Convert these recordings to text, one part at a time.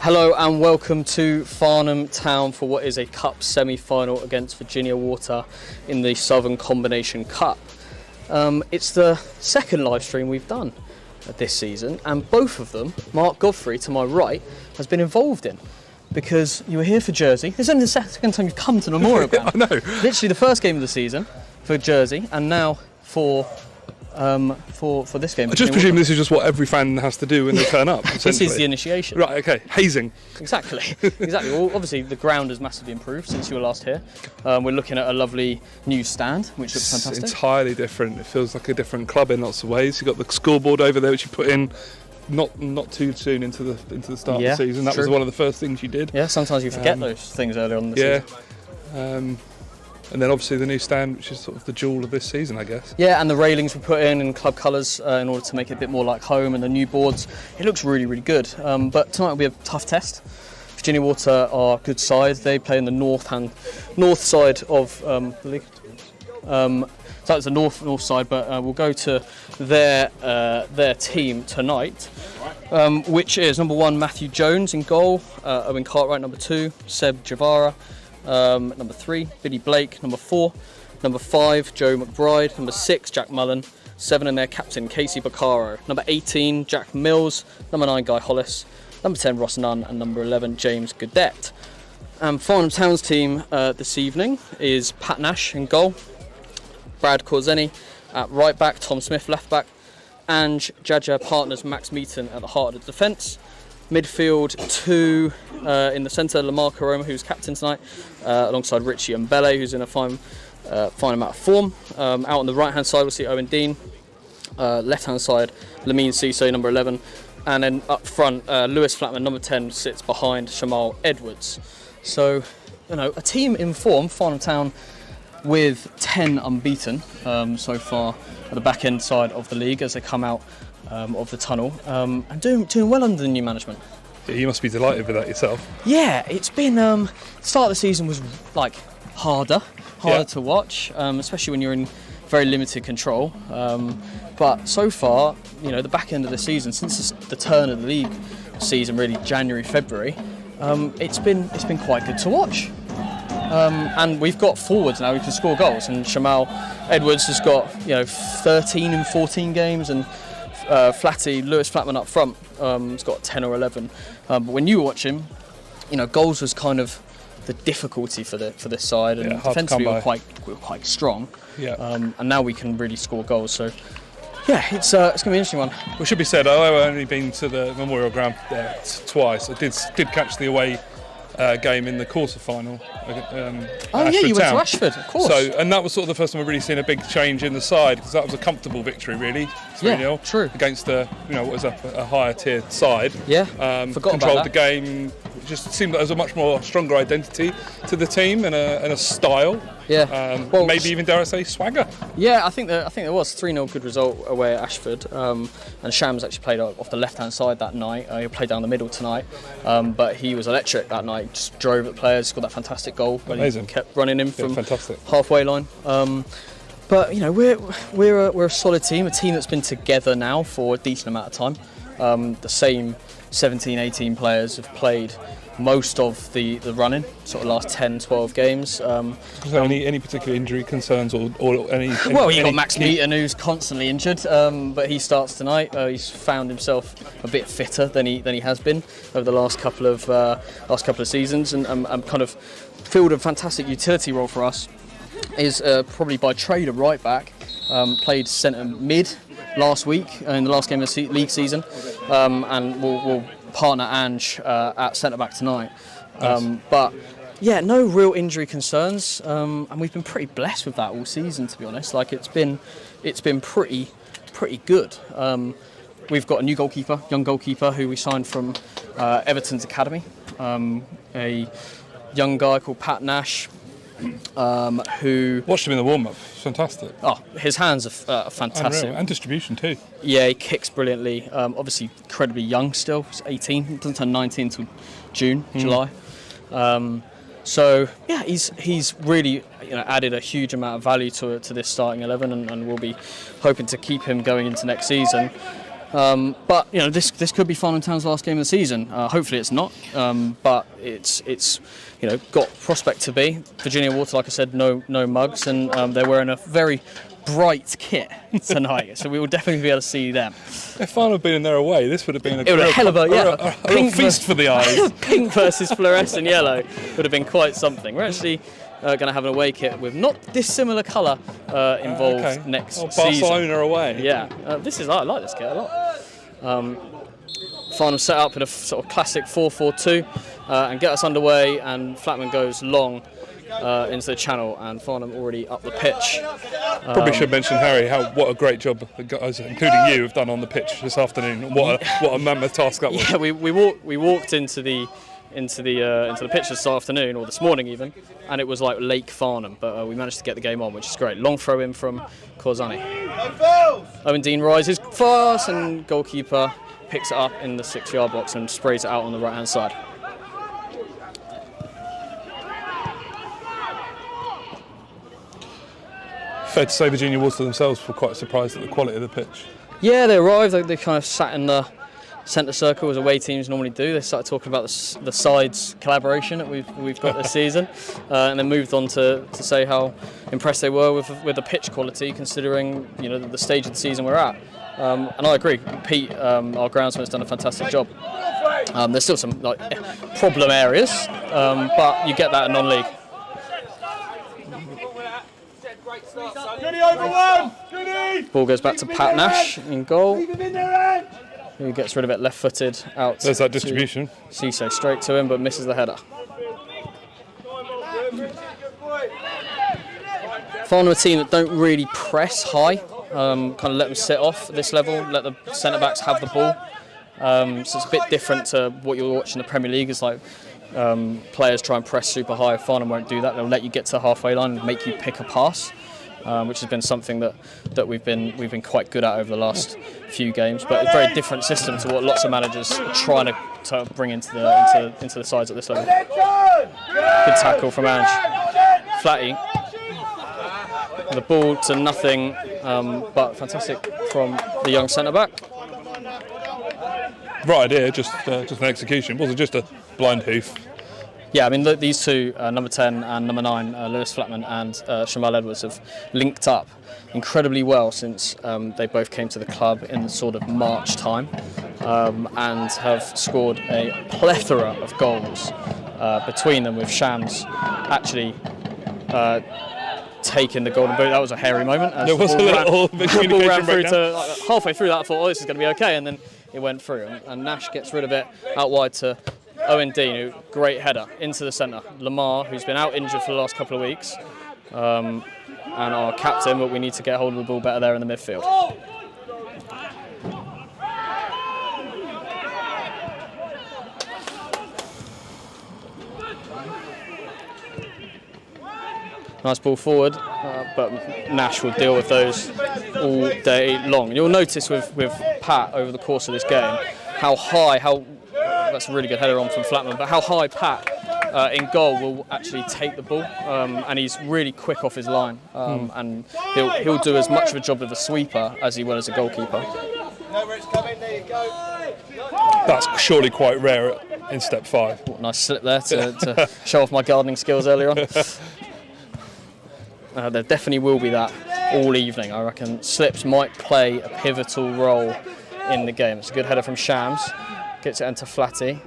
Hello and welcome to Farnham Town for what is a Cup semi-final against Virginia Water in the Southern Combination Cup. It's the second live stream we've done this season, and both of them, Mark Godfrey to my right, has been involved in, because you were here for Jersey. This is only the second time you've come to the Memorial Ground. I know. Literally the first game of the season for Jersey, and now for this game. I just presume this is just what every fan has to do when they turn up. This is the initiation. Right, okay. Hazing. Exactly. Well, obviously the ground has massively improved since you were last here. We're looking at a lovely new stand, which looks fantastic. It's entirely different. It feels like a different club in lots of ways. You've got the scoreboard over there, which you put in not too soon into the start of the season. That was one of the first things you did. Yeah, sometimes you forget those things early on in the season. And then obviously the new stand, which is sort of the jewel of this season, I guess. Yeah, and the railings were put in club colours in order to make it a bit more like home, and the new boards. It looks really, really good. But tonight will be a tough test. Virginia Water are a good side. They play in the north side of the league. So that's the north side, but we'll go to their team tonight, which is number 1 Matthew Jones in goal, Owen Cartwright number 2, Seb Javara. Number 3, Billy Blake. Number 4, number 5, Joe McBride. Number 6, Jack Mullen. 7 in their captain, Casey Baccaro. Number 18, Jack Mills. Number 9, Guy Hollis. Number 10, Ross Nunn. And number 11, James Goodette. Farnham Town's team this evening is Pat Nash in goal, Brad Corzeni at right back, Tom Smith left back, Ange Jaja partners Max Meaton at the heart of the defence. Midfield 2 in the centre, Lamar Karoma, who's captain tonight, alongside Richie Mbele, who's in a fine amount of form. Out on the right hand side we'll see Owen Dean, left hand side Lamine Cisse, number 11, and then up front Lewis Flatman, number 10, sits behind Shamal Edwards. So, a team in form, Farnham Town, with 10 unbeaten so far at the back end side of the league as they come out of the tunnel, and doing well under the new management. Yeah, you must be delighted with that yourself. Yeah, it's been start of the season was like harder to watch, especially when you're in very limited control. But so far, the back end of the season, since the turn of the league season, really January, February, it's been quite good to watch. And we've got forwards now who can score goals, and Shamal Edwards has got 13 in 14 games, and Lewis Flatman up front has got 10 or 11. But when you watch him, goals was kind of the difficulty for this side, and defensively we're quite strong. Yeah. And now we can really score goals. So yeah, it's going to be an interesting one. Well, should be said, I've only been to the Memorial Ground there twice. I did catch the away game in the quarter final. You went to Ashford, of course. And that was sort of the first time I've really seen a big change in the side, because that was a comfortable victory, really. 3-0. True. Against a higher tier side. Yeah. Controlled the game. It just seemed like there was a much more stronger identity to the team and a style. Yeah. Maybe even, dare I say, swagger. Yeah, I think there was 3-0 good result away at Ashford. And Shams actually played off the left-hand side that night. He played down the middle tonight. But he was electric that night. Just drove at players, scored that fantastic goal. Amazing. He kept running him from halfway line. But we're a solid team, a team that's been together now for a decent amount of time. The same 17, 18 players have played most of the running, sort of last 10, 12 games. Any particular injury concerns or any? Well, you got Max Meaton, who's constantly injured, but he starts tonight. He's found himself a bit fitter than he has been over the last couple of seasons, and kind of filled a fantastic utility role for us. Is probably by trade a right back. Played centre mid last week in the last game of the league season, and we'll partner Ange at centre back tonight. Nice. But yeah, no real injury concerns, and we've been pretty blessed with that all season, to be honest. Like it's been pretty good. We've got a new goalkeeper, young goalkeeper, who we signed from Everton's academy. A young guy called Pat Nash. Who watched him in the warm-up. Fantastic. Oh, his hands are fantastic. Unreal. And distribution too. Yeah, he kicks brilliantly. Obviously incredibly young still. He's 18. He doesn't turn 19 until July. So yeah, he's really added a huge amount of value to this starting 11, and we'll be hoping to keep him going into next season. But this could be Farnham Town's last game of the season. Hopefully it's not, but it's got prospect to be. Virginia Water, like I said, no mugs, and they're wearing a very bright kit tonight, so we will definitely be able to see them. If Farnham had been in their away, this would have been a hell of a pink feast for the eyes. Pink versus fluorescent yellow would have been quite something. We're actually going to have an away kit with not dissimilar colour involved next season. Barcelona away. Yeah, I like this kit a lot. Farnham set up in a sort of classic 4-4-2 and get us underway, and Flatman goes long into the channel, and Farnham already up the pitch. Probably should mention, Harry, what a great job the guys, including you, have done on the pitch this afternoon. What a mammoth task that was. Yeah, we walked into the pitch this afternoon, or this morning even, and it was like Lake Farnham, but we managed to get the game on, which is great. Long throw in from Corzani. Owen Dean rises fast, and goalkeeper picks it up in the 6-yard box and sprays it out on the right hand side. Fair to say Virginia Water themselves were quite surprised at the quality of the pitch. Yeah, they arrived, they kind of sat in the centre circle as away teams normally do. They started talking about the sides collaboration that we've got this season, and then moved on to say how impressed they were with the pitch quality, considering the stage of the season we're at. And I agree, Pete, our groundsman, has done a fantastic job. There's still some problem areas, but you get that in non-league. Ball goes back to Pat Nash in goal, who gets rid of it left-footed out. There's that distribution. Cisse straight to him, but misses the header. Farnham, a team that don't really press high, kind of let them sit off at this level, let the centre-backs have the ball. So it's a bit different to what you'll watch in the Premier League. It's like players try and press super high. Farnham won't do that. They'll let you get to the halfway line and make you pick a pass. Which has been something that we've been quite good at over the last few games, but a very different system to what lots of managers are trying to bring into the sides at this level. Good tackle from Ange. Flatty. The ball to nothing, but fantastic from the young centre back. Right idea, just an execution. It wasn't just a blind hoof. Yeah, I mean, these two, number 10 and number 9, Lewis Flatman and Shamal Edwards, have linked up incredibly well since they both came to the club in the sort of March time, and have scored a plethora of goals between them, with Shams actually taking the golden boot. That was a hairy moment. There was a little communication breakdown. Halfway through that, I thought, this is going to be okay, and then it went through, and Nash gets rid of it out wide to Owen Dean, who great header into the centre. Lamar, who's been out injured for the last couple of weeks, and our captain, but we need to get hold of the ball better there in the midfield. Nice ball forward, but Nash will deal with those all day long. And you'll notice with Pat over the course of this game how high, that's a really good header on from Flatman, but how high Pat in goal will actually take the ball, and he's really quick off his line, and he'll do as much of a job with a sweeper as he will as a goalkeeper. That's surely quite rare in step 5. What a nice slip there to show off my gardening skills earlier on. There definitely will be that all evening. I reckon slips might play a pivotal role in the game. It's a good header from Shams. Gets it into Flatty.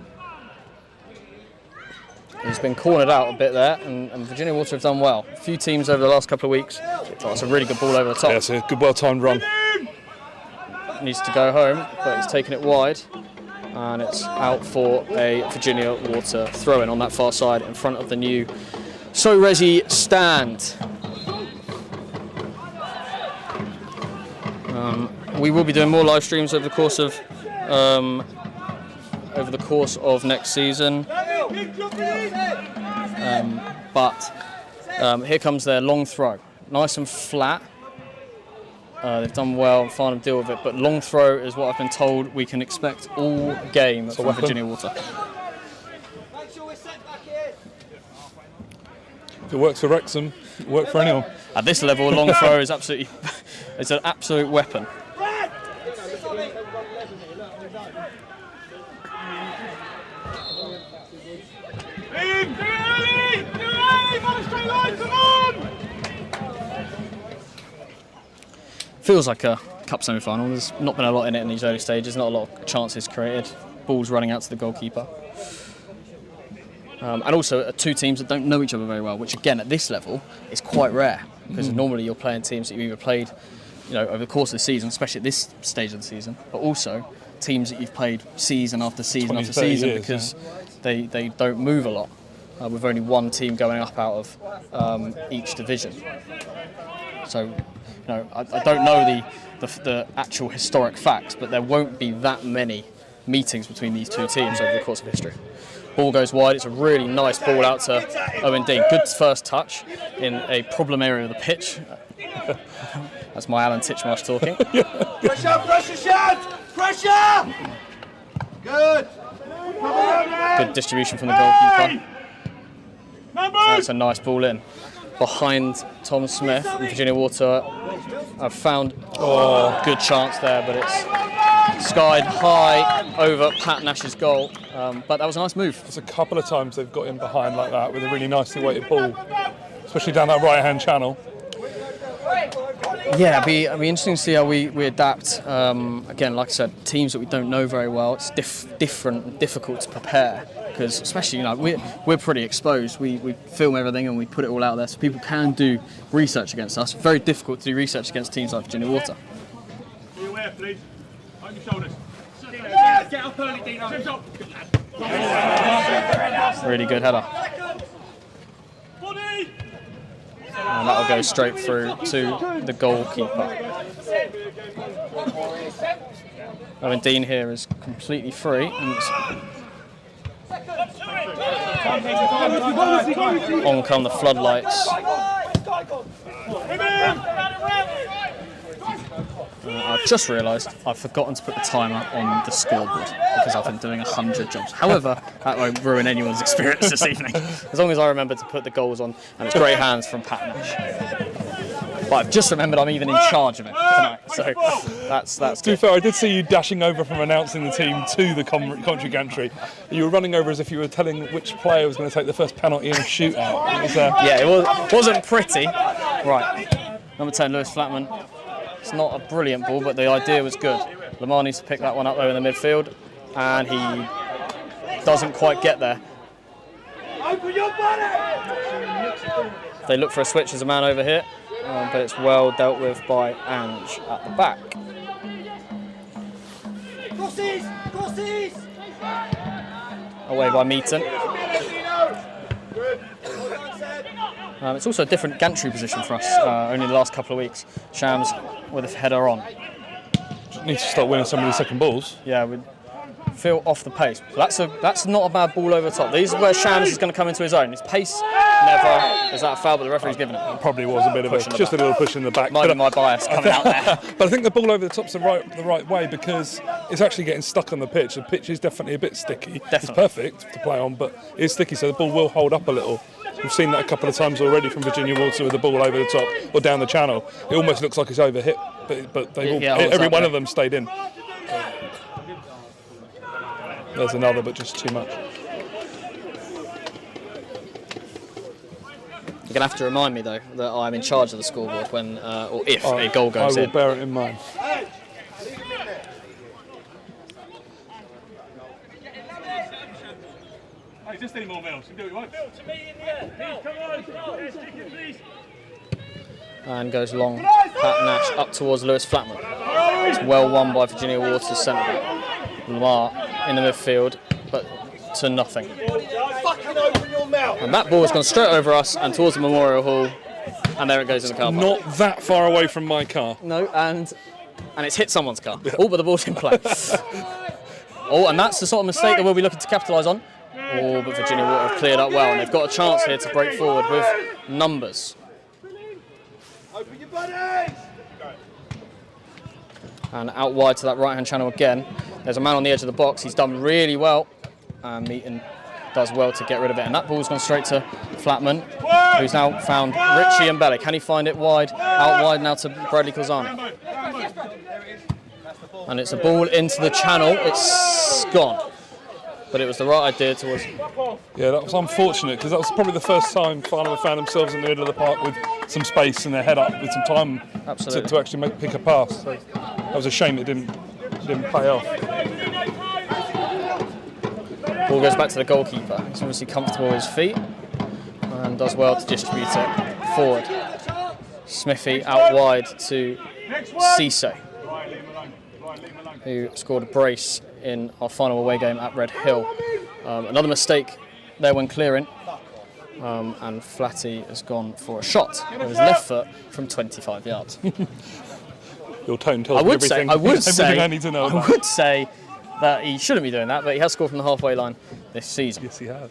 He's been cornered out a bit there, and Virginia Water have done well. A few teams over the last couple of weeks. Oh, it's a really good ball over the top. Yeah, it's a good, well-timed run. Needs to go home, but he's taken it wide, and it's out for a Virginia Water throw-in on that far side in front of the new So Resi stand. We will be doing more live streams over the course of next season. But here comes their long throw, nice and flat. They've done well, Farnham deal with it, but long throw is what I've been told we can expect all game from Virginia Water. If it works for Wrexham, it works for anyone. At this level, a long throw is it's an absolute weapon. Feels like a cup semi-final. There's not been a lot in it in these early stages, not a lot of chances created. Balls running out to the goalkeeper. And also two teams that don't know each other very well, which again at this level is quite rare, because normally you're playing teams that you've either played over the course of the season, especially at this stage of the season, but also teams that you've played season after season after season, because they don't move a lot, with only one team going up out of each division. So I don't know the actual historic facts, but there won't be that many meetings between these two teams over the course of history. Ball goes wide. It's a really nice ball out to Owen Dean. Good first touch in a problem area of the pitch. That's my Alan Titchmarsh talking. Pressure, shout! Pressure! Good. Good distribution from the goalkeeper. That's a nice ball in. Behind Tom Smith and Virginia Water have found good chance there, but it's skied high over Pat Nash's goal. But that was a nice move. There's a couple of times they've got in behind like that with a really nicely weighted ball, especially down that right-hand channel. Yeah, it'd be interesting to see how we adapt. Again, like I said, teams that we don't know very well, it's different and difficult to prepare, because especially we're pretty exposed. We film everything and we put it all out there, so people can do research against us. Very difficult to do research against teams like Virginia Water. Be aware, please. On your shoulders. Get up early, Dino. Really good header. And that'll go straight through to the goalkeeper. Owen Dean here is completely free. And on come the floodlights. I've just realised I've forgotten to put the timer on the scoreboard because I've been doing 100 jobs. However, that won't ruin anyone's experience this evening, as long as I remember to put the goals on. And it's great hands from Pat Nash. But I've just remembered I'm even in charge of it tonight, so that's good. To be fair, I did see you dashing over from announcing the team to the commentary gantry. You were running over as if you were telling which player was going to take the first penalty in a shootout. It wasn't pretty. Right, number 10, Lewis Flatman. It's not a brilliant ball, but the idea was good. Lamar needs to pick that one up though in the midfield, and he doesn't quite get there. They look for a switch as a man over here, but it's well dealt with by Ange at the back. Crosses! Away by Meaton. It's also a different gantry position for us, only the last couple of weeks. Shams with a header on. Needs to start winning some of these second balls. Yeah, we feel off the pace. That's not a bad ball over the top. These are where Shams is going to come into his own. His pace, never. Is that a foul, but the referee's given it? It probably was a bit of just a little push in the back. Might be my bias coming out there. But I think the ball over the top's the right way, because it's actually getting stuck on the pitch. The pitch is definitely a bit sticky. It's perfect to play on, but it's sticky, so the ball will hold up a little. We've seen that a couple of times already from Virginia Water with the ball over the top or down the channel. It almost looks like it's overhit, but every one of them stayed in. There's another, but just too much. You're going to have to remind me, though, that I'm in charge of the scoreboard when, or if a goal goes in. I will bear it in mind. Hey, just any more medals. You can do it, right? To me in here. Come on. Please. And goes long. Pat Nash up towards Lewis Flatman. It's well won by Virginia Water's centre back. Lamar in the midfield, but to nothing. And that ball has gone straight over us and towards the Memorial Hall, and there it goes in the car park. Not that far away from my car. No, and it's hit someone's car. But the ball's in play. And that's the sort of mistake that we'll be looking to capitalise on. But Virginia Water have cleared up well, and they've got a chance here to break forward with numbers. Open your bodies! And out wide to that right-hand channel again. There's a man on the edge of the box. He's done really well. And Meaton does well to get rid of it. And that ball's gone straight to Flatman, who's now found Richie and Belly. Can he find it wide? Out wide now to Bradley Colzani. and it's a ball into the channel. It's gone. But it was the right idea towards... Yeah, that was unfortunate because that was probably the first time Farnham have found themselves in the middle of the park with some space and their head up with some time to actually pick a pass. So that was a shame it didn't pay off. Ball goes back to the goalkeeper. He's obviously comfortable with his feet and does well to distribute it forward. Smithy out wide to Cisse, who scored a brace in our final away game at Red Hill. Another mistake there when clearing, and Flatty has gone for a shot with his left foot from 25 yards. Your tone tells me everything I need to know about. I would say that he shouldn't be doing that, but he has scored from the halfway line this season. Yes, he has.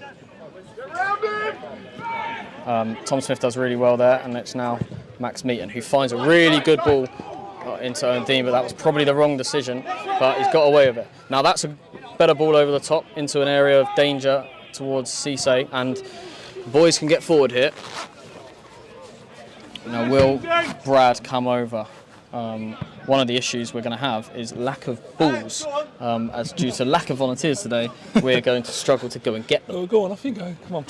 Tom Smith does really well there, and it's now Max Meaton who finds a really good ball into Owen Dean, but that was probably the wrong decision, but he's got away with it. Now that's a better ball over the top into an area of danger towards Cisse, and boys can get forward here. Now will Brad come over? One of the issues we're going to have is lack of balls, as due to lack of volunteers today, we're going to struggle to go and get them. Oh, go on, off you go, come on.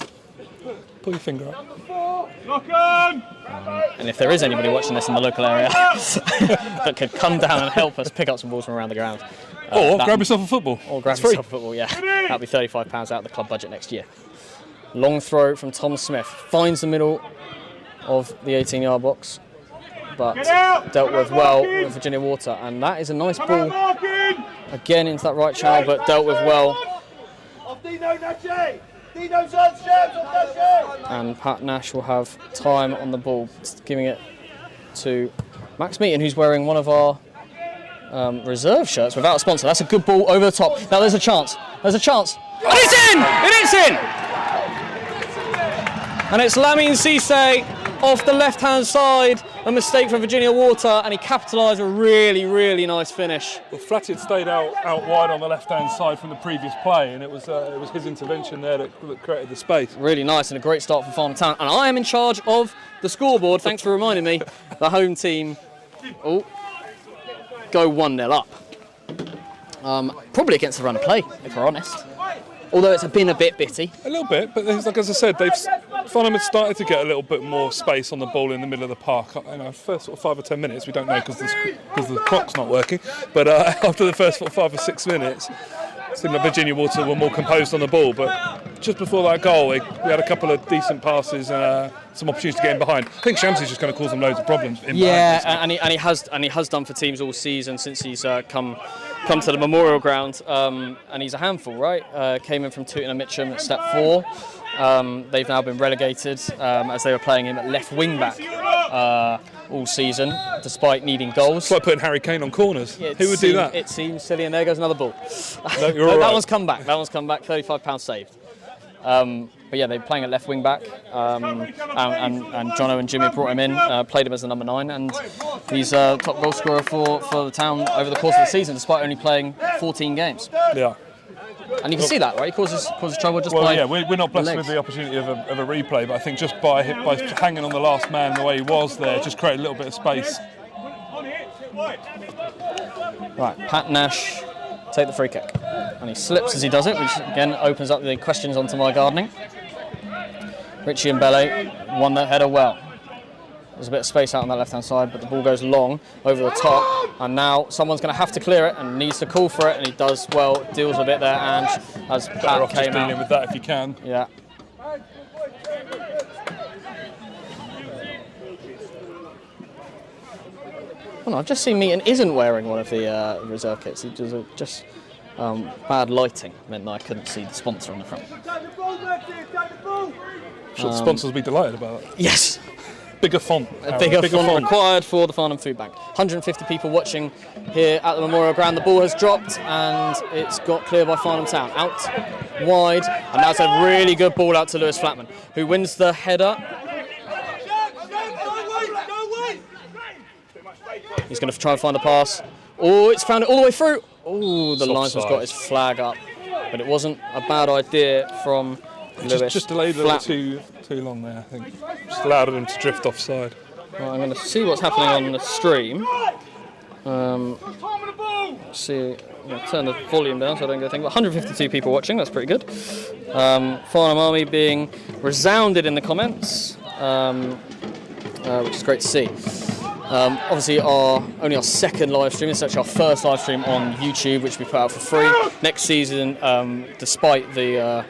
Pull your finger up. Lock on! And if there is anybody watching this in the local area that could come down and help us pick up some balls from around the ground. Or grab yourself a football. Or grab yourself a football, yeah. That'll be £35 out of the club budget next year. Long throw from Tom Smith. Finds the middle of the 18-yard box, but dealt with well with Virginia Water. And that is a nice ball, again into that right channel, but dealt with well. And Pat Nash will have time on the ball, giving it to Max Meaton, who's wearing one of our reserve shirts without a sponsor. That's a good ball over the top. Now there's a chance. There's a chance. And it's in! It is in! And it's Lamine Cisse off the left-hand side. A mistake from Virginia Water, and he capitalised a really, really nice finish. Well, Flatty had stayed out wide on the left-hand side from the previous play, and it was his intervention there that created the space. Really nice, and a great start for Farnham Town. And I am in charge of the scoreboard. Thanks for reminding me. The home team go 1-0 up. Probably against the run of play, if we're honest. Although it's been a bit bitty. A little bit, but like as I said, Farnham had started to get a little bit more space on the ball in the middle of the park. First sort of 5 or 10 minutes, we don't know because the clock's not working. But after the first 5 or 6 minutes, it seemed like Virginia Water were more composed on the ball. But just before that goal, we had a couple of decent passes and some opportunities to get in behind. I think Shamsi's just going to cause them loads of problems. Yeah, and he has done for teams all season since he's come to the Memorial Ground, and he's a handful, right? Came in from Tooting and Mitcham at step 4. They've now been relegated as they were playing him at left wing back all season, despite needing goals. It's like putting Harry Kane on corners. Yeah, who would do that? It seems silly, and there goes another ball. No, you're all right. That one's come back. £35 saved. But yeah, they're playing at left wing back, and Jono and Jimmy brought him in, played him as a number 9, and he's top goal scorer for the town over the course of the season, despite only playing 14 games. Yeah. And you can see that, right? He causes trouble just by. Well, yeah, we're not blessed with the opportunity of a replay, but I think just by hanging on the last man the way he was there, just created a little bit of space. Right, Pat Nash take the free kick, and he slips as he does it, which again opens up the questions onto my gardening. Richie and Bele won that header well. There's a bit of space out on that left-hand side, but the ball goes long over the top, and now someone's going to have to clear it and needs to call for it, and he does well, deals a bit there, and as Pat came out, dealing with that if you can. Yeah. Well, I've just seen Meaton isn't wearing one of the reserve kits. He does just bad lighting meant that I couldn't see the sponsor on the front. Should the sponsors be delighted about it? Yes. Bigger font. Bigger font required for the Farnham Food Bank. 150 people watching here at the Memorial Ground. The ball has dropped and it's got clear by Farnham Town. Out wide, and that's a really good ball out to Lewis Flatman, who wins the header. He's going to try and find a pass. Oh, it's found it all the way through. Oh, the linesman's got his flag up, but it wasn't a bad idea from Lewis. Just delayed a little too long there, I think. Just allowed him to drift offside. Well, I'm going to see what's happening on the stream. See, turn the volume down so I don't go thinking. 152 people watching, that's pretty good. Farnham Army being resounded in the comments, which is great to see. Obviously, only our second live stream. It's actually our first live stream on YouTube, which we put out for free. Next season, despite the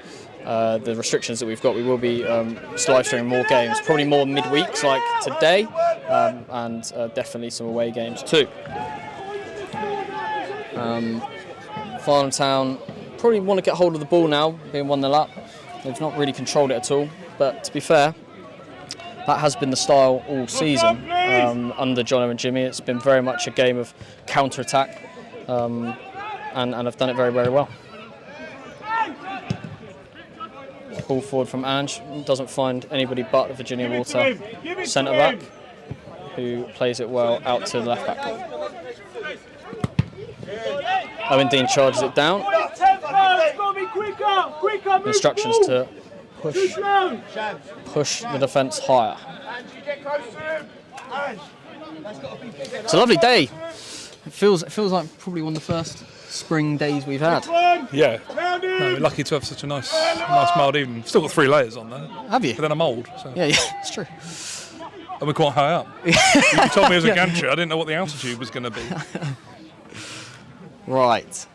restrictions that we've got, we will be live streaming more games, probably more midweeks like today, and definitely some away games too. Farnham Town probably want to get hold of the ball now, being 1-0 up. They've not really controlled it at all, but to be fair, that has been the style all season under Jono and Jimmy. It's been very much a game of counter-attack, and have done it very, very well. Ball forward from Ange, doesn't find anybody but the Virginia Water centre-back, who plays it well out to the left-back. Owen Dean charges it down. Instructions to push the defence higher. It's a lovely day. It feels like probably one of the first spring days we've had. Yeah. No, we're lucky to have such a nice mild evening. Still got 3 layers on there. Have you? But then I'm old. So. Yeah, it's true. And we're quite high up. You told me as a gantry, I didn't know what the altitude was going to be. Right.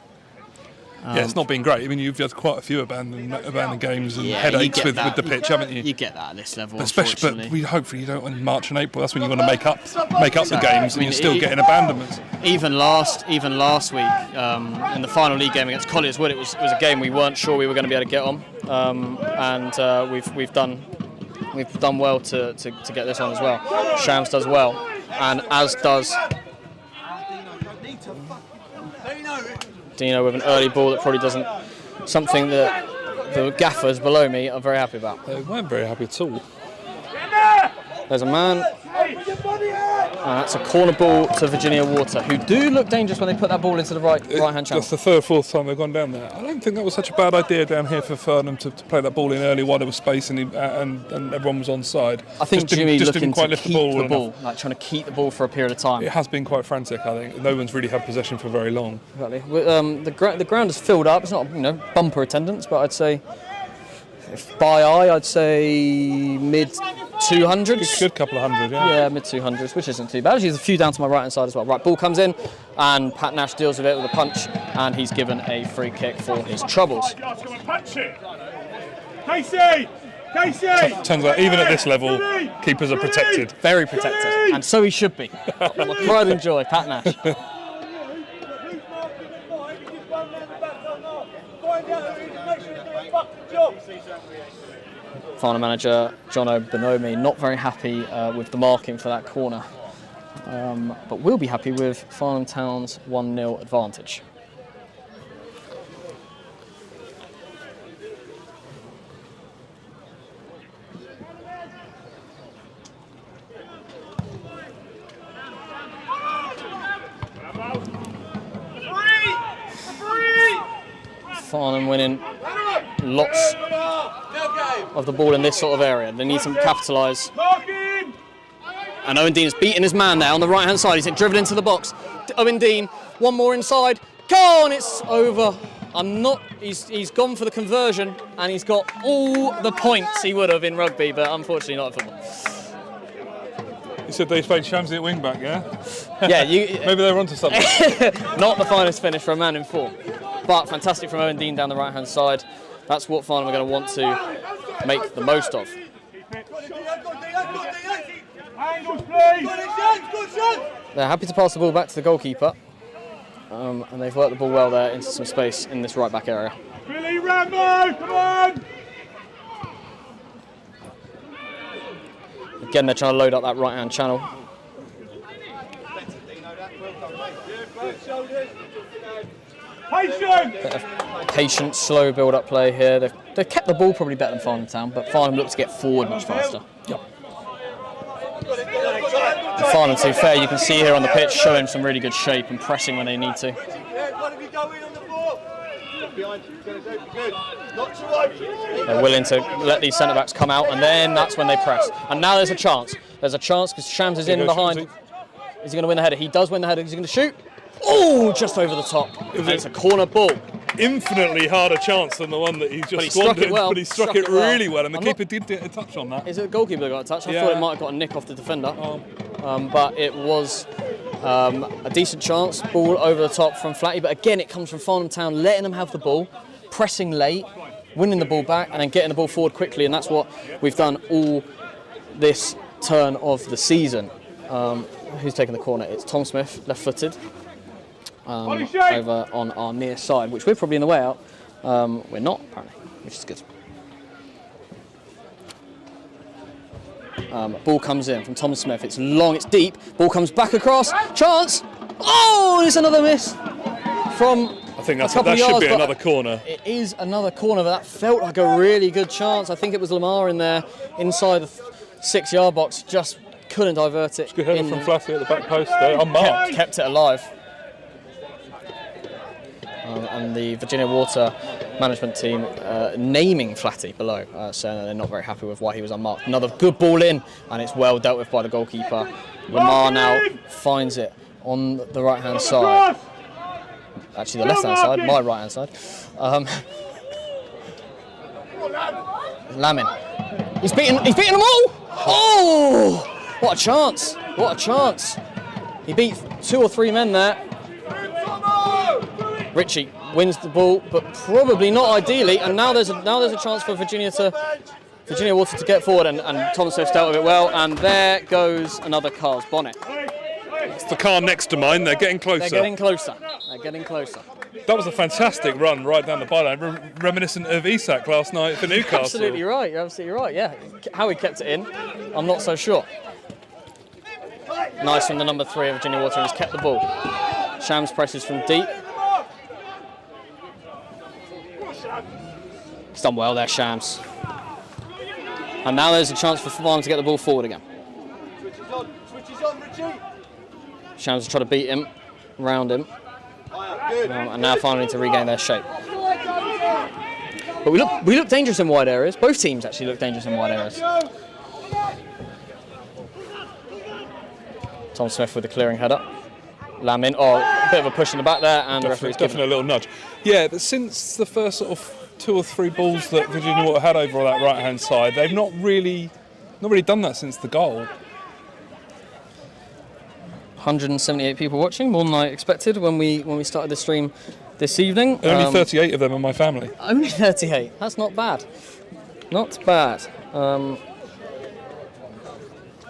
Yeah, it's not been great. I mean, you've had quite a few abandoned games and headaches with the pitch, haven't you? You get that at this level, but hopefully you don't in March and April. That's when you want to make up the games, and you're still getting abandonments. Even last week, in the final league game against Colliers Wood, it was a game we weren't sure we were going to be able to get on, and we've done well to get this on as well. Shams does well, and as does Dino with an early ball that probably doesn't, something that the gaffers below me are very happy about. They weren't very happy at all. There's a man, and that's a corner ball to Virginia Water, who do look dangerous when they put that ball into the right-hand channel. That's the third, fourth time they've gone down there. I don't think that was such a bad idea down here for Farnham to play that ball in early while there was space and everyone was onside. I think Jimmy looking to keep the ball, enough. like trying to keep the ball for a period of time. It has been quite frantic, I think. No one's really had possession for very long. Exactly. The ground is filled up. It's not bumper attendance, but I'd say, by eye, I'd say mid 200s. Good couple of hundred, yeah. Yeah, mid 200s, which isn't too bad. Actually, there's a few down to my right hand side as well. Right, ball comes in, and Pat Nash deals with it with a punch, and he's given a free kick for his troubles. Casey! Turns out, even at this level, keepers are protected. Very protected, and so he should be. My pride and joy, Pat Nash. Farnham manager Jono Bonomi not very happy with the marking for that corner, but will be happy with Farnham Town's 1-0 advantage. Farnham winning lots of the ball in this sort of area. They need to capitalise. And Owen Dean is beating his man there on the right hand side. He's driven into the box. Owen Dean, one more inside. Go on, it's over. He's gone for the conversion, and he's got all the points he would have in rugby, but unfortunately not in football. You said they played Shamsi at wing back, yeah? Yeah, maybe they were onto something. Not the finest finish for a man in form, but fantastic from Owen Dean down the right hand side. That's what Farnham are going to want to make the most of. They're happy to pass the ball back to the goalkeeper, and they've worked the ball well there into some space in this right back area. Billy Rambo, come on! Again, they're trying to load up that right hand channel. Patient, slow build-up play here. They've kept the ball probably better than Farnham Town, but Farnham look to get forward much faster. Yep. And Farnham, to be fair, you can see here on the pitch showing some really good shape and pressing when they need to. They're willing to let these centre-backs come out, and then that's when they press. And now there's a chance. There's a chance because Shams is in behind. Is he going to win the header? He does win the header. Is he going to shoot? Oh, just over the top. It's a corner ball. Infinitely harder chance than the one that he just struck it well. but he struck it really well, and the keeper did get a touch on that. Is it a goalkeeper that got a touch? I thought it might have got a nick off the defender, but it was a decent chance. Ball over the top from Flatty, but again, it comes from Farnham Town, letting them have the ball, pressing late, winning the ball back, and then getting the ball forward quickly, and that's what we've done all this turn of the season. Who's taking the corner? It's Tom Smith, left-footed. Over on our near side, which we're probably in the way out. We're not, apparently, which is good. Ball comes in from Tom Smith. It's long, it's deep. Ball comes back across. Chance! Oh, it's another miss from I think that should be another corner. It is another corner, but that felt like a really good chance. I think it was Lamar in there, inside the 6-yard box. Just couldn't divert it. Good header from Flatty at the back post there, unmarked. Kept it alive. And the Virginia Water management team naming Flatty below, saying that they're not very happy with why he was unmarked. Another good ball in, and it's well dealt with by the goalkeeper. Lamar now finds it on the right-hand side. Actually, the left-hand side, my right-hand side. Lamin. He's beaten them all! Oh! What a chance! What a chance! He beat 2 or 3 men there. Ritchie wins the ball, but probably not ideally. And now there's a chance for Virginia Water to get forward, and Thomas Smith's dealt with it well. And there goes another car's bonnet. It's the car next to mine. They're getting closer. They're getting closer. They're getting closer. That was a fantastic run right down the byline, reminiscent of Isak last night for Newcastle. Absolutely right. You're absolutely right. Yeah. How he kept it in, I'm not so sure. Nice from the number 3 of Virginia Water, and he's kept the ball. Shams presses from deep. He's done well there, Shams. And now there's a chance for Farnham to get the ball forward again. Switches on, Richie. Shams will try to beat him, round him. And now finally to regain their shape. But we look dangerous in wide areas. Both teams actually look dangerous in wide areas. Tom Smith with the clearing header. Lamin, a bit of a push in the back there, and the referee's definitely a little nudge. Yeah, but since the first sort of 2 or 3 balls that Virginia Water had over on that right-hand side, they've not really done that since the goal. 178 people watching, more than I expected when we started the stream this evening. Only 38 of them are my family. Only 38. That's not bad. Not bad.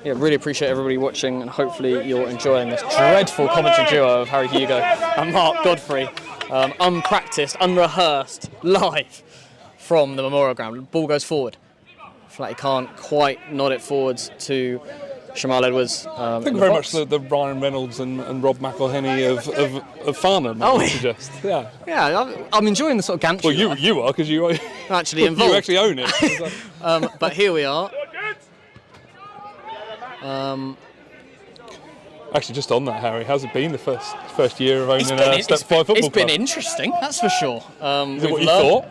Yeah, really appreciate everybody watching, and hopefully you're enjoying this dreadful commentary duo of Harry Hugo and Mark Godfrey. Unpracticed, unrehearsed, live from the Memorial Ground. Ball goes forward. Flatty can't quite nod it forwards to Shamal Edwards. I think very much the Ryan Reynolds and Rob McElhenney of Farnham, I would suggest. Yeah. Yeah, I'm enjoying the sort of gantry. Well, you are, because you are actually involved. You actually own it. But here we are. Actually, just on that, Harry, how's it been the first year of owning Step 5 football club? It's been interesting, that's for sure. Is it what you thought?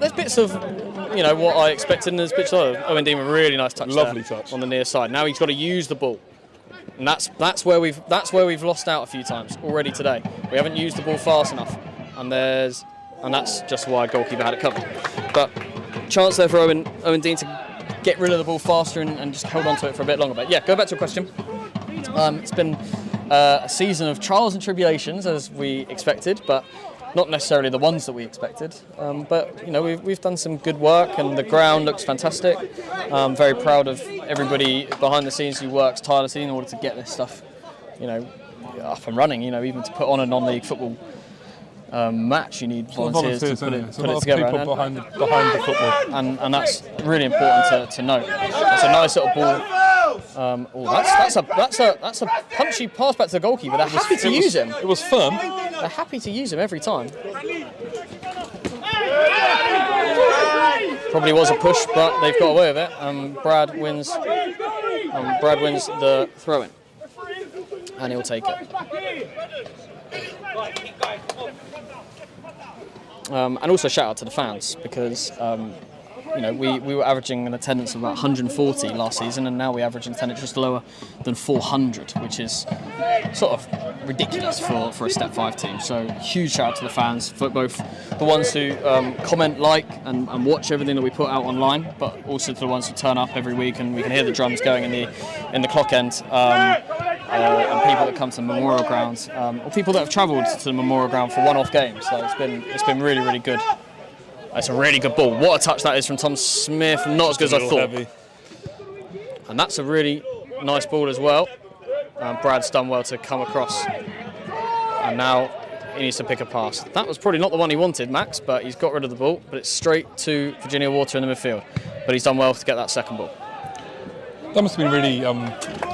There's bits of, what I expected, and there's bits of Owen Dean, a really nice touch. Lovely touch on the near side. Now he's got to use the ball, and that's where we've lost out a few times already today. We haven't used the ball fast enough, and that's just why goalkeeper had it covered. But chance there for Owen Dean to get rid of the ball faster and just hold on to it for a bit longer. But yeah, go back to your question. It's been a season of trials and tribulations, as we expected, but not necessarily the ones that we expected. But we've done some good work, and the ground looks fantastic. I'm very proud of everybody behind the scenes who works tirelessly in order to get this stuff, up and running. Even to put on a non-league football match, you need volunteers to put it together. People behind the football, and that's really important to note. It's a nice little ball. That's a punchy pass back to the goalkeeper. They're happy to use him. It was firm. They're happy to use him every time. Probably was a push, but they've got away with it. Brad wins the throw-in, and he'll take it. And also shout out to the fans, because we were averaging an attendance of about 140 last season, and now we average an attendance just lower than 400, which is sort of ridiculous for a Step 5 team. So huge shout out to the fans, for both the ones who comment, like, and watch everything that we put out online, but also to the ones who turn up every week and we can hear the drums going in the clock end. And people that come to the Memorial Grounds, or people that have travelled to the Memorial Ground for one-off games. So it's been really, really good. It's a really good ball. What a touch that is from Tom Smith. Not as good as I thought. Heavy. And that's a really nice ball as well. Brad's done well to come across. And now he needs to pick a pass. That was probably not the one he wanted, Max, but he's got rid of the ball. But it's straight to Virginia Water in the midfield. But he's done well to get that second ball. That must have been really,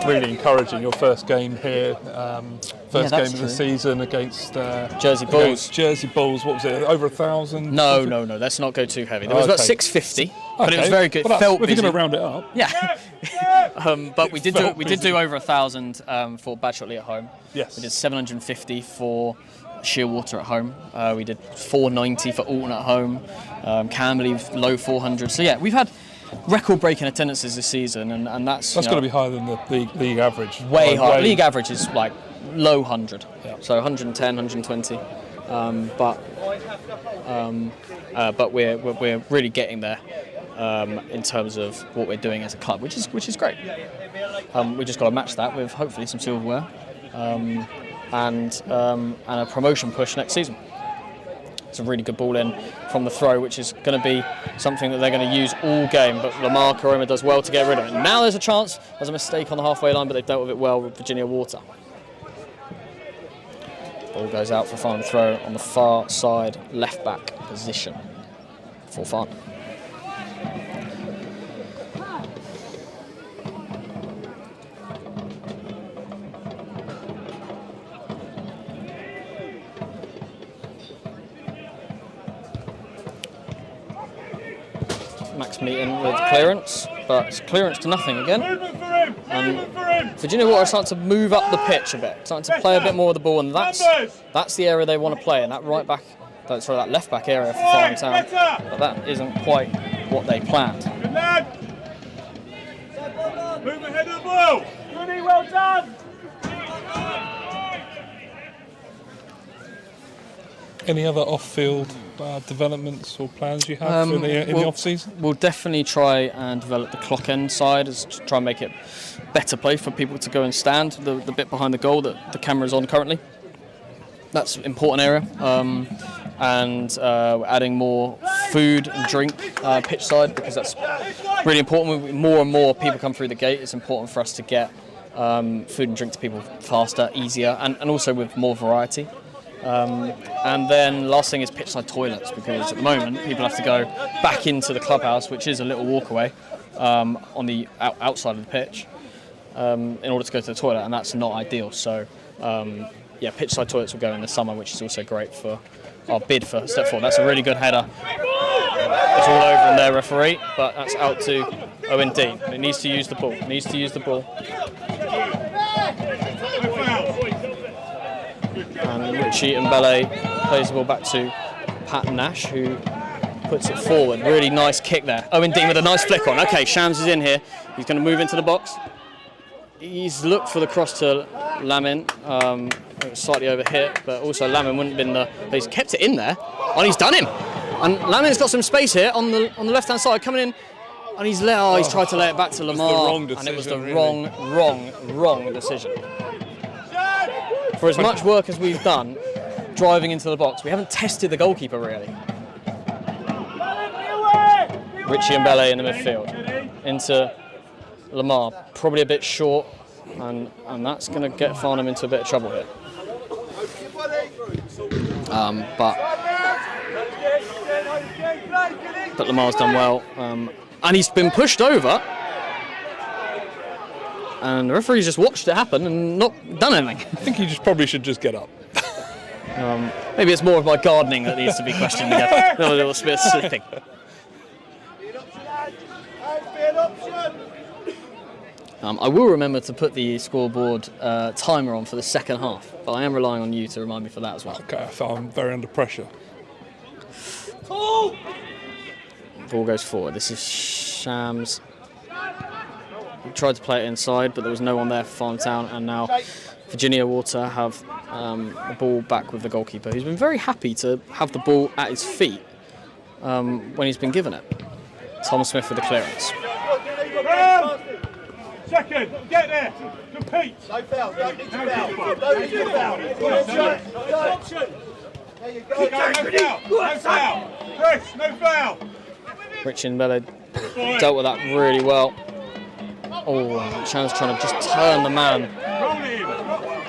really encouraging. Your first game here, first game of the season against Jersey Bulls. Jersey Bulls. What was it? Over 1,000? No. Let's not go too heavy. There was about 650, but it was very good. Well, felt if busy. you're going to round it up. Yeah. But we did do over 1,000 for Badshot at home. Yes. We did 750 for Shearwater at home. We did 490 for Alton at home. Camberley low 400. So yeah, we've had record-breaking attendances this season, and that's got to be higher than the league average. Way higher. League average is like low 100, so 110, 120. But we're really getting there in terms of what we're doing as a club, which is great. We just got to match that with hopefully some silverware and a promotion push next season. It's a really good ball in from the throw, which is going to be something that they're going to use all game, but Lamar Karoma does well to get rid of it. Now there's a chance. There's a mistake on the halfway line, but they've dealt with it well with Virginia Water. Ball goes out for final throw on the far side left back position for Farnham. Max meeting with clearance, but it's clearance to nothing again. And Virginia Water are starting to move up the pitch a bit, starting to play a bit more with the ball, and that's the area they want to play in, that that left back area for Farnham Town. But that isn't quite what they planned. Move ahead of the ball. Goody, well done. Any other off-field developments or plans you have in the off-season? We'll definitely try and develop the clock end side, to try and make it better place for people to go and stand, the bit behind the goal that the camera's on currently. That's an important area. And we're adding more food and drink pitch side, because that's really important. When more and more people come through the gate, it's important for us to get food and drink to people faster, easier, and also with more variety. And then last thing is pitchside toilets, because at the moment people have to go back into the clubhouse, which is a little walk away on the outside of the pitch, in order to go to the toilet, and that's not ideal. So pitchside toilets will go in the summer, which is also great for our bid for Step 4. That's a really good header. It's all over on their referee, but that's out to Owen Dean. It needs to use the ball. And Richie Mbele plays the ball back to Pat Nash, who puts it forward. Really nice kick there. Owen Dean with a nice flick on. Okay, Shams is in here. He's going to move into the box. He's looked for the cross to Lamin. It was slightly overhit, but also Lamin wouldn't have been the... He's kept it in there, and he's done him. And Lamin's got some space here on the left-hand side, coming in, and he's tried to lay it back to Lamar, and it was the wrong decision. For as much work as we've done driving into the box, we haven't tested the goalkeeper really. Richie Mbele in the midfield into Lamar, probably a bit short, and that's going to get Farnham into a bit of trouble here. But Lamar's done well, and he's been pushed over. And the referee's just watched it happen and not done anything. I think he probably should just get up. Maybe it's more of my gardening that needs to be questioned again. A little bit of slipping. I will remember to put the scoreboard timer on for the second half, but I am relying on you to remind me for that as well. Okay, so I'm very under pressure. Ball goes forward. This is Shams. He tried to play it inside, but there was no one there for Farnham Town, and now Virginia Water have the ball back with the goalkeeper, who's been very happy to have the ball at his feet when he's been given it. Tom Smith with the clearance. Second, get there. Compete. No foul, don't need to foul. Don't need to foul. There you go. No foul. Chris, no foul. Richie and Bella dealt with that really well. Oh, Chan's trying to just turn the man.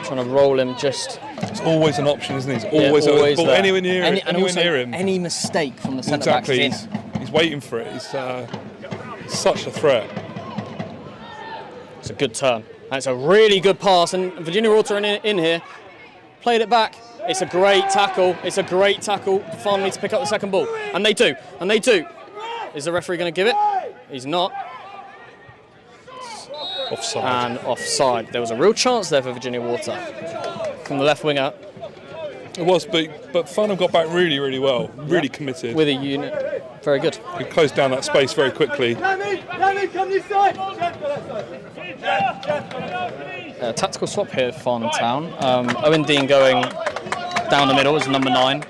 Trying to roll him just. It's always an option, isn't it? It's always there. Anywhere near him. And also near him. Any mistake from the centre back is in. He's waiting for it. He's such a threat. It's a good turn. That's a really good pass, and Virginia Water in here. Played it back. It's a great tackle. It's a great tackle. Finally to pick up the second ball, and they do. And they do. Is the referee going to give it? He's not. Offside. And offside. There was a real chance there for Virginia Water from the left winger. It was, but Farnham got back really, really well. Really committed. With a unit. Very good. He closed down that space very quickly. Danny, come this side. Tactical swap here for Farnham Town. Owen Dean going down the middle as number 9.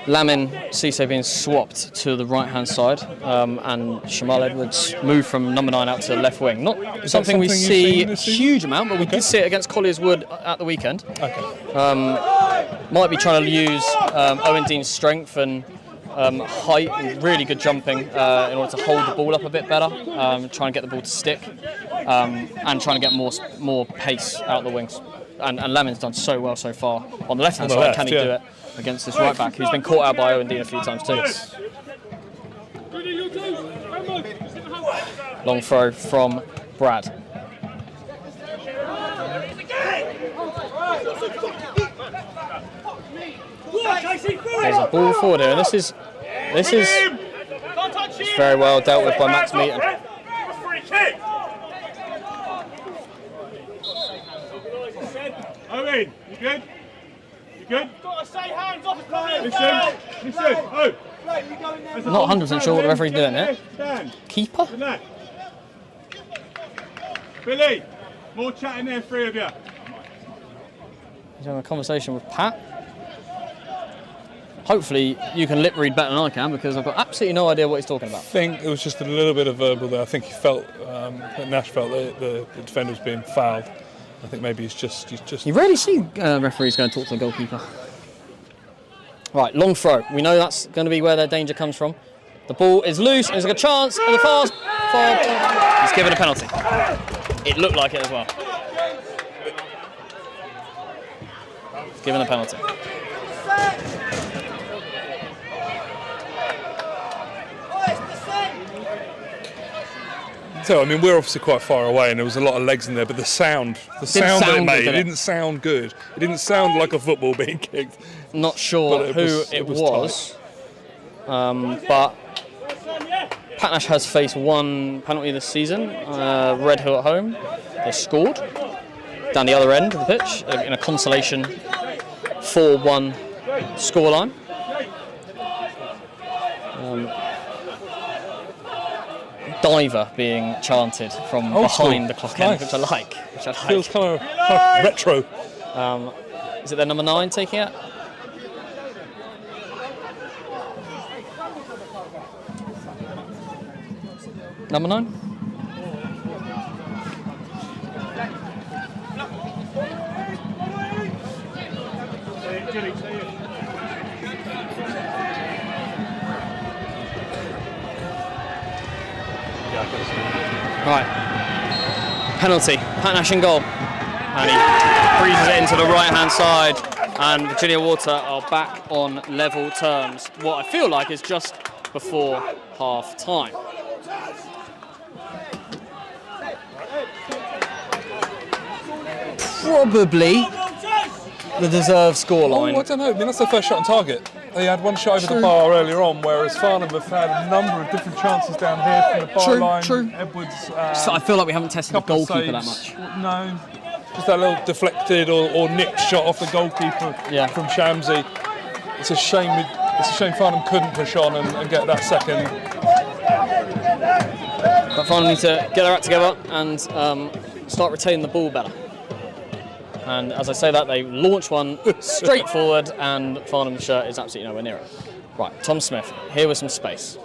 Lamin Cisse being swapped to the right-hand side, and Shamal Edwards moved from number 9 out to the left wing. Not something we see a huge amount, but we did see it against Colliers Wood at the weekend. Okay. Might be trying to use Owen Dean's strength and height, and really good jumping in order to hold the ball up a bit better, try and get the ball to stick, and trying to get more pace out the wings. And Lamin's done so well so far on the left-hand side. Can he do it against this right back, who's been caught out by Owen Dean a few times too? Long throw from Brad. There's a ball forward here, and this is very well dealt with by Max Meaton. Owen, you good? You good? Got to stay hands off the Listen. Oh. Not 100% sure what the referee's doing there. Keeper? Billy, more chat in there, 3 of you. He's having a conversation with Pat. Hopefully you can lip read better than I can, because I've got absolutely no idea what he's talking about. I think it was just a little bit of verbal there. I think he felt that Nash felt that the defender was being fouled. I think maybe he's just. You rarely see referees go and talk to the goalkeeper. Right, long throw. We know that's going to be where their danger comes from. The ball is loose. There's a chance. And the far. He's given a penalty. It looked like it as well. He's given a penalty. So, I mean, we're obviously quite far away, and there was a lot of legs in there, but the sound that it made, it didn't sound good. It didn't sound like a football being kicked. Not sure who it was, but Pat Nash has faced one penalty this season. Red Hill at home, they scored down the other end of the pitch in a consolation 4-1 scoreline. Diver being chanted from behind the clock end, which I like. Feels kind of retro. Is it their number 9 taking it? Number 9? Right, penalty, Pat Nash in goal, and he breezes it into the right-hand side, and Virginia Water are back on level terms. What I feel like is just before half-time. Probably the deserved scoreline. Oh, I don't know. I mean, that's their first shot on target. They had one shot over the bar earlier on, whereas Farnham have had a number of different chances down here from the bar line. True. Edwards. So I feel like we haven't tested the goalkeeper that much. No, just that little deflected or nicked shot off the goalkeeper from Shamsi. It's a shame. It's a shame Farnham couldn't push on and get that second. But Farnham need to get their act together and start retaining the ball better. And as I say that, they launch one straight forward, and Farnham's shirt is absolutely nowhere near it. Right, Tom Smith, here with some space.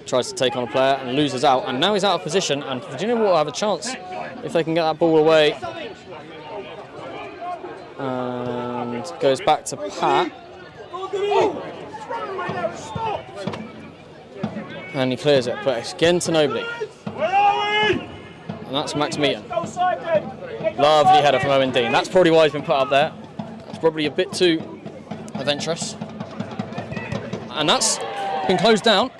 Tries to take on a player and loses out, and now he's out of position, and Virginia will have a chance if they can get that ball away. And goes back to Pat. And he clears it, but it's again to nobody. And that's Max Meaton. Lovely header from Owen Dean. That's probably why he's been put up there. It's probably a bit too adventurous. And that's been closed down.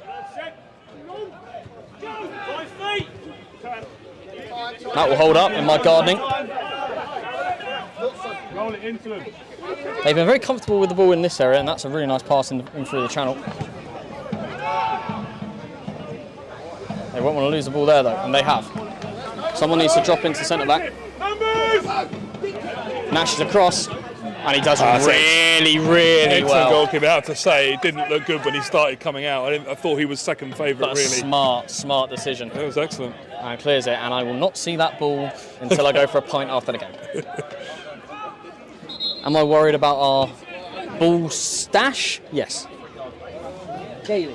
That will hold up in my gardening. They've been very comfortable with the ball in this area, and that's a really nice pass in through the channel. They won't want to lose the ball there though, and they have. Someone needs to drop into centre back. Nash is across, and he does really well. Excellent goalkeeper. I have to say, it didn't look good when he started coming out. I thought he was second favourite, really. Smart decision. It was excellent. And clears it, and I will not see that ball until I go for a pint after the game. Am I worried about our ball stash? Yes. Gailey,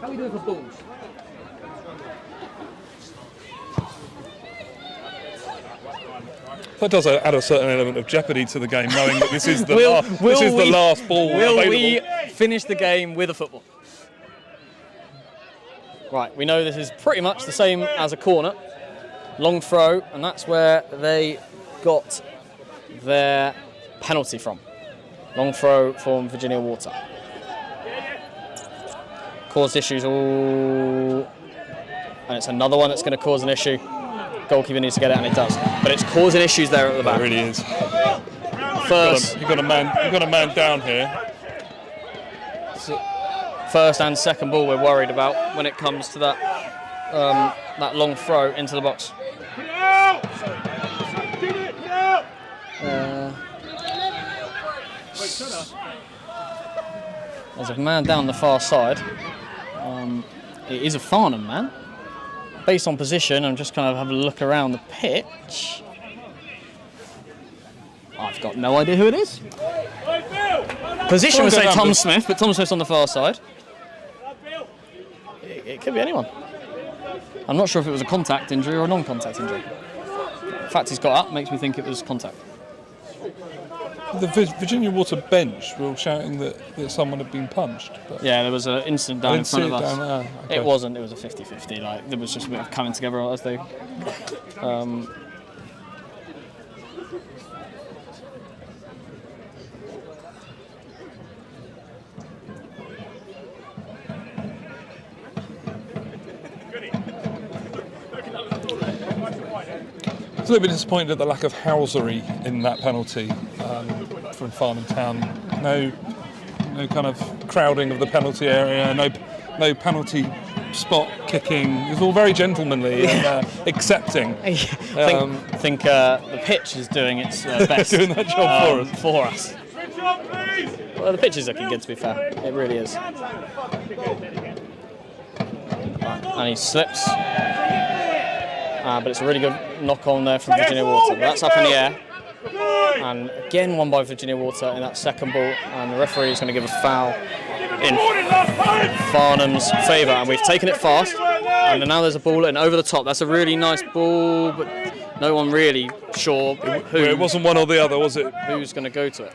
how are we doing for balls? That does add a certain element of jeopardy to the game, knowing that this is the last ball Will available. we finish the game with a football? Right, we know this is pretty much the same as a corner. Long throw, and that's where they got their penalty from. Long throw from Virginia Water. Caused issues all... And it's another one that's going to cause an issue. Goalkeeper needs to get it, and it does. But it's causing issues there at the back. It really is. First, you've got a man down here. First and second ball we're worried about when it comes to that that long throw into the box. There's a man down the far side. It is a Farnham man. Based on position, I'm just kind of having a look around the pitch. I've got no idea who it is. Position would say Tom Smith, but Tom Smith's on the far side. It could be anyone. I'm not sure if it was a contact injury or a non-contact injury. The fact he's got up makes me think it was contact. The Virginia Water bench were shouting that someone had been punched. But yeah, there was an incident down in front of us. Okay. It wasn't, it was a 50-50. Like, there was just a bit of coming together as they... I was a little bit disappointed at the lack of housery in that penalty from Farnham Town. No kind of crowding of the penalty area. No penalty spot kicking. It was all very gentlemanly and accepting. I think the pitch is doing its best. Doing that job for us. Well, the pitch is looking good, to be fair. It really is. And he slips. But it's a really good knock on there from Virginia Water. But that's up in the air. And again, won by Virginia Water in that second ball. And the referee is going to give a foul in Farnham's favour. And we've taken it fast. And now there's a ball in over the top. That's a really nice ball, but no one really sure who. It wasn't one or the other, was it? Who's going to go to it.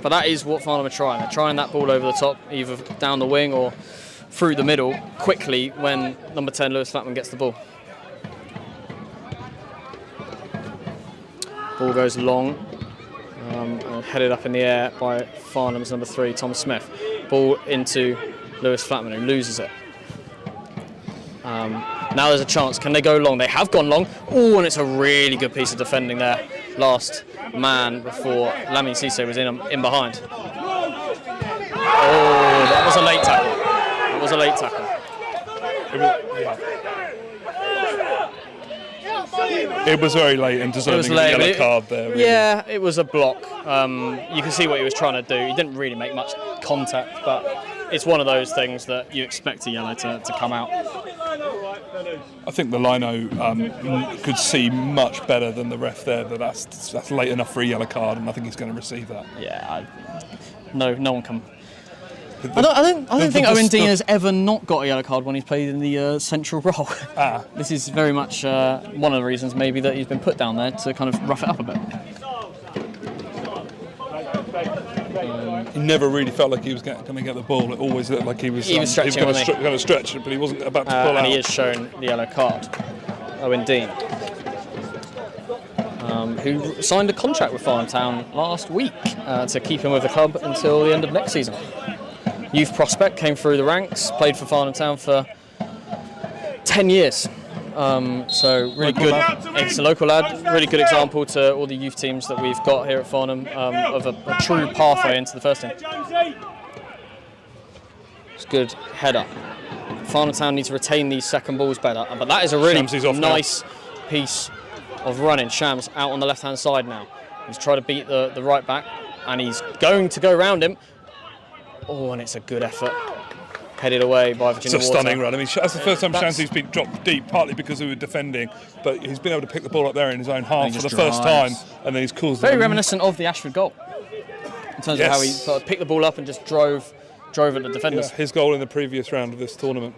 But that is what Farnham are trying. They're trying that ball over the top, either down the wing or through the middle quickly when number 10 Lewis Flatman gets the ball. Ball goes long and headed up in the air by Farnham's number 3 Tom Smith. Ball into Lewis Flatman, who loses it. Now there's a chance. Can they go long? They have gone long. Oh, and it's a really good piece of defending there. Last man before Lamine Cisse was in behind. Oh, that was a late tackle. It was a late tackle. It was very late and deserving of a yellow card there. Really. Yeah, it was a block. You can see what he was trying to do. He didn't really make much contact, but it's one of those things that you expect a yellow to come out. I think the lino could see much better than the ref there. That's late enough for a yellow card, and I think he's going to receive that. Yeah, no one can. I don't think Owen Dean has ever not got a yellow card when he's played in the central role. This is very much one of the reasons maybe that he's been put down there to kind of rough it up a bit. He never really felt like he was going to get the ball. It always looked like he was stretching, going to stretch it, but he wasn't about to pull out. And he is shown the yellow card. Owen Dean, who signed a contract with Farnham Town last week to keep him with the club until the end of next season. Youth prospect, came through the ranks, played for Farnham Town for 10 years. So really good. It's a local lad. Really good example to all the youth teams that we've got here at Farnham of a true pathway into the first team. It's a good header. Farnham Town need to retain these second balls better, but that is a really nice piece of running. Shams out on the left-hand side now. He's trying to beat the right back, and he's going to go round him. Oh, and it's a good effort. Headed away by Virginia Water. It's a stunning run. I mean, that's the first time Shanty's been dropped deep, partly because we were defending, but he's been able to pick the ball up there in his own half for the first time, and then he's caused. Very reminiscent of the Ashford goal in terms of how he sort of picked the ball up and just drove at the defenders. Yeah, his goal in the previous round of this tournament.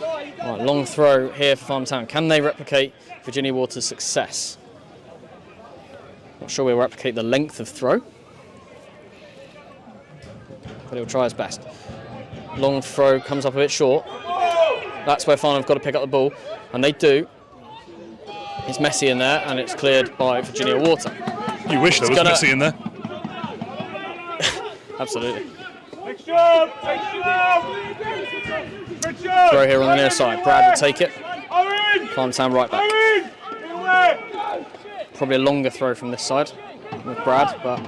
Right, long throw here for Farnham Town. Can they replicate Virginia Water's success? Not sure we'll replicate the length of throw, but he'll try his best. Long throw comes up a bit short. That's where Farnham have got to pick up the ball, and they do. It's messy in there, and it's cleared by Virginia Water. You wish there was messy in there. Absolutely. Next job! Throw here on the near side. Brad will take it. Farnham Town right back. Probably a longer throw from this side with Brad, but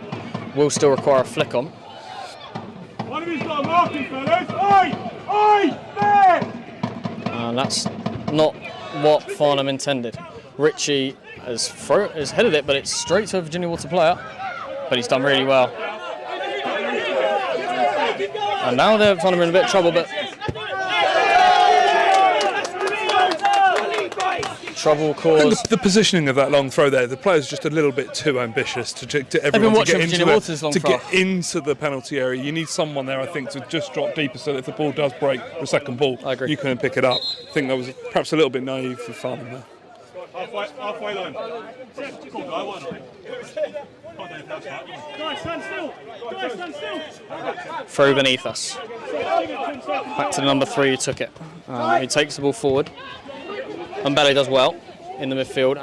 will still require a flick on. One of you's got a marking, fellas. Oi! There! And that's not what Farnham intended. Ritchie has headed it, but it's straight to a Virginia Water player. But he's done really well. And now Farnham are in a bit of trouble, but trouble caused. The positioning of that long throw there, the player's just a little bit too ambitious to everyone to get into the penalty area. You need someone there, I think, to just drop deeper so that if the ball does break the second ball, you can pick it up. I think that was perhaps a little bit naive for Farnham there. Halfway line. Guys, stand still. Throw beneath us. Back to the number 3 who took it. He takes the ball forward. Mbele does well in the midfield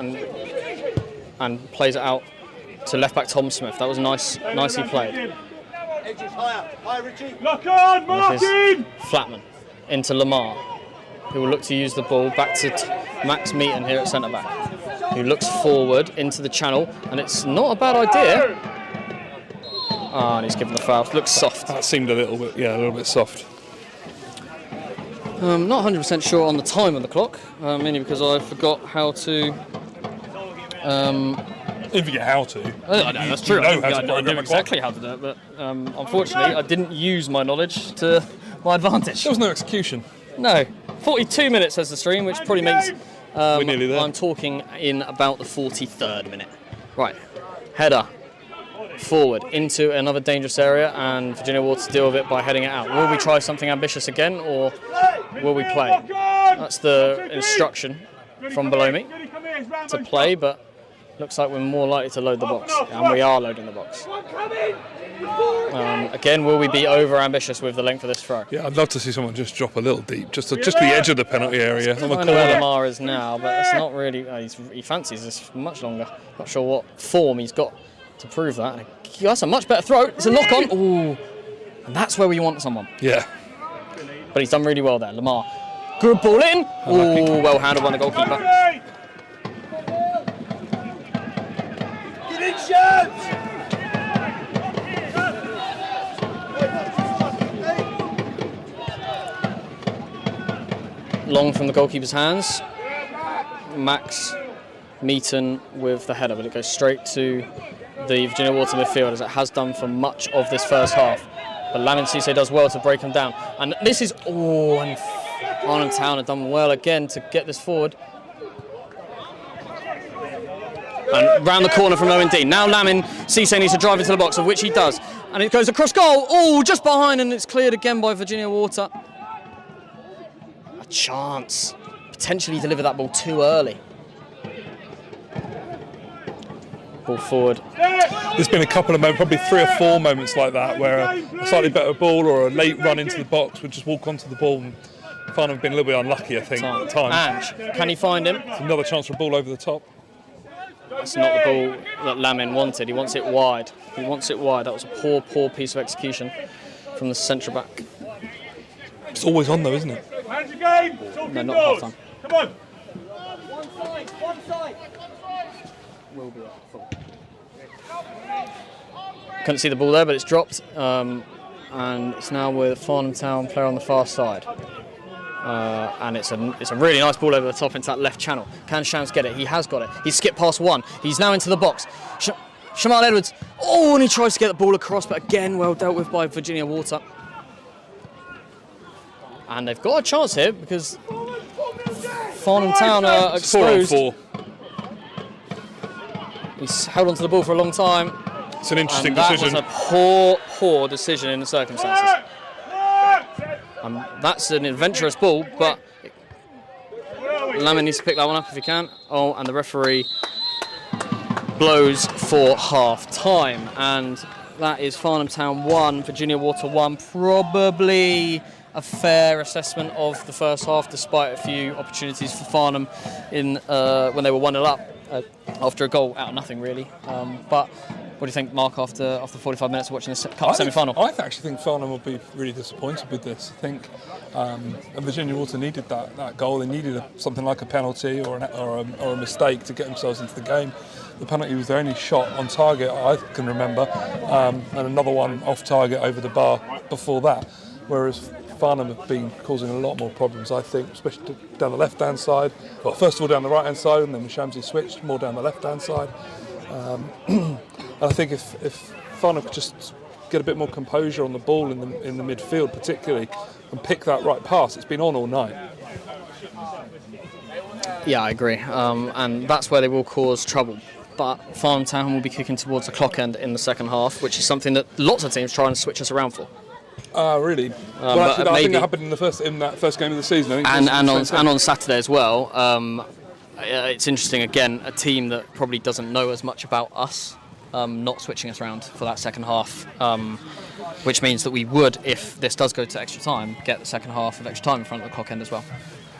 and plays it out to left back Tom Smith. That was nicely played. Lock on, Martin! Flatman into Lamar, who will look to use the ball back to Max Meaton here at centre back, who looks forward into the channel, and it's not a bad idea. And he's given the foul. Looks soft. That seemed a little bit soft. Not 100% sure on the time of the clock, mainly because I forgot how to. If you forget how to. I know, that's true. I knew exactly how to do it, but unfortunately I didn't use my knowledge to my advantage. There was no execution. No. 42 minutes says the stream, which probably means we're nearly there. I'm talking in about the 43rd minute. Right. Header. Forward into another dangerous area, and Virginia Water deal with it by heading it out. Will we try something ambitious again, or will we play? That's the instruction from below me to play, but looks like we're more likely to load the box, and we are loading the box. Again, will we be over ambitious with the length of this throw? Yeah, I'd love to see someone just drop a little deep, just the edge of the penalty area. I know where Lamar is now, but it's not really. He fancies this much longer. Not sure what form he's got to prove that. That's a much better throw. It's a knock on. Ooh, and that's where we want someone. Yeah. But he's done really well there. Lamar, good ball in. Ooh, well handled by the goalkeeper. Get in, Shams! Long from the goalkeeper's hands. Max Meaton with the header, but it goes straight to the Virginia Water midfield, as it has done for much of this first half. But Lamin Cisse does well to break him down. And this is, and Farnham Town have done well again to get this forward. And round the corner from Owen Dean. Now Lamin Cisse needs to drive into the box, of which he does. And it goes across goal. Oh, just behind, and it's cleared again by Virginia Water. A chance. Potentially deliver that ball too early. Ball forward. There's been a couple of moments, probably 3 or 4 moments like that, where a slightly better ball or a late run into the box would just walk onto the ball. And Farnham have been a little bit unlucky, I think, at times. Ange, can he find him? It's another chance for a ball over the top. That's not the ball that Lamin wanted. He wants it wide. He wants it wide. That was a poor, poor piece of execution from the centre back. It's always on though, isn't it? Hands again. No, not half time. Come on. One side. Will be full. Couldn't see the ball there, but it's dropped. And it's now with Farnham Town player on the far side. And it's a really nice ball over the top into that left channel. Can Shams get it? He has got it. He's skipped past one. He's now into the box. Shamal Edwards. Oh, and he tries to get the ball across, but again, well dealt with by Virginia Water. And they've got a chance here because Farnham Town are exposed. 4-on-4. He's held onto the ball for a long time. It's an interesting that decision. That was a poor decision in the circumstances. That's an adventurous ball, but Lamin needs to pick that one up if he can. Oh, and the referee blows for half-time. And that is Farnham Town 1, Virginia Water 1. Probably a fair assessment of the first half, despite a few opportunities for Farnham in when they were 1-0 up after a goal out of nothing, really. But what do you think, Mark, after 45 minutes of watching the cup semi-final? I actually think Farnham will be really disappointed with this. I think Virginia Water needed that goal. They needed something like a penalty or a mistake to get themselves into the game. The penalty was their only shot on target I can remember, and another one off target over the bar before that. Whereas Farnham have been causing a lot more problems, I think, especially down the left-hand side. Well, first of all down the right-hand side, and then when Shamsi switched, more down the left-hand side. I think if Farnham could just get a bit more composure on the ball in the midfield, particularly, and pick that right pass, it's been on all night. Yeah, I agree, and that's where they will cause trouble. But Farnham Town will be kicking towards the clock end in the second half, which is something that lots of teams try and switch us around for. Really? Well, actually, I think that happened in that first game of the season. I think and on Saturday as well. It's interesting, again, a team that probably doesn't know as much about us, not switching us around for that second half, which means that we would, if this does go to extra time, get the second half of extra time in front of the clock end as well.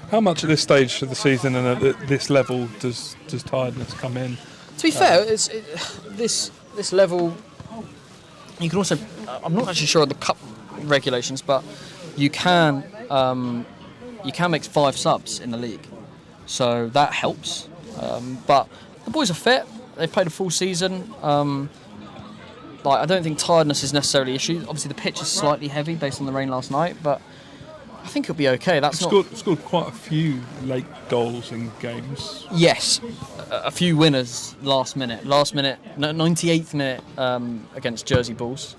How much at this stage of the season and at this level does tiredness come in? To be fair, this level, you can also, I'm not actually sure of the cup regulations, but you can make 5 subs in the league, so that helps. But the boys are fit. They've played a full season. I don't think tiredness is necessarily an issue. Obviously, the pitch is slightly heavy based on the rain last night, but I think it'll be okay. Scored quite a few late goals in games. Yes, a few winners last minute, 98th minute against Jersey Bulls,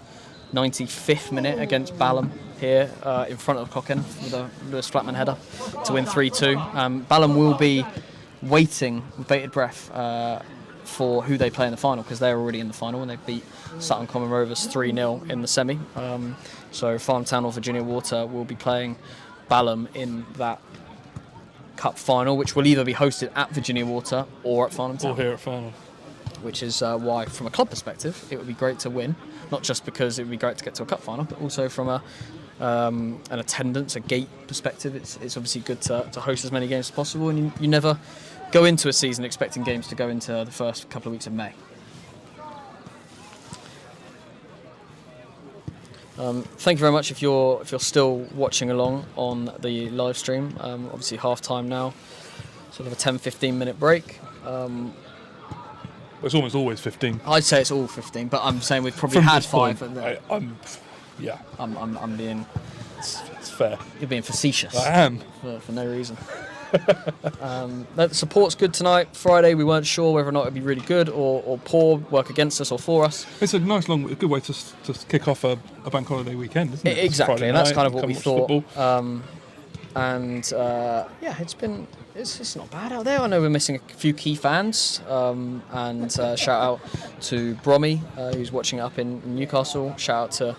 95th minute against Balham here in front of the clock end with a Lewis Flatman header to win 3-2. Balham will be waiting with bated breath for who they play in the final, because they're already in the final and they beat Sutton Common Rovers 3-0 in the semi. So Farnham Town or Virginia Water will be playing Balham in that cup final, which will either be hosted at Virginia Water or at Farnham Town. Or here at Farnham. Which is why, from a club perspective, it would be great to win. Not just because it would be great to get to a cup final, but also from an attendance, a gate perspective. It's obviously good to host as many games as possible, and you never go into a season expecting games to go into the first couple of weeks of May. Thank you very much if you're still watching along on the live stream. Obviously half time now, sort of a 10-15 minute break. It's almost always 15. I'd say it's all 15, but I'm saying we've probably had 5. I'm being. It's fair. You're being facetious. I am for no reason. The support's good tonight. Friday we weren't sure whether or not it'd be really good or poor, work against us or for us. It's a nice good way to kick off a bank holiday weekend, isn't it? Exactly, and that's kind of what we thought. it's not bad out there. I know we're missing a few key fans, and shout out to Brommy, who's watching it up in Newcastle. Shout out to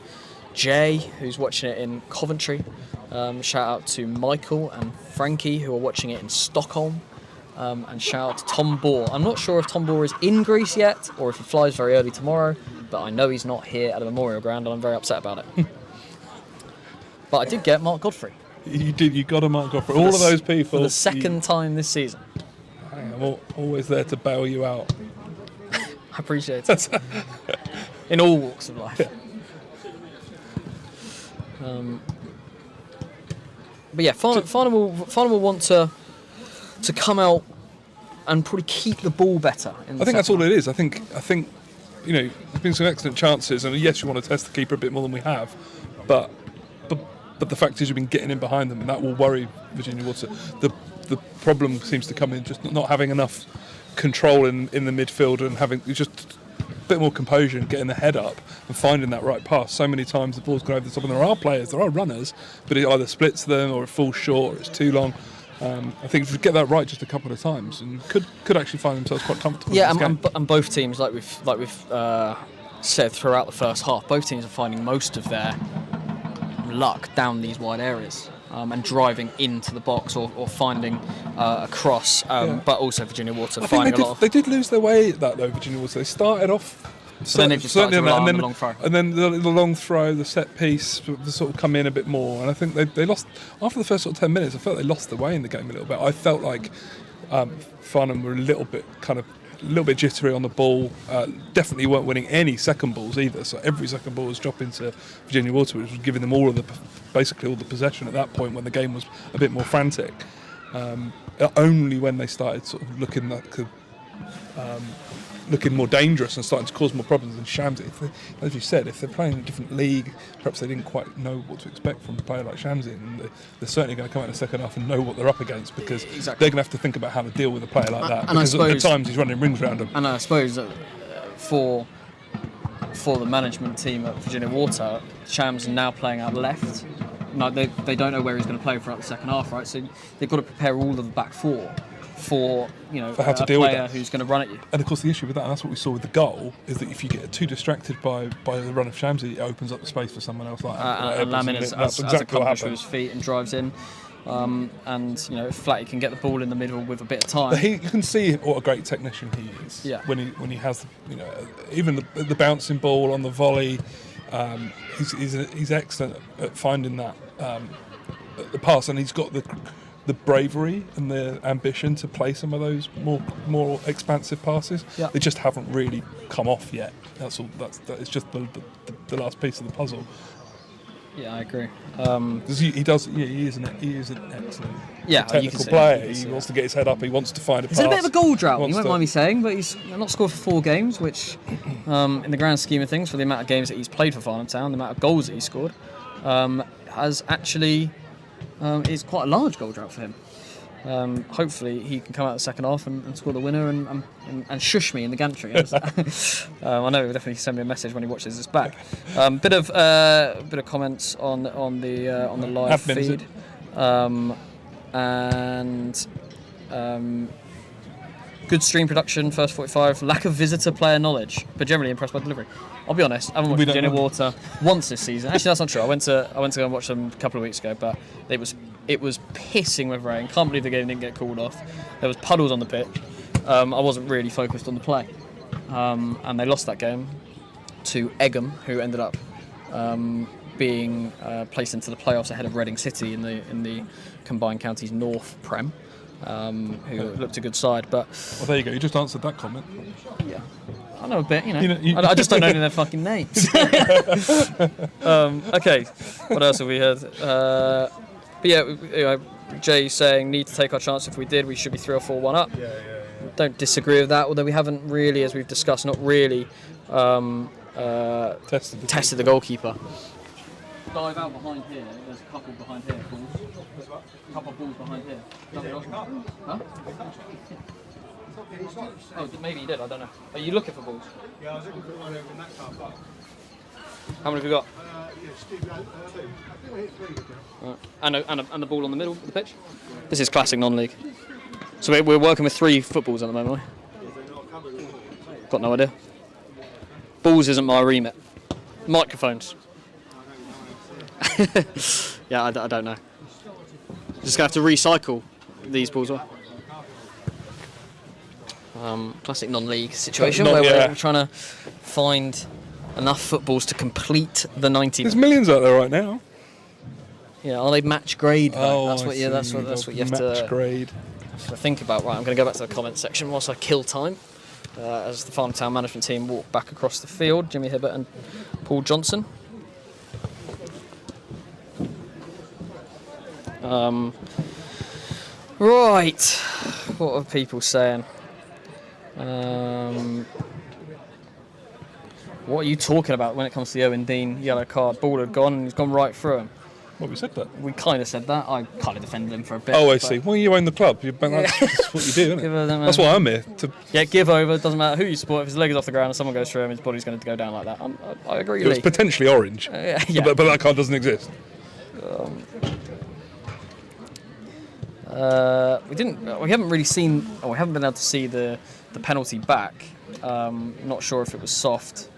Jay, who's watching it in Coventry. Shout out to Michael and Frankie, who are watching it in Stockholm. And shout out to Tom Bohr. I'm not sure if Tom Bohr is in Greece yet, or if he flies very early tomorrow, but I know he's not here at the Memorial Ground, and I'm very upset about it. But I did get Mark Godfrey. You did. You got a Mark Godfrey. All of those people. For the second time this season. I'm always there to bail you out. I appreciate it. In all walks of life. But yeah, Farnham will want to come out and probably keep the ball better. I think that's all it is. I think there's been some excellent chances, and yes, you want to test the keeper a bit more than we have, but the fact is you've been getting in behind them, and that will worry Virginia Water. The problem seems to come in just not having enough control in the midfield and having just a bit more composure and getting the head up and finding that right pass. So many times the ball's gone over the top, and there are runners, but it either splits them or it falls short or it's too long. I think if we get that right just a couple of times, and could actually find themselves quite comfortable. Yeah, and both teams, like we've said throughout the first half, both teams are finding most of their luck down these wide areas and driving into the box or finding a cross. But also Virginia Water finding a lot of. They did lose their way at that though. Virginia Water. They started off. Then they just started to rely on the long throw. And then the long throw, the set piece, sort of come in a bit more. And I think they lost, after the first sort of 10 minutes, I felt they lost their way in the game a little bit. I felt like Farnham were a little bit jittery on the ball. Definitely weren't winning any second balls either. So every second ball was dropping to Virginia Water, which was giving them basically all the possession at that point when the game was a bit more frantic. Only when they started sort of looking more dangerous and starting to cause more problems than Shamsi. As you said, if they're playing in a different league, perhaps they didn't quite know what to expect from a player like Shamsi, and they're certainly going to come out in the second half and know what they're up against, because they're going to have to think about how to deal with a player like that. Because at times he's running rings around them. And I suppose that for the management team at Virginia Water, Shams are now playing out left. No, they don't know where he's going to play throughout the second half, right? So they've got to prepare all of the back four for how to deal with that. Who's going to run at you. And of course the issue with that, and that's what we saw with the goal, is that if you get too distracted by the run of Shamsi, it opens up the space for someone else like and Lamin has a comeback to his feet and drives in. And if Flatty can get the ball in the middle with a bit of time, you can see what a great technician he is. Yeah. When he has even the bouncing ball on the volley, he's excellent at finding that the pass, and he's got the bravery and the ambition to play some of those more expansive passes. Yeah. They just haven't really come off yet. That's all. It's just the last piece of the puzzle. Yeah, I agree. He is an excellent technical player. He wants to get his head up. He wants to find a pass. He's in a bit of a goal drought. You won't mind me saying, but he's not scored for 4 games, which, in the grand scheme of things, for the amount of games that he's played for Farnham Town, the amount of goals that he's scored, has actually. Is quite a large goal drought for him. Hopefully he can come out the second half and score the winner and shush me in the gantry. I know he'll definitely send me a message when he watches this back. Bit of comments on the live feed, and good stream production, first 45. Lack of visitor player knowledge, but generally impressed by delivery. I'll be honest, I haven't watched Virginia Water once this season. Actually, that's not true. I went to go and watch them a couple of weeks ago, but it was pissing with rain. Can't believe the game didn't get called off. There was puddles on the pitch. I wasn't really focused on the play, and they lost that game to Egham, who ended up being placed into the playoffs ahead of Reading City in the Combined Counties North Prem. Who looked a good side, but well, there you go. You just answered that comment. Yeah, I know a bit. I just don't know their fucking names. Okay, what else have we heard? But yeah, Jay saying need to take our chance. If we did, we should be 3 or 4-1 up. Yeah. Don't disagree with that. Although we haven't really, as we've discussed, not really tested the goalkeeper. Dive out behind here. There's a couple behind here. A couple of balls behind here. Huh? Oh, maybe you did. I don't know. Are you looking for balls? Yeah, I was looking for one over in that car park. How many have we got? And the ball on the middle of the pitch. This is classic non-league. So we're working with 3 footballs at the moment, are we? Got no idea. Balls isn't my remit. Microphones. Yeah, I don't know. Just gonna have to recycle these balls. Classic non-league situation where we're trying to find enough footballs to complete the 90. There's millions out there right now. Yeah, are they match grade? Oh, that's what you have grade. to think about. Right, I'm going to go back to the comments section whilst I kill time. As the Farnham Town management team walk back across the field, Jimmy Hibbert and Paul Johnson. Right, what are people saying? What are you talking about when it comes to the Owen Dean yellow card? Ball had gone and he's gone right through him. Well, we said that. We kind of said that. I kind of defended him for a bit. Oh, I see. Well, you own the club. That's what you do, isn't it? That's why I'm here. Give over. Doesn't matter who you support. If his leg is off the ground and someone goes through him, his body's going to go down like that. I agree. It was potentially orange. Yeah. But that card doesn't exist. We haven't really seen. We haven't been able to see the penalty back. Not sure if it was soft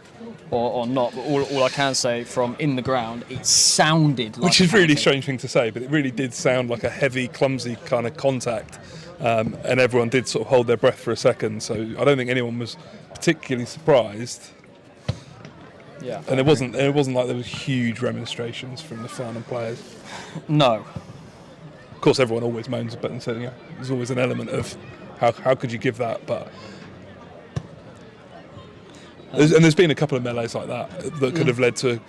or not. But all I can say from in the ground, it sounded like. Which is a really strange thing to say, but it really did sound like a heavy, clumsy kind of contact, and everyone did sort of hold their breath for a second. So I don't think anyone was particularly surprised. Yeah. And it wasn't like there was huge remonstrations from the Farnham players. No. Of course, everyone always moans, but there's always an element of how could you give that, but. There's been a couple of melees like that could have led to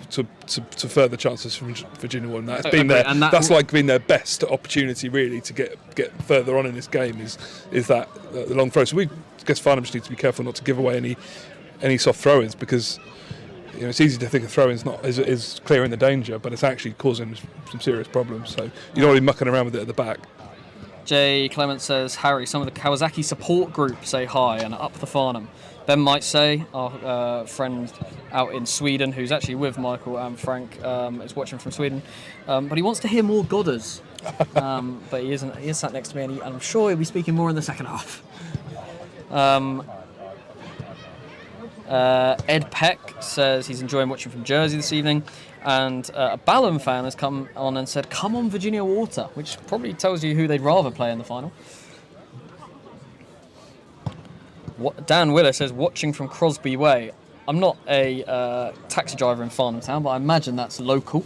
further chances from Virginia One. That's been that's been their best opportunity really to get further on in this game is that the long throw. So I guess Farnham just need to be careful not to give away any soft throw-ins because it's easy to think a throw-in's is clearing the danger, but it's actually causing some serious problems. So you don't want to be mucking around with it at the back. Jay Clement says, Harry, some of the Kawasaki support group say hi and up the Farnham. Ben might say, our friend out in Sweden, who's actually with Michael and Frank, is watching from Sweden, but he wants to hear more Godders. But he isn't. He is sat next to me, and I'm sure he'll be speaking more in the second half. Ed Peck says he's enjoying watching from Jersey this evening, and a Balham fan has come on and said, "Come on, Virginia Water," which probably tells you who they'd rather play in the final. Dan Willer says, watching from Crosby Way. I'm not a taxi driver in Farnham Town, but I imagine that's local.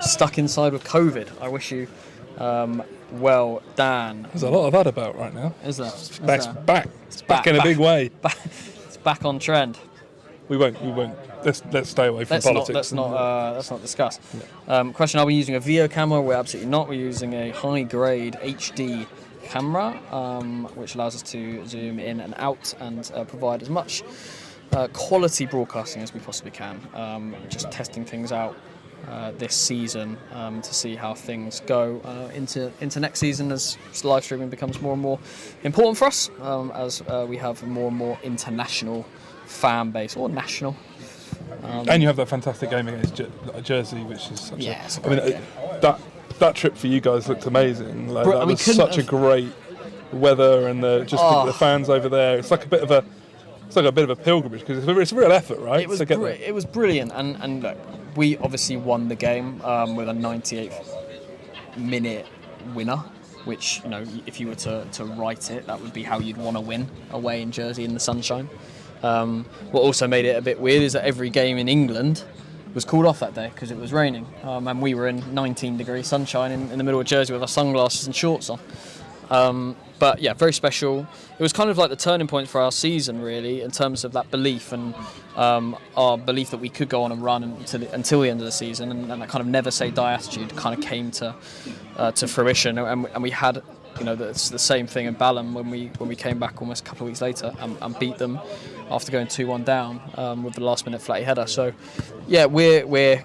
Stuck inside with COVID. I wish you well, Dan. There's a lot of that about right now. Is there? It's back in a big way. It's back on trend. We won't. Let's stay away from politics. Let's not discuss. Question: are we using a video camera? We're absolutely not. We're using a high-grade HD camera, which allows us to zoom in and out and provide as much quality broadcasting as we possibly can. Just testing things out this season to see how things go into next season as live streaming becomes more and more important for us, as we have more and more international fan base or national. And you have that fantastic game against Jersey, which is such game. That trip for you guys looked amazing. Such a great weather and the fans over there. It's like a bit of a pilgrimage because it's a real effort, right? It was brilliant, and look, we obviously won the game with a 98th minute winner, which if you were to write it, that would be how you'd want to win away in Jersey in the sunshine. What also made it a bit weird is that every game in England was called off that day because it was raining, and we were in 19-degree sunshine in the middle of Jersey with our sunglasses and shorts on. But yeah, very special. It was kind of like the turning point for our season, really, in terms of that belief and our belief that we could go on and run until the end of the season, and that kind of never say die attitude kind of came to fruition, and we had the same thing in Balham when we came back almost a couple of weeks later and beat them after going 2-1 down with the last minute flatty header. So yeah, we're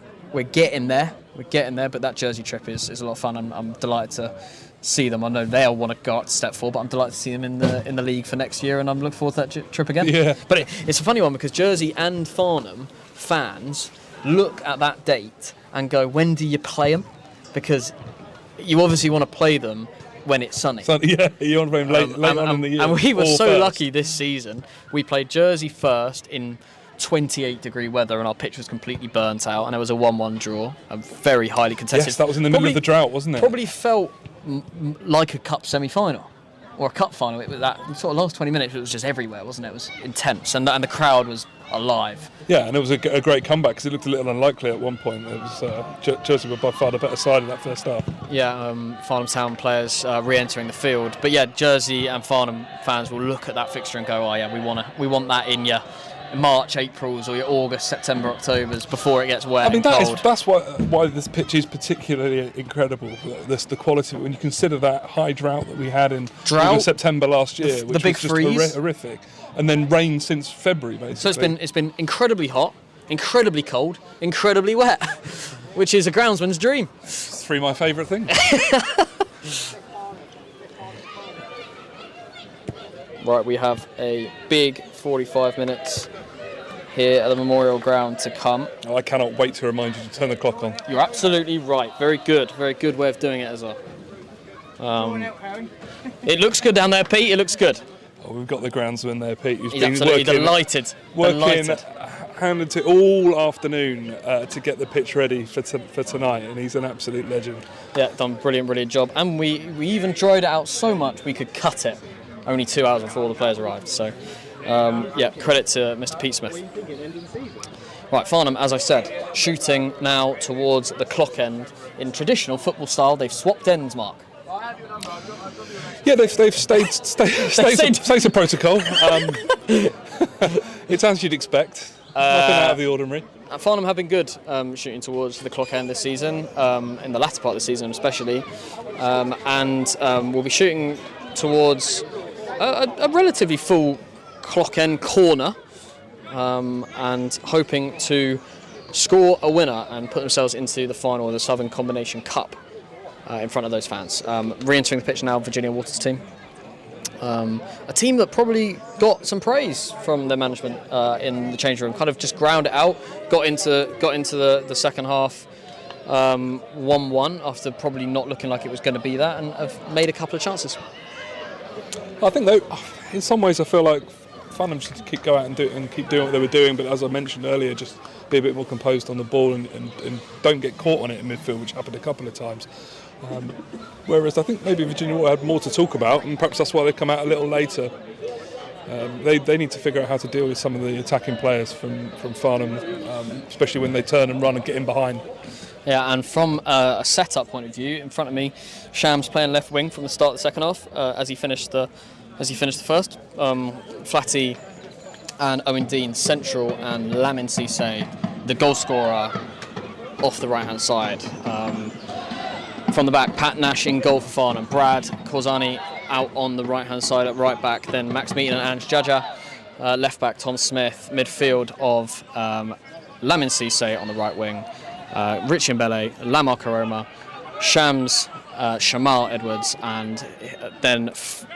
getting there. But that Jersey trip is a lot of fun. I'm delighted to see them. I know they'll want to go up to step 4, but I'm delighted to see them in the league for next year, and I'm looking forward to that trip again. Yeah. But it's a funny one because Jersey and Farnham fans look at that date and go, when do you play them? Because you obviously want to play them when it's sunny. Yeah, you want to play them late on in the year. And we were so first. lucky this season. We played Jersey first in 28-degree weather, and our pitch was completely burnt out, and it was a 1-1 draw, a very highly contested. Yes, that was in the middle of the drought, wasn't it? Probably felt like a cup semi-final or a cup final. It was that sort of last 20 minutes. It was just everywhere, wasn't it? It was intense, and the crowd was alive. Yeah, and it was a great comeback because it looked a little unlikely at one point. It was Jersey were by far the better side in that first half. Yeah, Farnham Town players re-entering the field, but yeah, Jersey and Farnham fans will look at that fixture and go, "Oh yeah, we want that in your March, April's, or your August, September, October's before it gets wet." I mean, and cold. that's why this pitch is particularly incredible. The quality when you consider that high drought that we had in September last year, which the big was just freeze, horrific, and then rain since February basically. So it's been incredibly hot, incredibly cold, incredibly wet, which is a groundsman's dream. It's three of my favourite things. Right, we have a big 45 minutes here at the Memorial Ground to come. Oh, I cannot wait to remind you to turn the clock on. You're absolutely right. Very good way of doing it as well. It looks good down there, Pete. It looks good. Oh, we've got the groundsman there, Pete. Who's He's been absolutely delighted. Handed to all afternoon to get the pitch ready for tonight, and he's an absolute legend. Yeah, done brilliant job. And we even dried it out so much we could cut it only 2 hours before the players arrived. So, yeah, credit to Mr. Pete Smith. Right, Farnham, as I said, shooting now towards the clock end in traditional football style. They've swapped ends, Mark. Yeah, they've stayed to protocol. It's as you'd expect. Nothing out of the ordinary. Farnham have been good shooting towards the clock end this season, in the latter part of the season especially, and we'll be shooting towards a relatively full clock end corner, and hoping to score a winner and put themselves into the final of the Southern Combination Cup in front of those fans. Re-entering the pitch now, Virginia Waters team. A team that probably got some praise from their management in the change room. Kind of just ground it out, got into the second half 1-1 after probably not looking like it was going to be that, and have made a couple of chances. I think though, in some ways, I feel like Farnham should go out and keep doing what they were doing. But as I mentioned earlier, just be a bit more composed on the ball and don't get caught on it in midfield, which happened a couple of times. Whereas I think maybe Virginia Water had more to talk about, and perhaps that's why they come out a little later. They need to figure out how to deal with some of the attacking players from Farnham, especially when they turn and run and get in behind. Yeah, and from a setup point of view, in front of me, Shams playing left wing from the start of the second half, as he finished the first. Flatty and Owen Dean central, and Lamin Cisse, the goal scorer, off the right hand side. From the back, Pat Nash in goal for Farnham. Brad Korzani out on the right hand side at right back. Then Max Meaton and Ange Jaja. Left back Tom Smith. Midfield of Lamin Cisse on the right wing. Richie Mbele, Lamar Karoma, Shams, Shamal Edwards, and then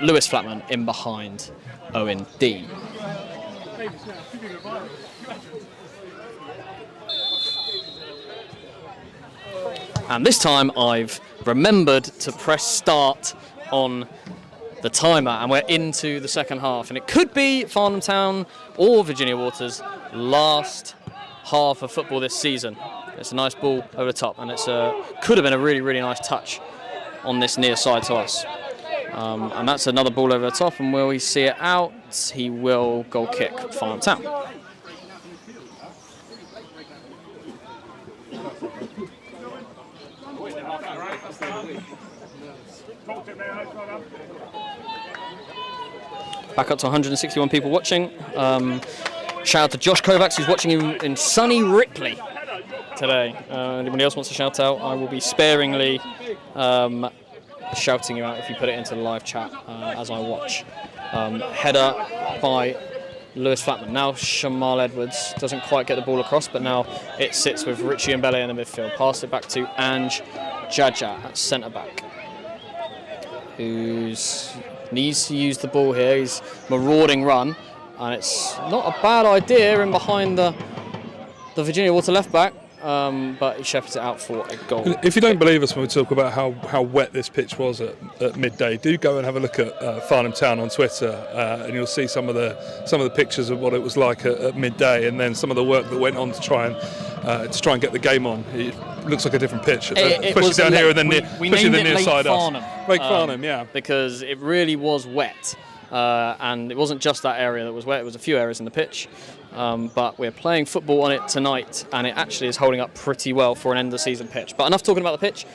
Lewis Flatman in behind Owen Dean. And this time I've remembered to press start on the timer, and we're into the second half, and it could be Farnham Town or Virginia Waters' last half of football this season. It's a nice ball over the top, and it's could have been a really nice touch on this near side to us. And that's another ball over the top, and will he see it out? He will. Goal kick, Farnham Town. Back up to 161 people watching. Shout out to Josh Kovacs, who's watching in sunny Ripley today. Anybody else wants to shout out, I will be sparingly shouting you out if you put it into the live chat as I watch. Header by Lewis Flatman. Now Shamal Edwards doesn't quite get the ball across, but now it sits with Richie Mbele in the midfield. Pass it back to Ange Jaja at centre back, who needs to use the ball here. He's marauding run, and it's not a bad idea in behind the the Virginia Water left back, but he shepherds it out for a goal. If you don't believe us when we talk about how wet this pitch was at midday, do go and have a look at Farnham Town on Twitter, and you'll see some of the pictures of what it was like at midday, and then some of of the work that went on to try and get the game on. It looks like a different pitch, especially down here and then especially the near side us. Lake Farnham, yeah, because it really was wet, and it wasn't just that area that was wet. It was a few areas in the pitch. But we're playing football on it tonight, and it actually is holding up pretty well for an end of season pitch. But enough talking about the pitch.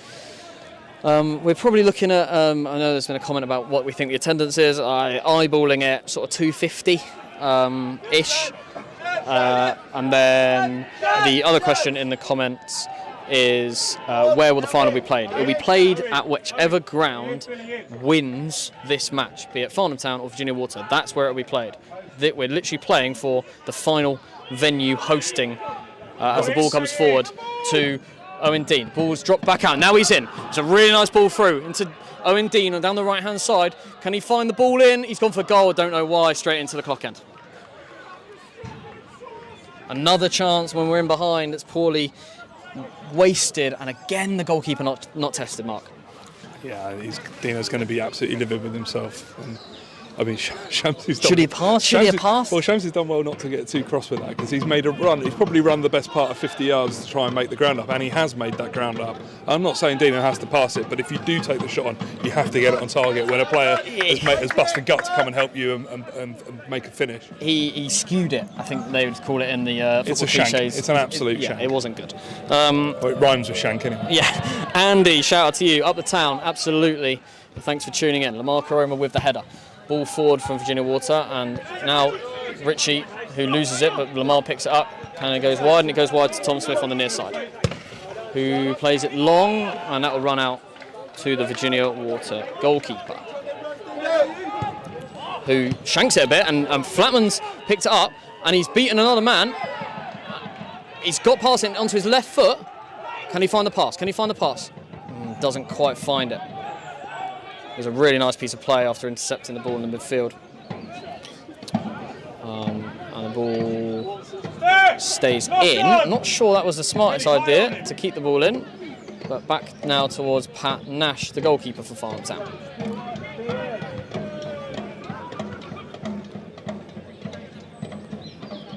We're probably looking at, I know there's been a comment about what we think the attendance is. Eyeballing it sort of 250-ish. And then the other question in the comments is where will the final be played? It will be played at whichever ground wins this match, be it Farnham Town or Virginia Water. That's where it will be played. We're literally playing for the final venue hosting as the ball comes forward to Owen Dean. Ball's dropped back out. Now he's in. It's a really nice ball through into Owen Dean and down the right-hand side. Can he find the ball in? He's gone for goal. I don't know why. Straight into the clock end. Another chance when we're in behind. It's poorly wasted, and again the goalkeeper not tested. Mark. Yeah, Dino's going to be absolutely livid with himself. And, I mean, Shamsi's done. Should he pass? Should he pass? Well, Shamsi's done well not to get too cross with that, because he's made a run. He's probably run the best part of 50 yards to try and make the ground up, and he has made that ground up. I'm not saying Dino has to pass it, but if you do take the shot on, you have to get it on target when a player has busted gut to come and help you and make a finish. He skewed it. I think they would call it in the football cliches. Shank. It's an absolute shank. Yeah, it wasn't good. Well, it rhymes with shank anyway. Yeah. Andy, shout out to you. Up the town, absolutely. Thanks for tuning in. Lamar Caroma with the header. Ball forward from Virginia Water, and now Richie, who loses it, but Lamar picks it up, kind of goes wide, and it goes wide to Tom Smith on the near side, who plays it long, and that will run out to the Virginia Water goalkeeper, who shanks it a bit, and Flatman's picked it up, and he's beaten another man. He's got past it onto his left foot. Can he find the pass? Doesn't quite find it. It was a really nice piece of play after intercepting the ball in the midfield. And the ball stays in. I'm not sure that was the smartest idea to keep the ball in. But back now towards Pat Nash, the goalkeeper for Farnham Town.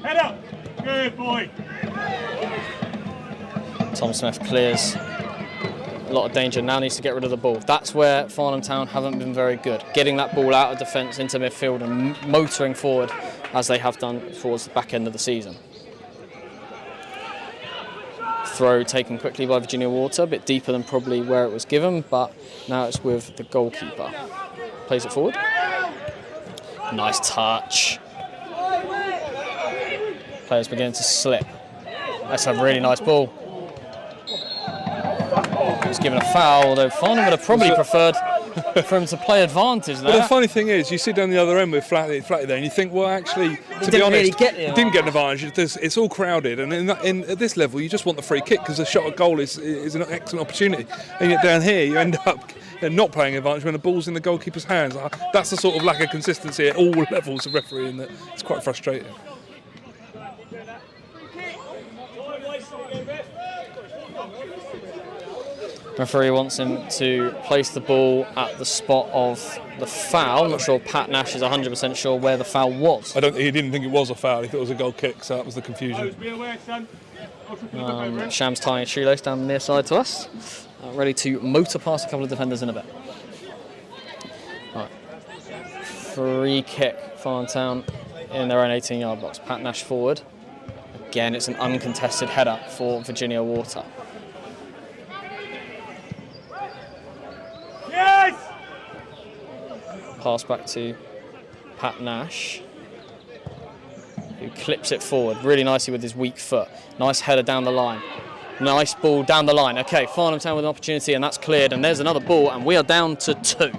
Head up. Good boy. Tom Smith clears. A lot of danger, now needs to get rid of the ball. That's where Farnham Town haven't been very good. Getting that ball out of defence into midfield and motoring forward as they have done towards the back end of the season. Throw taken quickly by Virginia Water, a bit deeper than probably where it was given, but now it's with the goalkeeper. Plays it forward. Nice touch. Players beginning to slip. That's a really nice ball. He was given a foul, although Farnham would have probably preferred for him to play advantage there. But the funny thing is, you sit down the other end with Flatty there, and you think, well, actually, to be honest, he didn't get an advantage. It's all crowded, and at this level, you just want the free kick, because a shot at goal is an excellent opportunity. And yet down here, you end up not playing advantage when the ball's in the goalkeeper's hands. That's the sort of lack of consistency at all levels of refereeing that it's quite frustrating. Referee wants him to place the ball at the spot of the foul. I'm not sure Pat Nash is 100% sure where the foul was. He didn't think it was a foul. He thought it was a goal kick, so that was the confusion. Shams tying a shoelace down the near side to us, ready to motor past a couple of defenders in a bit. Right. Free kick, Farnham Town in their own 18-yard box. Pat Nash forward. Again, it's an uncontested header for Virginia Water. Yes! Pass back to Pat Nash, who clips it forward really nicely with his weak foot. Nice header down the line. Nice ball down the line. Okay, Farnham Town with an opportunity, and that's cleared. And there's another ball, and we are down to 2.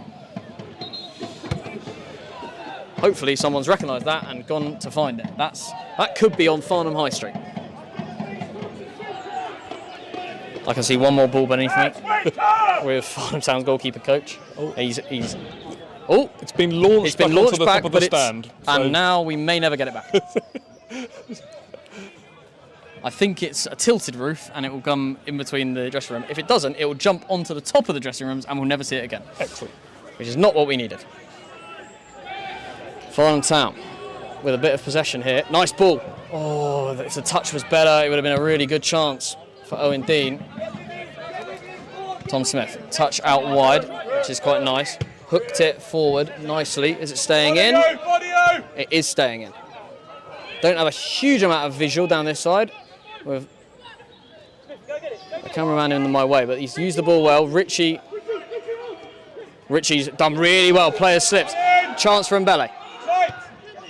Hopefully someone's recognised that and gone to find it. That could be on Farnham High Street. I can see one more ball beneath me with Farnham Town's goalkeeper coach. It's been launched back onto the top of the stand. And now we may never get it back. I think it's a tilted roof and it will come in between the dressing room. If it doesn't, it will jump onto the top of the dressing rooms and we'll never see it again. Excellent. Which is not what we needed. Farnham Town with a bit of possession here. Nice ball. Oh, if the touch was better, it would have been a really good chance for Owen Dean. Tom Smith, touch out wide, which is quite nice. Hooked it forward nicely. Is it staying in? It is staying in. Don't have a huge amount of visual down this side with the cameraman in my way, but he's used the ball well. Richie's done really well. Player slips. Chance for Mbele.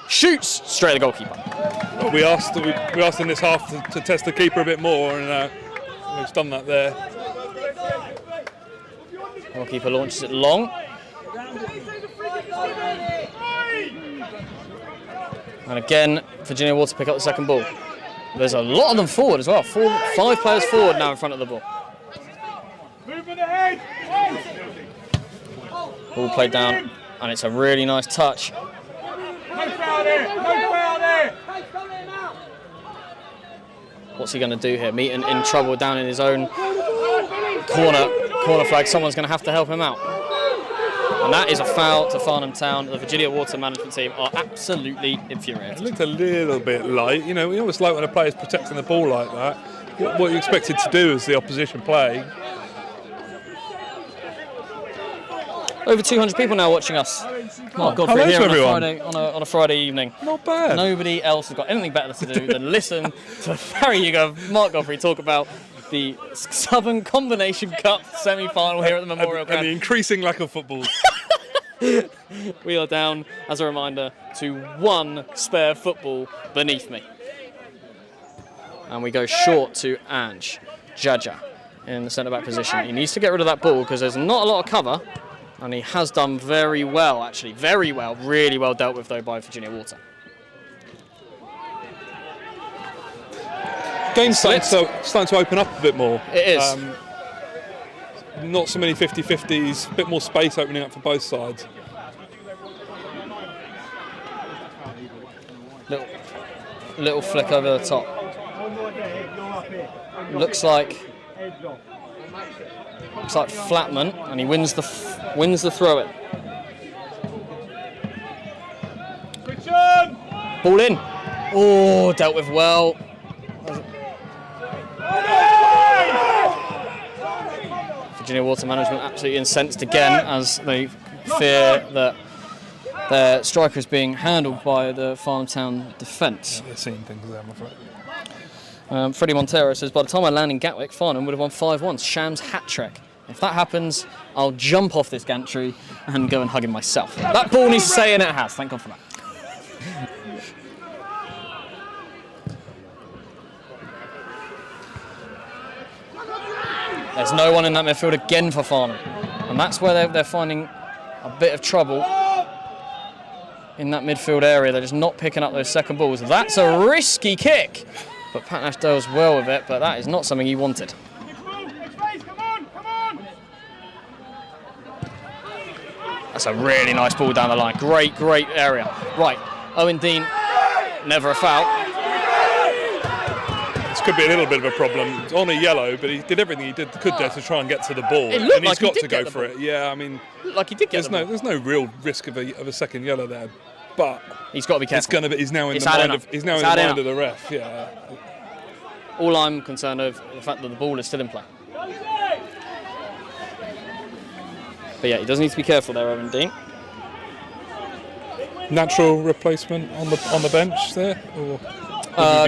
Shoots straight at the goalkeeper. Well, we asked in this half to test the keeper a bit more, and he's done that there. Goalkeeper launches it long. And again, Virginia Water pick up the second ball. There's a lot of them forward as well. 5 players forward now in front of the ball. Movement ahead. Ball played down, and it's a really nice touch. No foul there. No foul there. What's he going to do here? Meaton in trouble down in his own corner flag. Someone's going to have to help him out. And that is a foul to Farnham Town. The Virginia Water management team are absolutely infuriated. It looked a little bit light. You know, we always like when a player's protecting the ball like that. What you expected to do as the opposition play. Over 200 people now watching us. Oh, God, hello here to on everyone. On a Friday evening. Not bad. Nobody else has got anything better to do than listen to Barry Hugo, Mark Godfrey talk about the Southern Combination Cup semi-final here at the Memorial Ground. And the increasing lack of football. We are down, as a reminder, to 1 spare football beneath me. And we go short to Ange Jaja in the centre-back position. He needs to get rid of that ball because there's not a lot of cover. And he has done very well, actually. Very well. Really well dealt with, though, by Virginia Water. Game's starting to open up a bit more. It is. Not so many 50-50s, a bit more space opening up for both sides. Little flick over the top. Looks like Flatman, and he wins the throw-in. Ball in. Oh, dealt with well. Virginia Water management absolutely incensed again as they fear that their striker is being handled by the Farnham Town defence. Yeah, they're seeing things there, I'm afraid. Freddie Montero says, by the time I land in Gatwick, Farnham would have won 5-1. Shams hat-trick. If that happens, I'll jump off this gantry and go and hug him myself. That ball needs to stay in, it has. Thank God for that. There's no one in that midfield again for Farnham. And that's where they're finding a bit of trouble in that midfield area. They're just not picking up those second balls. That's a risky kick. But Pat Nash does well with it, but that is not something he wanted. That's a really nice ball down the line. Great area. Right, Owen Dean, never a foul. This could be a little bit of a problem. It's on a yellow, but he did everything he could there to try and get to the ball. It looked and he's like got to go for it. Yeah, I mean, like he did get there's no real risk of a second yellow there, but he's got to be careful. He's now in the mind of the ref. Yeah. All I'm concerned of the fact that the ball is still in play. But yeah, he does need to be careful there, Owen Dean. Natural replacement on the bench there, or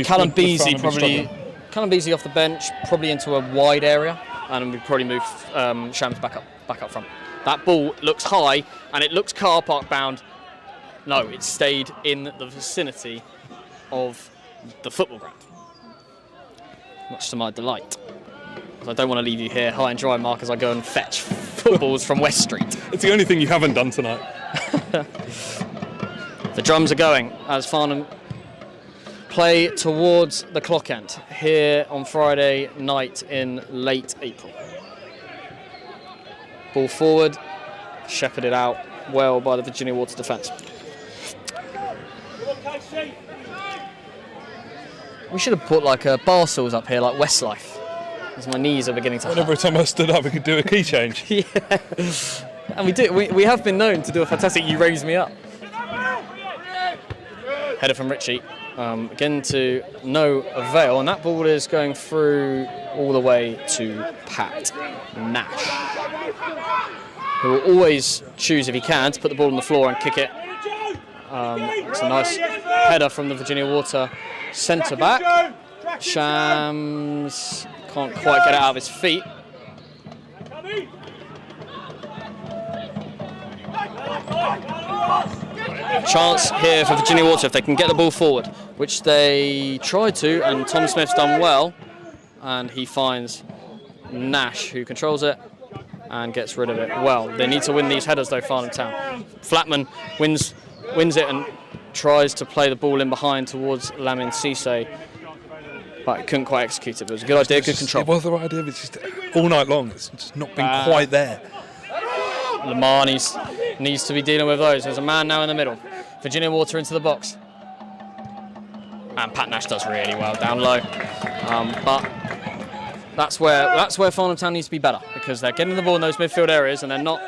Callum Beasley off the bench, probably into a wide area, and we probably move Shams back up front. That ball looks high and it looks car park bound. No, it stayed in the vicinity of the football ground. Much to my delight. I don't want to leave you here high and dry, Mark, as I go and fetch footballs from West Street. It's the only thing you haven't done tonight. The drums are going as Farnham play towards the clock end here on Friday night in late April. Ball forward, shepherded out well by the Virginia Water defence. We should have put like bar stools up here, like Westlife, because my knees are beginning to hurt. Every time I stood up, we could do a key change. Yeah, and we do. We have been known to do a fantastic "you raise me up." Header from Richie, again to no avail, and that ball is going through all the way to Pat Nash, who will always choose, if he can, to put the ball on the floor and kick it. It's a nice header from the Virginia Water centre back. Shams can't quite get it out of his feet. Chance here for Virginia Water if they can get the ball forward, which they tried to, and Tom Smith's done well, and he finds Nash, who controls it and gets rid of it well. They need to win these headers though, Farnham Town. Flatman wins it and tries to play the ball in behind towards Lamin Cisse, but couldn't quite execute it. But it was a good idea, good control. It was the right idea, but it's just all night long, it's just not been quite there. Lamar needs to be dealing with those. There's a man now in the middle. Virginia Water into the box. And Pat Nash does really well down low. But that's where Farnham Town needs to be better, because they're getting the ball in those midfield areas and they're not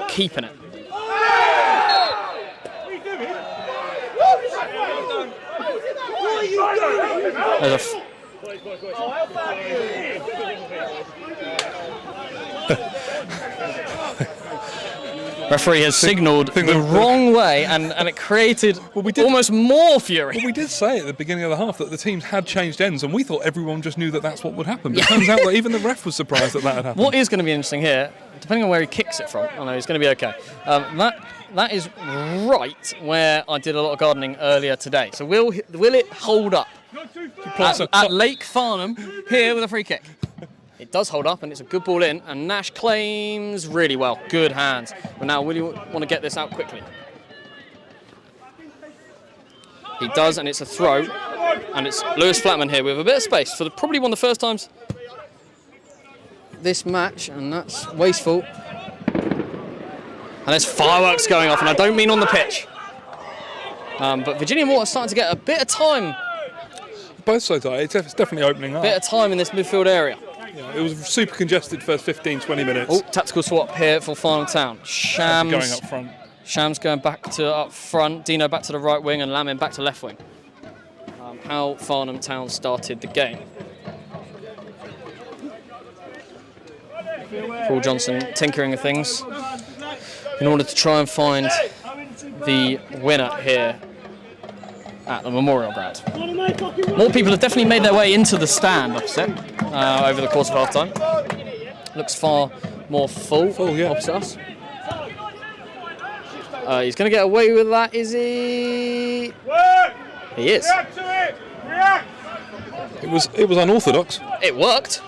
keeping it. There's referee has signalled the wrong way, and it created almost more fury. Well, we did say at the beginning of the half that the teams had changed ends, and we thought everyone just knew that that's what would happen. But it turns out that even the ref was surprised that had happened. What is going to be interesting here, depending on where he kicks it from, I know he's going to be okay. That is right where I did a lot of gardening earlier today. So will it hold up at Lake Farnham here with a free kick? It does hold up, and it's a good ball in, and Nash claims really well. Good hands. But now, will you want to get this out quickly? He does, and it's a throw, and it's Lewis Flatman here with a bit of space for probably one of the first times this match, and that's wasteful. And there's fireworks going off, and I don't mean on the pitch. But Virginia Water's starting to get a bit of time. Both sides are. It's definitely opening up. Bit of time in this midfield area. Yeah, it was super congested first 15, 20 minutes. Oh, tactical swap here for Farnham Town. Shams going up front. Shams going back to up front. Dino back to the right wing, and Lamin back to left wing. How Farnham Town started the game. Paul Johnson tinkering with things in order to try and find the winner here at the Memorial Ground. More people have definitely made their way into the stand opposite over the course of half time. Looks far more full opposite us. He's going to get away with that, is he? He is. It was unorthodox. It worked.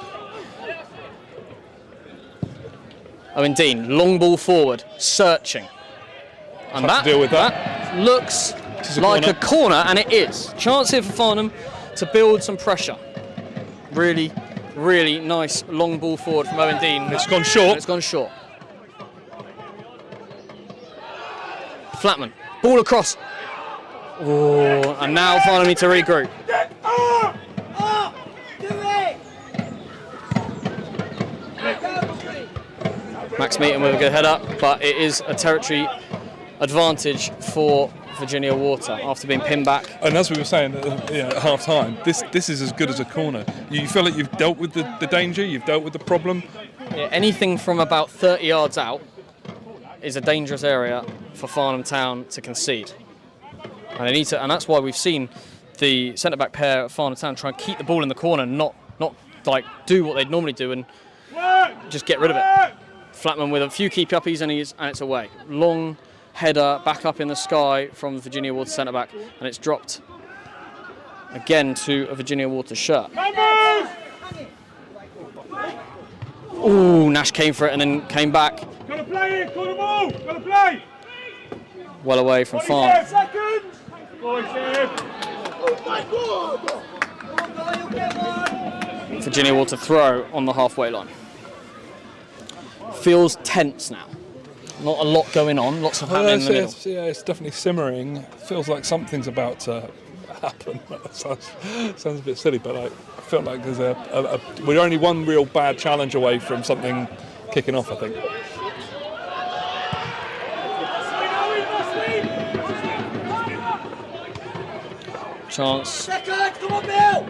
Owen Dean, long ball forward, searching. And that, to deal with that looks like a corner, and it is. Chance here for Farnham to build some pressure. Really, really nice long ball forward from Owen Dean. It's gone short. It's gone short. Flatman, ball across. Oh, and now Farnham need to regroup. Max Meaton with a good head up, but it is a territory advantage for Virginia Water after being pinned back. And as we were saying at half time, this is as good as a corner. You feel like you've dealt with the danger, you've dealt with the problem. Yeah, anything from about 30 yards out is a dangerous area for Farnham Town to concede. And they need to, and that's why we've seen the centre-back pair at Farnham Town try and keep the ball in the corner, not like do what they'd normally do and just get rid of it. Flatman with a few keep uppies and it's away. Long header back up in the sky from the Virginia Water centre-back, and it's dropped again to a Virginia Water shirt. Ooh, Nash came for it and then came back. Gotta play it, call the ball, gotta play. Well away from Farnham. Virginia Water throw on the halfway line. Feels tense now. Not a lot going on, lots of happening in the middle. It's definitely simmering. Feels like something's about to happen. That sounds a bit silly, but like, I feel like there's we're only one real bad challenge away from something kicking off, I think. Chance. Second, come on, Bill!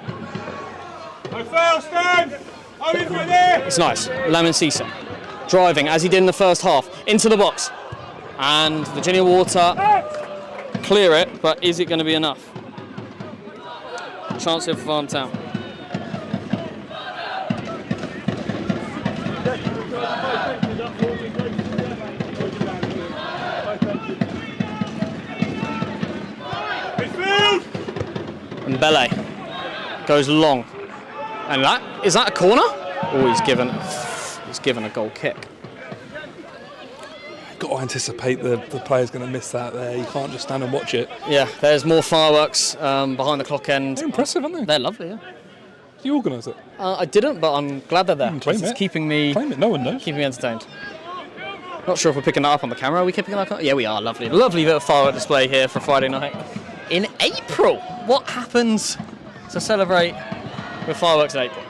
No foul, stand! Owen's right there! It's nice. Lamin Cisse driving, as he did in the first half, into the box. And Virginia Water clear it, but is it going to be enough? Chance here for Farnham Town. And Bele goes long. And is that a corner? Oh, he's given a goal kick. Got to anticipate the player's going to miss that there. You can't just stand and watch it. Yeah, there's more fireworks behind the clock end. They're impressive, aren't they? They're lovely, yeah. You organise it? I didn't, but I'm glad they're there. It's keeping me No one knows. Keeping me entertained. Not sure if we're picking that up on the camera. Are we picking that up? Yeah, we are. Lovely. Lovely bit of firework display here for Friday night. In April. What happens to celebrate with fireworks in April?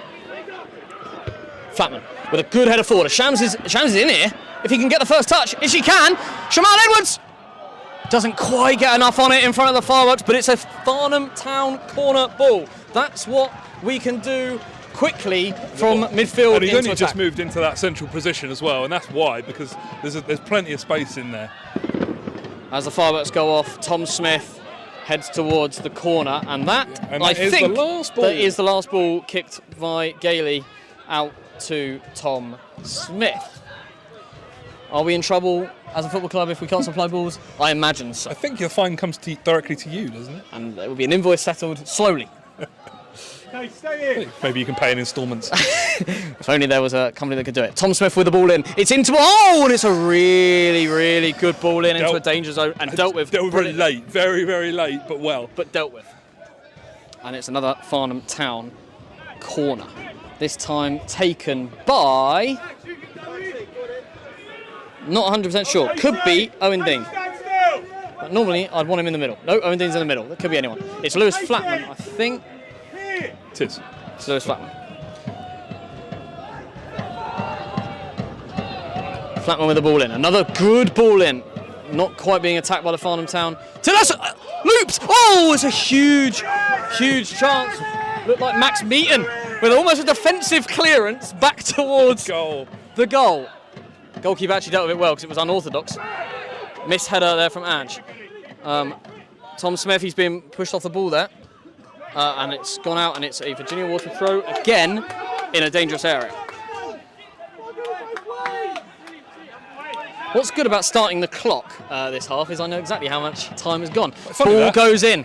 Flatman with a good header forward. Shams is in here. If he can get the first touch, if she can, Shaman Edwards doesn't quite get enough on it in front of the fireworks, but it's a Farnham Town corner ball. That's what we can do quickly from midfield. And he's only attack. just moved into that central position as well, and that's why, because there's plenty of space in there. As the fireworks go off, Tom Smith heads towards the corner, and that I think that is the last ball kicked by Gailey out to Tom Smith. Are we in trouble as a football club if we can't supply balls? I imagine so. I think your fine comes directly to you, doesn't it? And there will be an invoice settled slowly. Okay, stay here. Maybe you can pay in instalments. If only there was a company that could do it. Tom Smith with the ball in. It's into and it's a really, really good ball into a danger zone and dealt with. Dealt with very late, very, very late, but well. But dealt with. And it's another Farnham Town corner. This time taken by. Not 100% sure. Could be Owen Dean. But normally I'd want him in the middle. No, Owen Dean's in the middle. That could be anyone. It's Lewis Flatman, I think. It is. It's Lewis Flatman. Flatman with the ball in. Another good ball in. Not quite being attacked by the Farnham Town. Loops! Oh, it's a huge, huge chance. Looked like Max Meaton with almost a defensive clearance back towards the goal. Goalkeeper actually dealt with it well because it was unorthodox. Missed header there from Ange. Tom Smith, he's been pushed off the ball there. And it's gone out, and it's a Virginia Water throw again in a dangerous area. What's good about starting the clock this half is I know exactly how much time has gone. Ball goes in.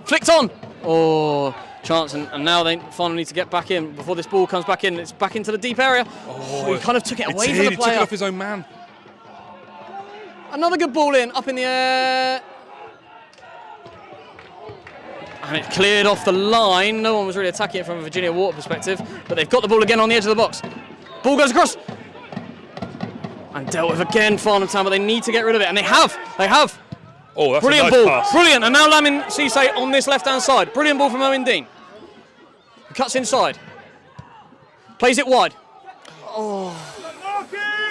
Flicked on. Oh, chance, and now they finally need to get back in before this ball comes back in. It's back into the deep area. Oh, he kind of took it away from the player. He took it off his own man. Another good ball in, up in the air. And it cleared off the line. No one was really attacking it from a Virginia Water perspective, but they've got the ball again on the edge of the box. Ball goes across. And dealt with again, Farnham Town, but they need to get rid of it, and they have. Oh, that's brilliant a nice ball, pass. Brilliant, and now Lamin Cisse on this left-hand side. Brilliant ball from Owen Dean. He cuts inside. Plays it wide. Oh.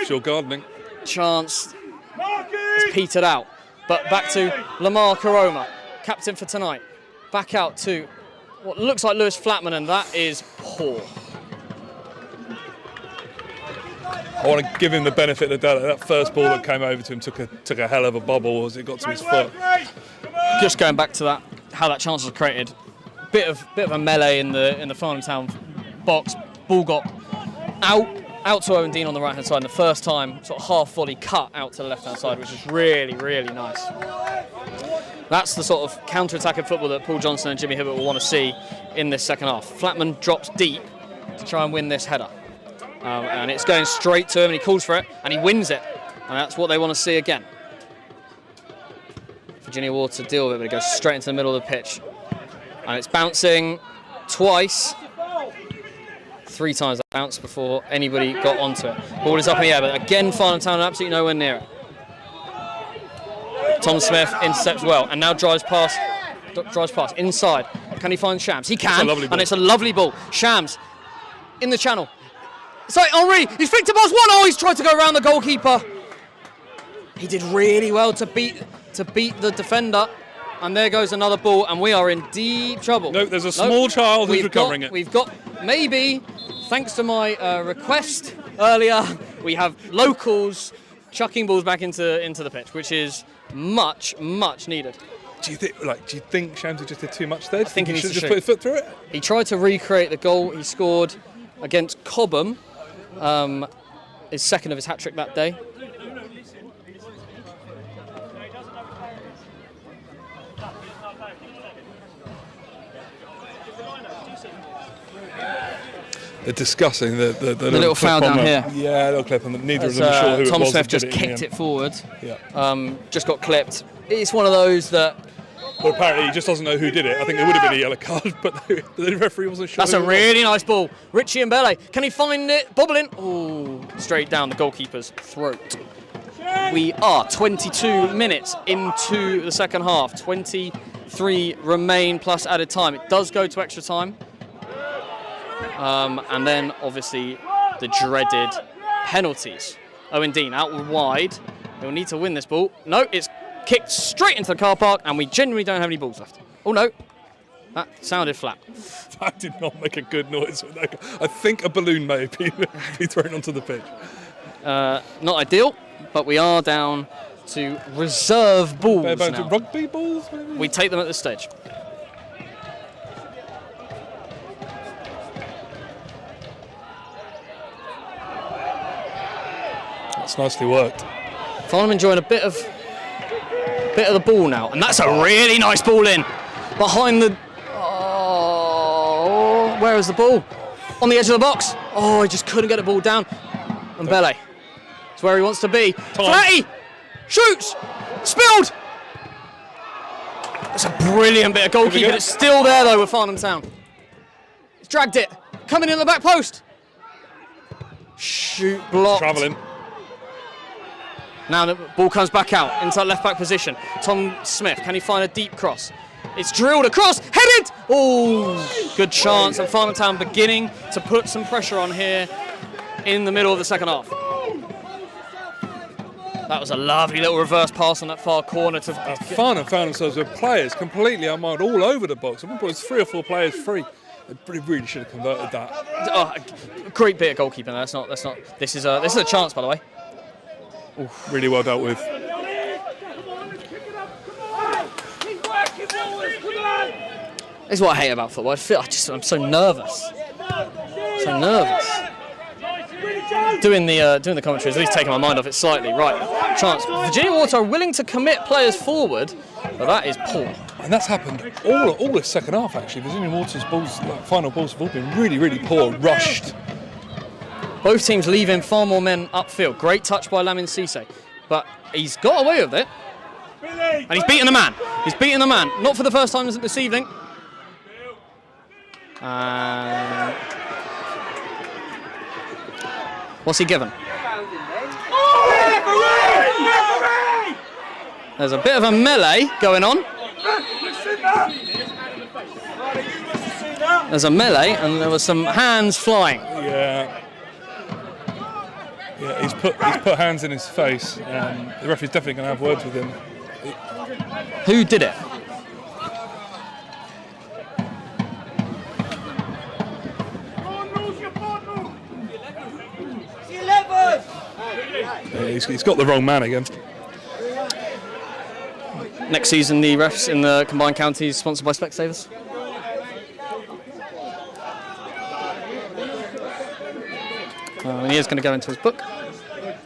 Sure gardening. Chance. It's petered out. But back to Lamar Karoma, captain for tonight. Back out to what looks like Lewis Flatman, and that is poor. I want to give him the benefit of the doubt. That first ball that came over to him took a hell of a bobble as it got to his foot. Just going back to that, how that chance was created. Bit of a melee in the Farnham Town box. Ball got out to Owen Dean on the right hand side, and the first time sort of half volley cut out to the left hand side, which is really, really nice. That's the sort of counter-attacking football that Paul Johnson and Jimmy Hibbert will want to see in this second half. Flatman drops deep to try and win this header. And it's going straight to him, and he calls for it, and he wins it. And that's what they want to see again. Virginia Water deal with it, but it goes straight into the middle of the pitch. And it's bouncing twice. 3 times that bounced before anybody got onto it. Ball is up in the air, but again, Farnham Town are absolutely nowhere near it. Tom Smith intercepts well, and now drives past drives past, inside. Can he find Shams? He can, and it's a lovely ball. Shams, in the channel. It's like Henri, he's flicked to pass one. Oh, he's tried to go around the goalkeeper. He did really well to beat the defender. And there goes another ball, and we are in deep trouble. No, there's a small child who's recovering it. We've got, maybe, thanks to my request earlier, we have locals chucking balls back into the pitch, which is much needed. Do you think Shamsi just did too much there? I think he needs to just put his foot through it. He tried to recreate the goal he scored against Cobham, his second of his hat-trick that day. They're discussing the little foul down here. Yeah, little clip, and neither of them are sure who Tom it was. Smith just kicked it forward. Yeah. Just got clipped. It's one of those that. Well, apparently he just doesn't know who did it. I think it would have been a yellow card, but the referee wasn't sure. That's a really nice ball. Richie Mbele. Can he find it? Bobbling. Oh, straight down the goalkeeper's throat. We are 22 minutes into the second half. 23 remain plus added time. It does go to extra time. And then, obviously, the dreaded penalties. Owen Dean out wide. He'll need to win this ball. No, it's kicked straight into the car park, and we genuinely don't have any balls left. Oh, no. That sounded flat. That did not make a good noise. I think a balloon may have been thrown onto the pitch. Not ideal, but we are down to reserve balls now. Rugby balls, maybe? We take them at this stage. That's nicely worked. Farnham enjoying a bit of the ball now, and that's a really nice ball in behind the. Oh, where is the ball? On the edge of the box. Oh, he just couldn't get the ball down. And Mbele, it's where he wants to be. Flatty shoots, spilled. It's a brilliant bit of goalkeeping. It's still there though with Farnham Town. He's dragged it, coming in the back post. Shoot blocked. Travelling. Now the ball comes back out into that left back position. Tom Smith, can he find a deep cross? It's drilled across, headed! Oh, good chance. And Farnham Town beginning to put some pressure on here in the middle of the second half. That was a lovely little reverse pass on that far corner. Farnham found themselves with players completely unmarked all over the box. I remember it was 3 or 4 players free. They really should have converted that. Oh, great bit of goalkeeping. That's not. This is a chance, by the way. Oof. Really well dealt with. This is what I hate about football. I'm so nervous. So nervous. Doing the commentaries, at least taking my mind off it slightly. Right, chance. Virginia Water are willing to commit players forward, but that is poor. And that's happened all the second half, actually. Virginia Water's balls, final balls have all been really poor, rushed. Both teams leaving far more men upfield. Great touch by Lamin Cisse, but he's got away with it. And he's beaten the man. He's beaten the man. Not for the first time this evening. What's he given? There's a bit of a melee going on. There's a melee, and there was some hands flying. Yeah, he's put hands in his face. The referee's definitely going to have words with him. Who did it? Yeah, he's got the wrong man again. Next season, the refs in the combined counties sponsored by Specsavers. And he is going to go into his book.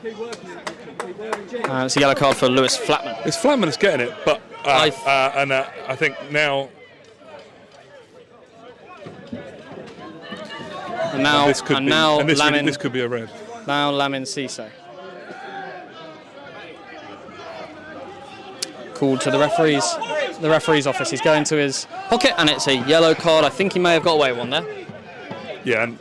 It's a yellow card for Lewis Flatman. It's Flatman that's getting it, but I think now. This could be a red. Now Lamin Cisse. Called to the referee's office. He's going to his pocket, and it's a yellow card. I think he may have got away with one there. Yeah, and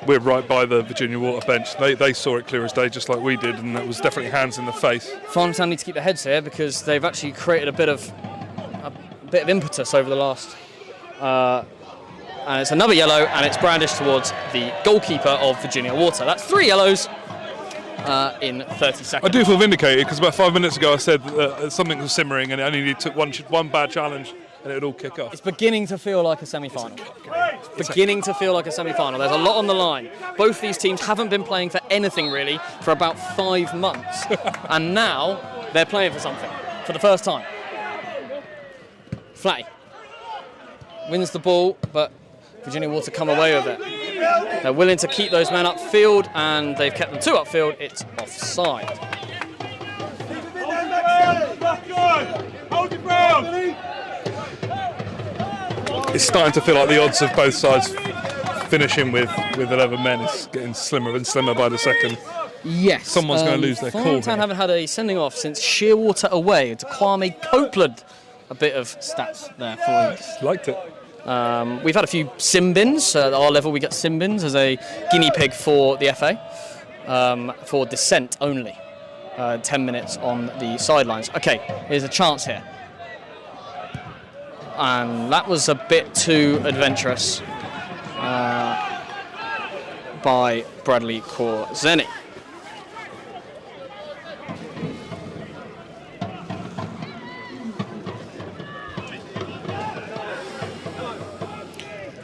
we're right by the Virginia Water bench. They saw it clear as day, just like we did, and it was definitely hands in the face. Farnham Town need to keep their heads here because they've actually created a bit of bit of impetus over the last. And it's another yellow, and it's brandished towards the goalkeeper of Virginia Water. That's 3 yellows in 30 seconds. I do feel vindicated because about 5 minutes ago I said something was simmering and I only took one bad challenge and it would all kick off. It's beginning to feel like a semi-final. Beginning to feel like a semi-final. There's a lot on the line. Both these teams haven't been playing for anything really for about 5 months. And now they're playing for something for the first time. Flatty wins the ball, but Virginia Water come away with it. They're willing to keep those men upfield, and they've kept them 2 upfield. It's offside. Hold your ground. It's starting to feel like the odds of both sides finishing with 11 men is getting slimmer and slimmer by the second. Yes. Someone's going to lose their Farnham cool. Town haven't had a sending off since Shearwater away to Kwame Copeland. A bit of stats there for you. Liked it. We've had a few sim bins. At our level, we get sim bins as a guinea pig for the FA for descent only. 10 minutes on the sidelines. Okay, here's a chance here. And that was a bit too adventurous by Bradley Corzeni.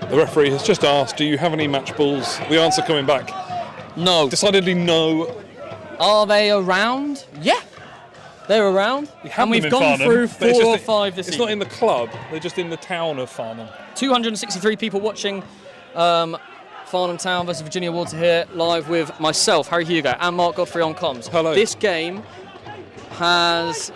The referee has just asked, do you have any match balls? The answer coming back, No. decidedly no. Are they around? Yeah, they're around. And we've gone through 4 or 5 this It's evening. not in the club, they're just in the town of Farnham. 263 people watching Farnham Town versus Virginia Water here, live with myself, Harry Hugo, and Mark Godfrey on comms. Hello. This game has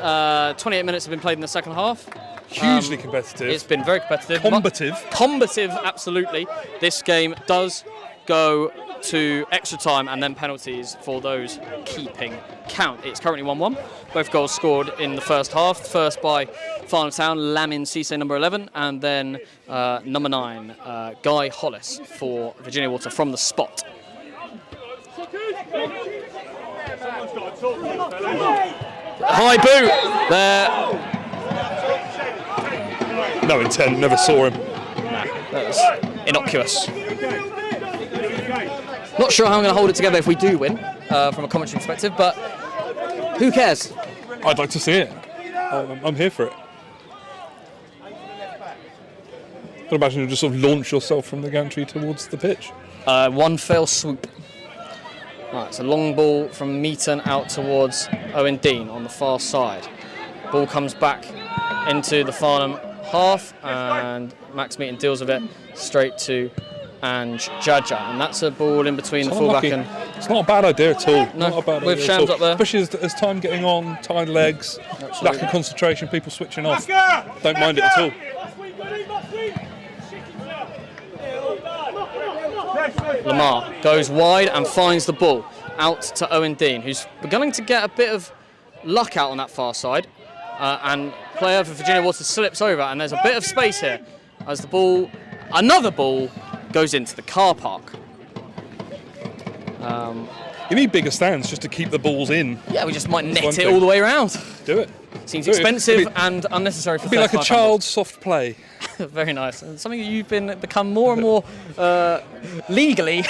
28 minutes have been played in the second half. Hugely competitive. It's been very competitive. Combative. Combative, absolutely. This game does go to extra time and then penalties for those keeping count. It's currently 1-1. Both goals scored in the first half. First by Farnham Town, Lamin Cisse, number 11, and then number 9, Guy Hollis for Virginia Water from the spot. High boot there. No intent, never saw him. That was innocuous. Not sure how I'm going to hold it together if we do win, from a commentary perspective, but who cares? I'd like to see it. I'm here for it. I can imagine you just sort of launch yourself from the gantry towards the pitch. One fell swoop. Right, it's a long ball from Meaton out towards Owen Dean on the far side. Ball comes back into the Farnham half, and Max Meaton deals with it straight to Ange Jaja, and that's a ball in between the fullback and... It's not a bad idea at all. No, not a bad with idea Shams at all. up there. Especially as time getting on, tired legs, Absolutely. lack of concentration, people switching off. Don't mind it at all. Lamar goes wide and finds the ball out to Owen Dean, who's beginning to get a bit of luck out on that far side, and player for Virginia Water slips over, and there's a bit of space here as the ball, another ball, goes into the car park. You need bigger stands just to keep the balls in. Yeah, we just might one net it thing. all the way around. Do it. Seems Do it. expensive It'd be- and unnecessary for It'd be like a 35 child's soft play. Very nice. And something that you've become more and more legally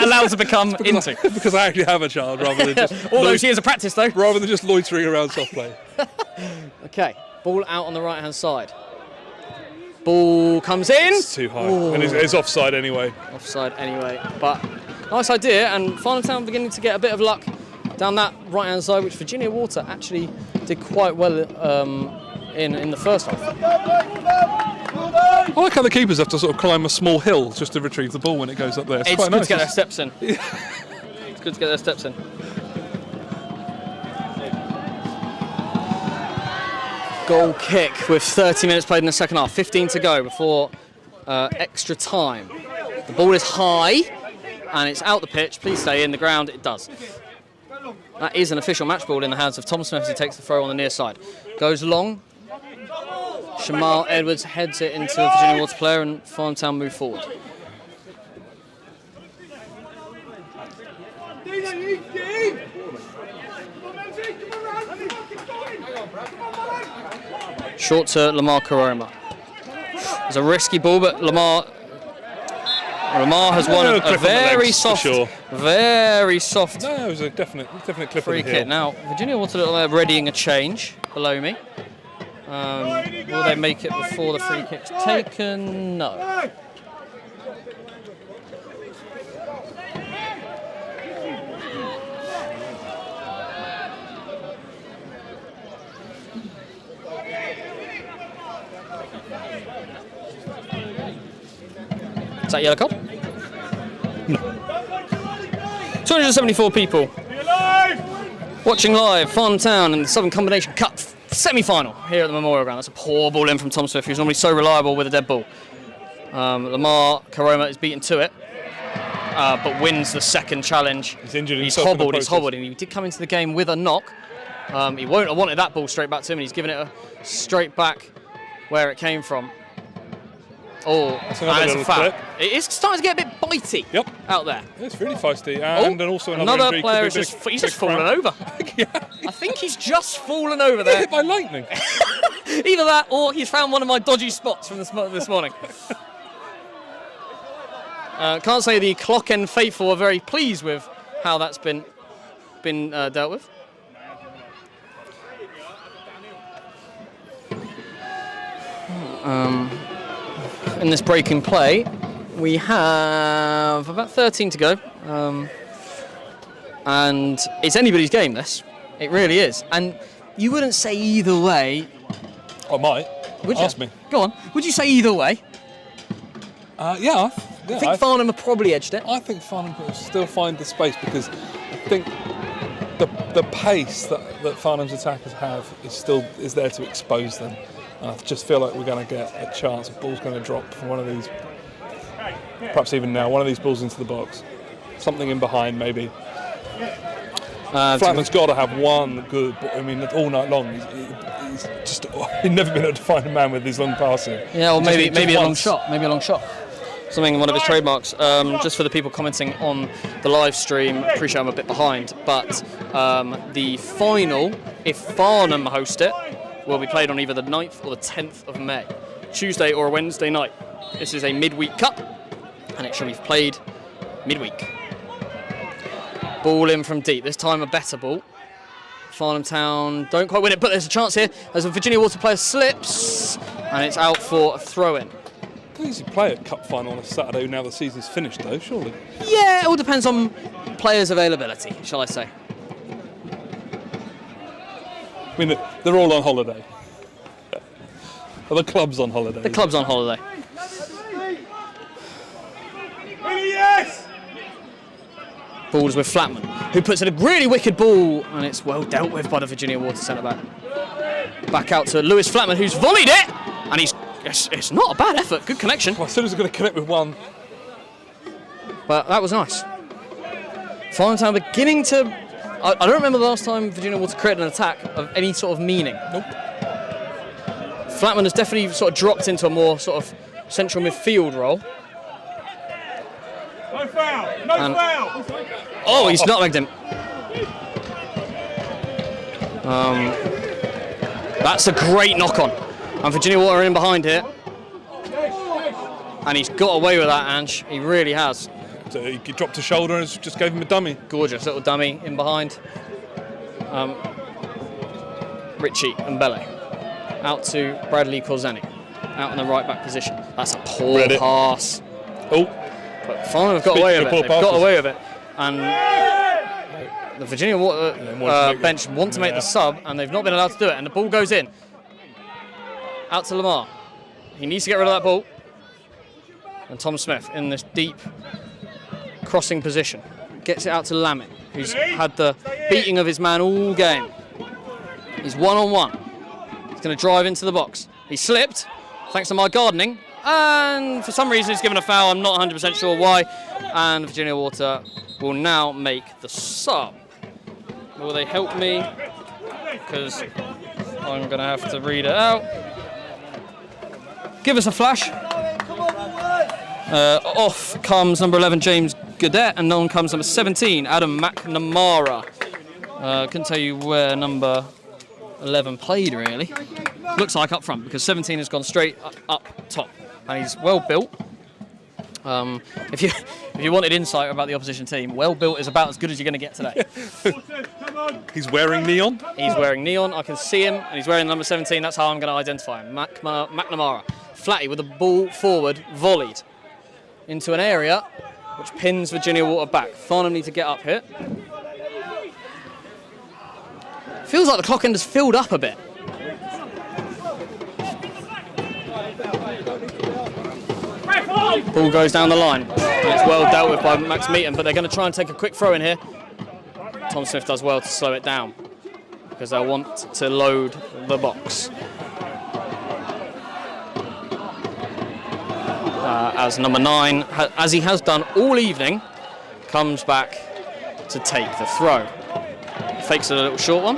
allowed to become into. Because I actually have a child rather than just All those years of practice, though. rather than just loitering around soft play. Okay, ball out on the right-hand side. Ball comes in. It's too high. And it's offside anyway. Offside anyway, but nice idea. And Farnham Town beginning to get a bit of luck down that right-hand side, which Virginia Water actually did quite well in the first half. I like how the keepers have to sort of climb a small hill just to retrieve the ball when it goes up there. It's quite good nice. to get their steps in. It's good to get their steps in. Goal kick with 30 minutes played in the second half. 15 to go before extra time. The ball is high and it's out the pitch. Please stay in the ground. It does. That is an official match ball in the hands of Tom Smith as he takes the throw on the near side. Goes long. Shamal Edwards heads it into a Virginia Water player, and Farnham Town move forward. Short to Lamar Karoma. was a risky ball, but Lamar has won a very soft, very soft. No, it was a definite clip free of the heel. kick. Now, Virginia Water readying a change below me. Will they make it before the free kick's taken? No. Is that yellow card? No. 274 people watching live Farnham Town in the Southern Combination Cup semi-final here at the Memorial Ground. That's a poor ball in from Tom Swift, who's normally so reliable with a dead ball. Lamar Karoma is beaten to it, but wins the second challenge. He's injured. He's hobbled, and he did come into the game with a knock. He won't have wanted that ball straight back to him, and he's given it a straight back where it came from. Oh, that's and it's a foul. clip. It is starting to get a bit bitey out there. It's really feisty. And then also another player is he's just fallen over. Yeah. I think he's just fallen over there. Hit by lightning. Either that or he's found one of my dodgy spots from this morning. Can't say the clock end faithful are very pleased with how that's been dealt with. In this break in play, we have about 13 to go, and it's anybody's game. This, it really is, and you wouldn't say either way. I might. Would you? Ask me. Go on. Would you say either way? Yeah. I think Farnham have probably edged it. I think Farnham will still find the space because I think the pace that Farnham's attackers have is there to expose them. I just feel like we're going to get a chance. A ball's going to drop from one of these, perhaps even now, one of these balls into the box. Something in behind, maybe. Flatman's got to have one good ball. I mean, all night long, he's never been able to find a man with his long passing. Yeah, or maybe a long shot. Maybe a long shot. Something, one of his trademarks. Just for the people commenting on the live stream, appreciate I'm a bit behind, but the final, if Farnham host it, will be played on either the 9th or the 10th of May, Tuesday or a Wednesday night. This is a midweek cup, and it shall be played midweek. Ball in from deep, this time a better ball. Farnham Town don't quite win it, but there's a chance here as a Virginia Water player slips, and it's out for a throw-in. Please you play a cup final on a Saturday now the season's finished, though, surely? Yeah, it all depends on players' availability, shall I say. I mean, they're all on holiday. Are the club's on holiday? The club's on holiday. Yes! Ball's with Flatman, who puts in a really wicked ball, and it's well dealt with by the Virginia Water centre-back. Back out to Lewis Flatman, who's volleyed it, and it's not a bad effort, good connection. Well, as soon as we're going to connect with one. But that was nice. Farnham Town beginning to... I don't remember the last time Virginia Water created an attack of any sort of meaning. Nope. Flatman has definitely sort of dropped into a more sort of central midfield role. No foul! No foul! Oh, he's nutmegged him. That's a great knock-on. And Virginia Water are in behind here. And he's got away with that, Ange. He really has. So he dropped a shoulder and just gave him a dummy. Gorgeous little dummy in behind. Ritchie and Bele. Out to Bradley Corzani. Out in the right back position. That's a poor pass. Oh. But Farnham have got away with it. They've got away with it. And the Virginia Water bench want to make the sub, and they've not been allowed to do it. And the ball goes in. Out to Lamar. He needs to get rid of that ball. And Tom Smith in this deep crossing position. Gets it out to Lamin, who's had the beating of his man all game. He's one-on-one. He's going to drive into the box. He slipped, thanks to my gardening. And for some reason he's given a foul. I'm not 100% sure why. And Virginia Water will now make the sub. Will they help me? Because I'm going to have to read it out. Give us a flash. Off comes number 11, James Godet, and on comes number 17, Adam McNamara. Couldn't tell you where number 11 played, really. looks like up front, because 17 has gone straight up top, and he's well built. If you wanted insight about the opposition team, well built is about as good as you're going to get today. He's wearing neon. He's wearing neon. I can see him, and he's wearing number 17. That's how I'm going to identify him. McNamara. Flatty with the ball forward, volleyed into an area which pins Virginia Water back. Farnham need to get up here. Feels like the clock end has filled up a bit. Ball goes down the line, and it's well dealt with by Max Meaton, but they're going to try and take a quick throw in here. Tom Smith does well to slow it down, because they'll want to load the box. As number 9, as he has done all evening, comes back to take the throw. Fakes a little short one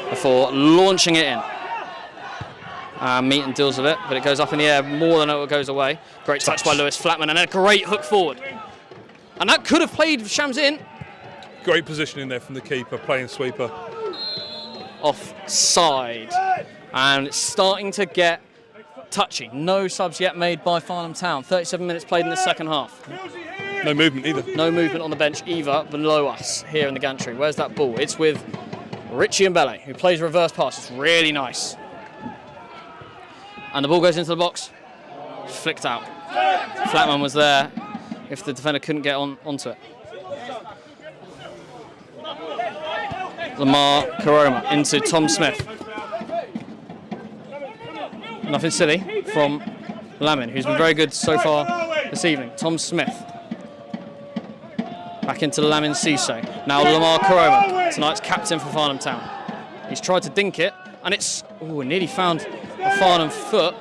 before launching it in. Meaton deals with it, but it goes up in the air more than it goes away. Great touch by Lewis Flatman, and then a great hook forward. And that could have played Shams in. Great positioning there from the keeper, playing sweeper. Offside. And it's starting to get touchy. No subs yet made by Farnham Town. 37 minutes played in the second half. No movement either. No movement on the bench either below us here in the gantry. Where's that ball? It's with Richie Mbele, who plays a reverse pass. It's really nice. And the ball goes into the box. Flicked out. Flatman was there if the defender couldn't get onto it. Lamar Karoma into Tom Smith. Nothing silly from Lamin, who's been very good so far this evening. Tom Smith. Back into Lamin Cisse. Now Lamar Karoma, tonight's captain for Farnham Town. He's tried to dink it, and it's... Oh, nearly found a Farnham foot.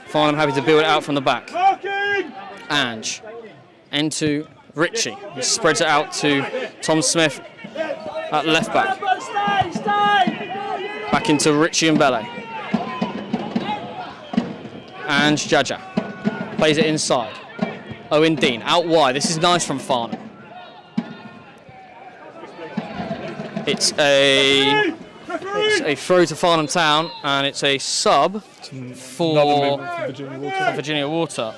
Farnham happy to build it out from the back. Ange into Richie, who spreads it out to Tom Smith at left back. Back into Richie Mbele. Ange Jaja plays it inside. Owen Dean out wide. This is nice from Farnham. It's a throw to Farnham Town, and it's a sub for Virginia Water.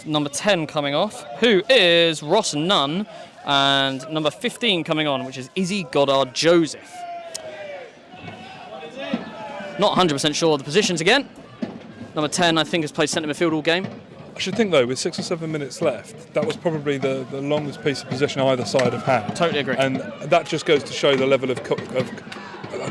Number 10 coming off, who is Ross Nunn, and number 15 coming on, which is Izzy Goddard Joseph. Not 100% sure of the positions again. Number 10, I think, has played centre midfield all game. I should think, though, with 6 or 7 minutes left, that was probably the longest piece of possession either side have had. Totally agree. And that just goes to show the level of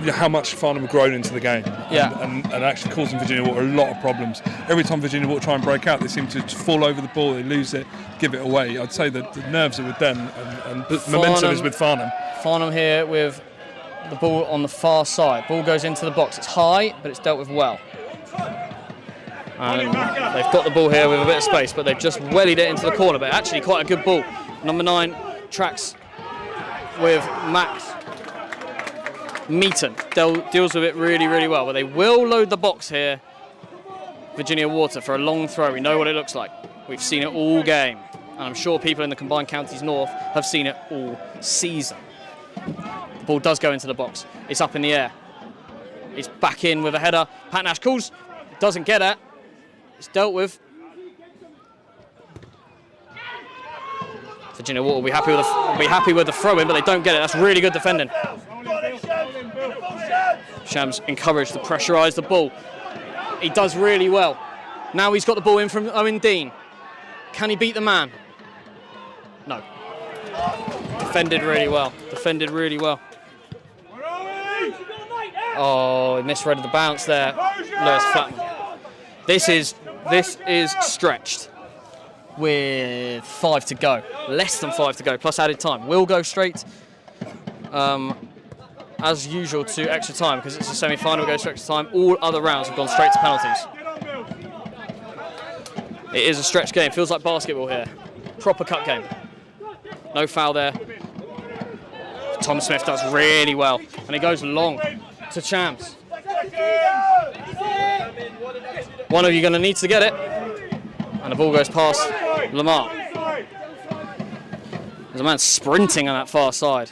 how much Farnham have grown into the game. Yeah. And actually causing Virginia Water a lot of problems. Every time Virginia Water try and break out, they seem to fall over the ball, they lose it, give it away. I'd say that the nerves are with them, and the momentum is with Farnham. Farnham here with the ball on the far side. Ball goes into the box. It's high, but it's dealt with well. And they've got the ball here with a bit of space, but they've just wellied it into the corner. But actually quite a good ball. Number 9 tracks with Max Meaton. Deals with it really, really well. But they will load the box here, Virginia Water, for a long throw. We know what it looks like. We've seen it all game. And I'm sure people in the Combined Counties North have seen it all season. The ball does go into the box. It's up in the air. It's back in with a header. Pat Nash calls. Doesn't get it. It's dealt with. Virginia Water will be happy with the throw-in, but they don't get it. That's really good defending. Shams encouraged to pressurise the ball. He does really well. Now he's got the ball in from Owen Dean. Can he beat the man? No. Defended really well. Defended really well. Oh, he misread the bounce there. Lewis Flatman. This is stretched with 5 to go. Less than 5 to go, plus added time. We'll go straight, as usual, to extra time, because it's a semi-final, goes to extra time. All other rounds have gone straight to penalties. It is a stretch game. Feels like basketball here. Proper cup game. No foul there. Tom Smith does really well, and he goes long to Shams. One of you going to need to get it, and the ball goes past Lamar. There's a man sprinting on that far side.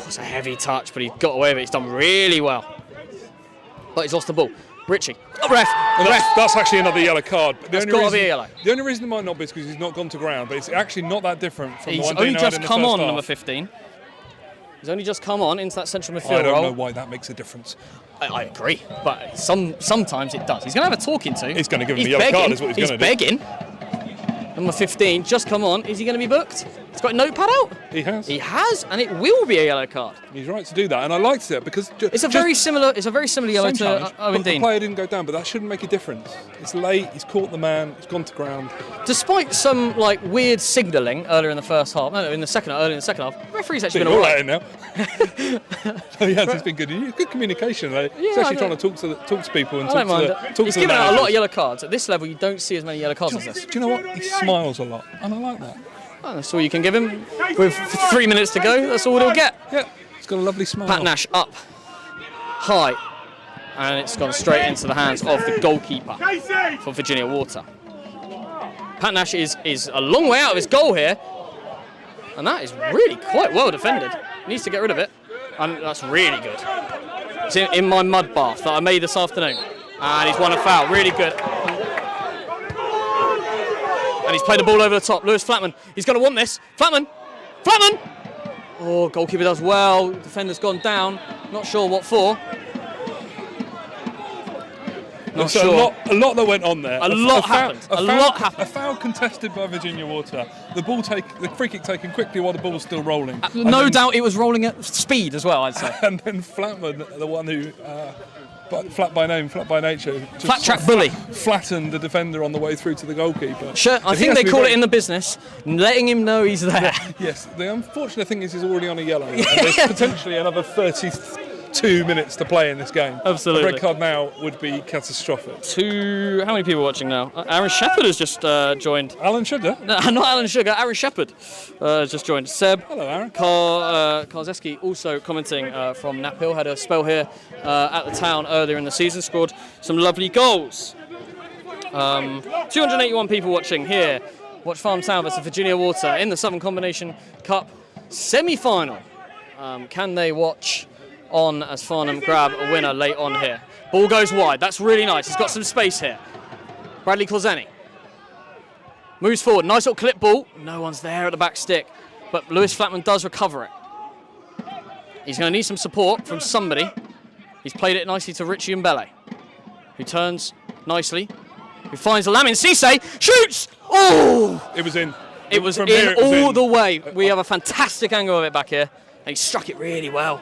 it's a heavy touch, but he got away with it. He's done really well. But he's lost the ball. Richie. Oh, ref. That's actually another yellow card. That's got to be a yellow. The only reason it might not be is because he's not gone to ground, but it's actually not that different from the one He's only just come on, half. number 15. He's only just come on into that central midfield role. I don't know why that makes a difference. I agree, but sometimes it does. He's going to have a talking to. He's going to give him a yellow card, is what he's going to do. He's begging. Number 15, just come on. Is he going to be booked? He's got a notepad out. He has. He has, and it will be a yellow card. He's right to do that, and I liked it because it's a very similar yellow to Owen Dean. The player didn't go down, but that shouldn't make a difference. It's late. He's caught the man. He's gone to ground. Despite some weird signalling earlier in the first half, earlier in the second half, referee's actually been all right now. It's been good. Good communication. He's actually trying to talk to people and talk to the He's given out a lot of yellow cards. At this level, you don't see as many yellow cards as this. Do you know what? He smiles a lot, and I like that. Oh, that's all you can give him. With 3 minutes to go, that's all he'll get. Yeah, he's got a lovely smile. Pat Nash up high, and it's gone straight into the hands of the goalkeeper for Virginia Water. Pat Nash is a long way out of his goal here, and that is really quite well defended. He needs to get rid of it, and that's really good. It's in my mud bath that I made this afternoon, and he's won a foul. Really good. And he's played the ball over the top. Lewis Flatman, he's going to want this. Flatman! Oh, goalkeeper does well. Defender's gone down. Not sure what for. Not sure. A lot that went on there. A lot happened. A foul contested by Virginia Water. The free kick taken quickly while the ball was still rolling. No doubt it was rolling at speed as well, I'd say. And then Flatman, the one who... flat by name, flat by nature. Flat track bully. Flattened the defender on the way through to the goalkeeper. Sure, I think they call it in the business, letting him know he's there. Yes, the unfortunate thing is he's already on a yellow. And there's potentially another 32 minutes to play in this game. Absolutely. A red card now would be catastrophic. How many people are watching now? Aaron Shepherd has just joined. Alan Sugar? No, not Alan Sugar, Aaron Shepherd has just joined. Seb. Hello, Aaron. Karzeski also commenting from Nap Hill, had a spell here at the Town earlier in the season, scored some lovely goals. 281 people watching here. Watch Farnham Town versus Virginia Water in the Southern Combination Cup semi-final. Can they watch on as Farnham grab a winner late on here? Ball goes wide. That's really nice. He's got some space here. Bradley Corzani moves forward. Nice little clip ball. No one's there at the back stick, but Lewis Flatman does recover it. He's going to need some support from somebody. He's played it nicely to Richie Mbele, who turns nicely, who finds Lamin Cisse, shoots! Oh! It was in. It was in all the way. We have a fantastic angle of it back here, and he struck it really well.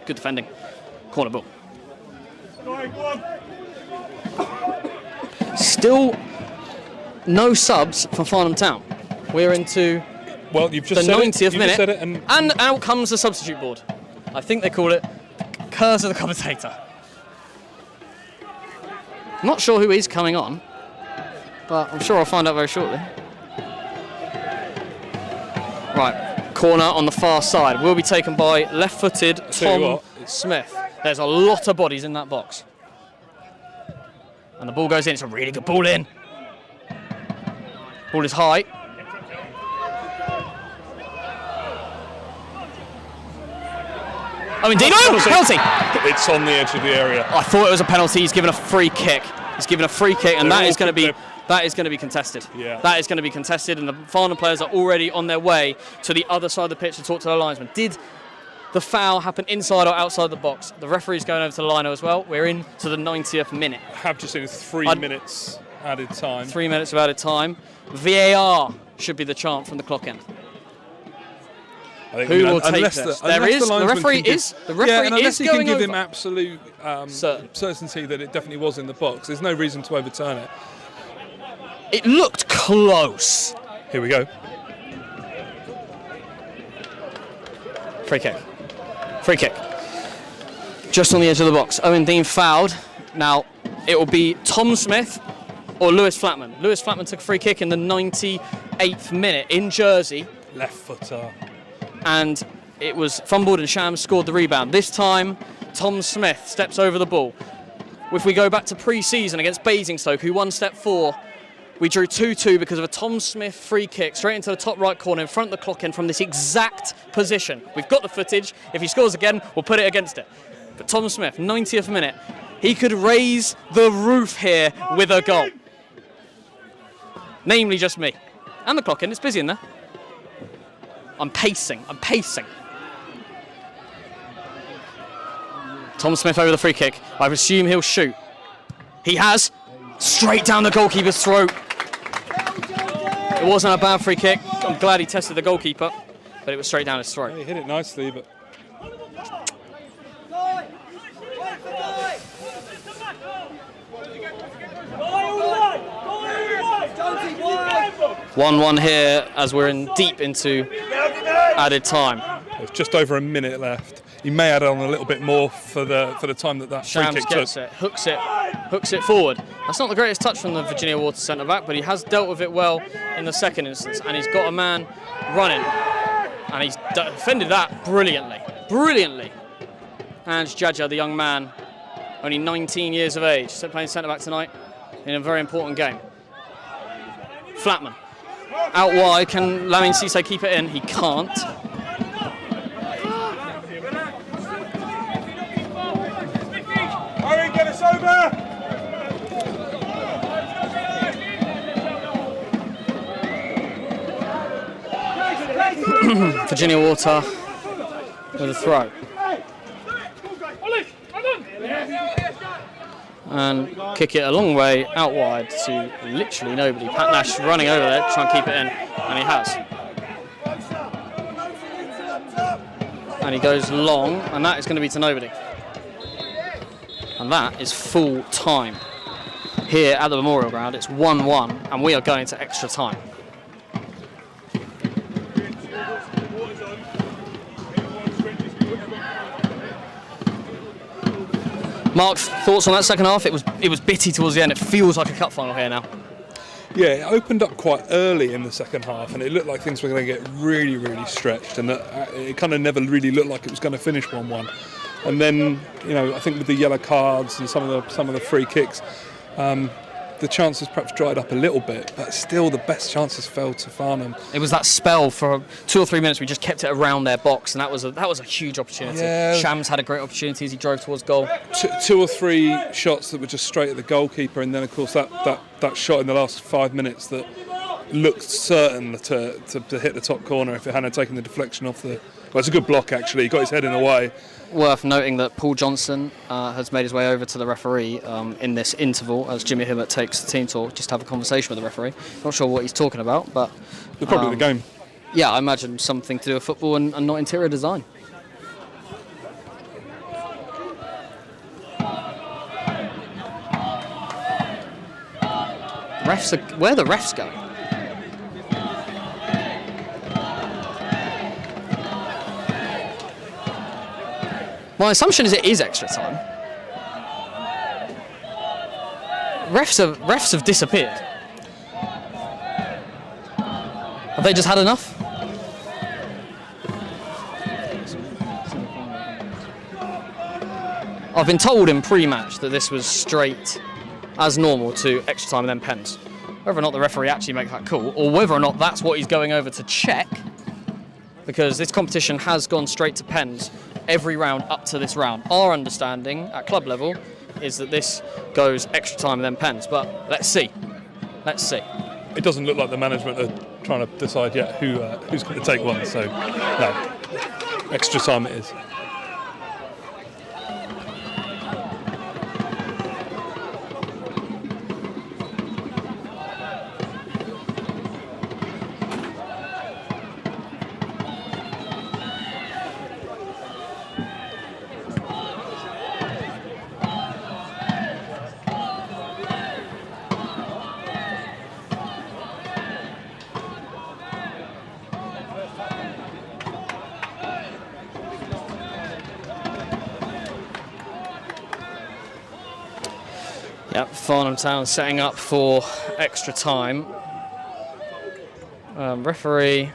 Good defending. Corner ball. Still no subs for Farnham Town. We're into you've just the said 90th minute, said it and out comes the substitute board. I think they call it curse of the commentator. I'm not sure who is coming on, but I'm sure I'll find out very shortly. Right, corner on the far side will be taken by left-footed Tom Smith. There's a lot of bodies in that box. And the ball goes in. It's a really good ball in. Ball is high. Oh, indeed. Oh, penalty! It's on the edge of the area. I thought it was a penalty. He's given a free kick. And that is going to be contested. Yeah. That is going to be contested, and the Farnham players are already on their way to the other side of the pitch to talk to the linesman. Did the foul happen inside or outside the box? The referee's going over to the lino as well. We're into the 90th minute. I have just seen 3 minutes added time. 3 minutes of added time. VAR should be the chant from the clock end. Who will take this? The referee is unless he going can give over. him absolute certainty that it definitely was in the box. There's no reason to overturn it. It looked close. Here we go. Free kick. Just on the edge of the box. Owen Dean fouled. Now, it will be Tom Smith or Lewis Flatman. Lewis Flatman took a free kick in the 98th minute in Jersey. Left footer. And it was fumbled and Shams scored the rebound. This time, Tom Smith steps over the ball. If we go back to pre-season against Basingstoke, who won step 4 We drew 2-2 because of a Tom Smith free kick straight into the top right corner in front of the clock end from this exact position. We've got the footage. If he scores again, we'll put it against it. But Tom Smith, 90th minute, he could raise the roof here with a goal. Namely just me. And the clock end, it's busy in there. I'm pacing. Tom Smith over the free kick. I presume he'll shoot. He has. Straight down the goalkeeper's throat. It wasn't a bad free kick. I'm glad he tested the goalkeeper, but it was straight down his throat. He hit it nicely, but... One here as we're deep into added time. There's just over a minute left. He may add on a little bit more for the time that free Shams kick gets took. it, hooks it forward. That's not the greatest touch from the Virginia Water centre back, but he has dealt with it well in the second instance, and he's got a man running, and he's defended that brilliantly. And Jaja, the young man, only 19 years of age, playing centre back tonight in a very important game. Flatman out wide. Can Lamine Cisse keep it in? He can't. Hurry, get us over! Virginia Water with a throw. And kick it a long way out wide to literally nobody. Pat Nash running over there to try and keep it in, and he has. And he goes long, and that is going to be to nobody. And that is full time. Here at the Memorial Ground, it's 1-1, and we are going to extra time. Mark's thoughts on that second half? It was bitty towards the end. It feels like a cup final here now. Yeah, it opened up quite early in the second half, and it looked like things were going to get really, really stretched, and it kind of never really looked like it was going to finish 1-1. And then, I think with the yellow cards and some of the free kicks, the chances perhaps dried up a little bit, but still the best chances fell to Farnham. It was that spell for 2 or 3 minutes. We just kept it around their box, and that was a huge opportunity. Yeah. Shams had a great opportunity as he drove towards goal. 2 or 3 shots that were just straight at the goalkeeper, and then of course that shot in the last 5 minutes that looked certain to hit the top corner if it hadn't taken the deflection off the... Well, it's a good block actually. He got his head in the way. Worth noting that Paul Johnson has made his way over to the referee in this interval as Jimmy Hibbert takes the team talk just to have a conversation with the referee. Not sure what he's talking about, but... Probably the game. Yeah, I imagine something to do with football and not interior design. Where are the refs going? My assumption is it is extra time. Refs have disappeared. Have they just had enough? I've been told in pre-match that this was straight as normal to extra time and then pens. Whether or not the referee actually makes that call, or whether or not that's what he's going over to check, because this competition has gone straight to pens every round up to this round. Our understanding at club level is that this goes extra time and then pens, but let's see. It doesn't look like the management are trying to decide yet who's going to take one, so no, extra time it is. Yep, Farnham Town setting up for extra time. Referee's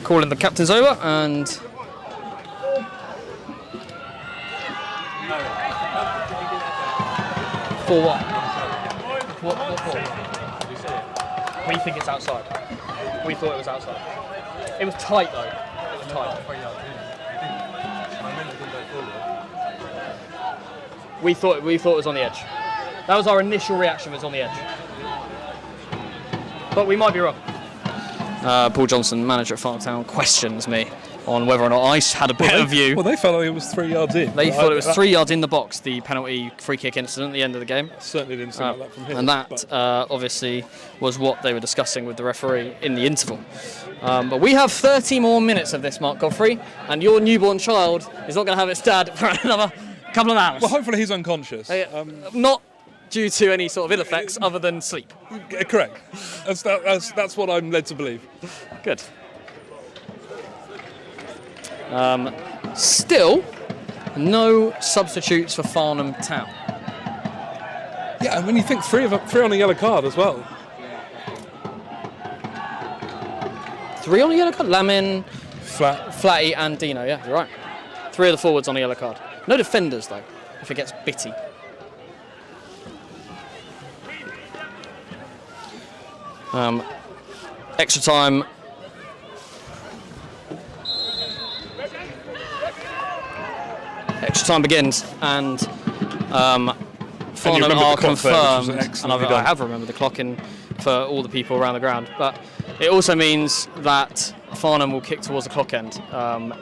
calling the captains over, and for what? What ball? We think it's outside. We thought it was outside. It was tight though. It was tight. We thought it was on the edge. That was our initial reaction. It was on the edge. But we might be wrong. Paul Johnson, manager at Farnham Town, questions me on whether or not I had a bit of view. Well, they felt like it was 3 yards in. They thought it was 3 yards in the box, the penalty free kick incident at the end of the game. Certainly didn't seem like that from him. And that obviously was what they were discussing with the referee in the interval. But we have 30 more minutes of this, Mark Godfrey, and your newborn child is not going to have its dad for another couple of hours. Well, hopefully he's unconscious. Not due to any sort of ill effects other than sleep. Correct. That's what I'm led to believe. Good. Still, no substitutes for Farnham Town. Yeah, and when you think three on a yellow card as well. 3 on a yellow card? Lamin, Flatty and Dino, yeah, you're right. 3 of the forwards on a yellow card. No defenders, though, if it gets bitty. Extra time. Extra time begins, and Farnham are confirmed. And I have remembered the clock in for all the people around the ground, but it also means that Farnham will kick towards the clock end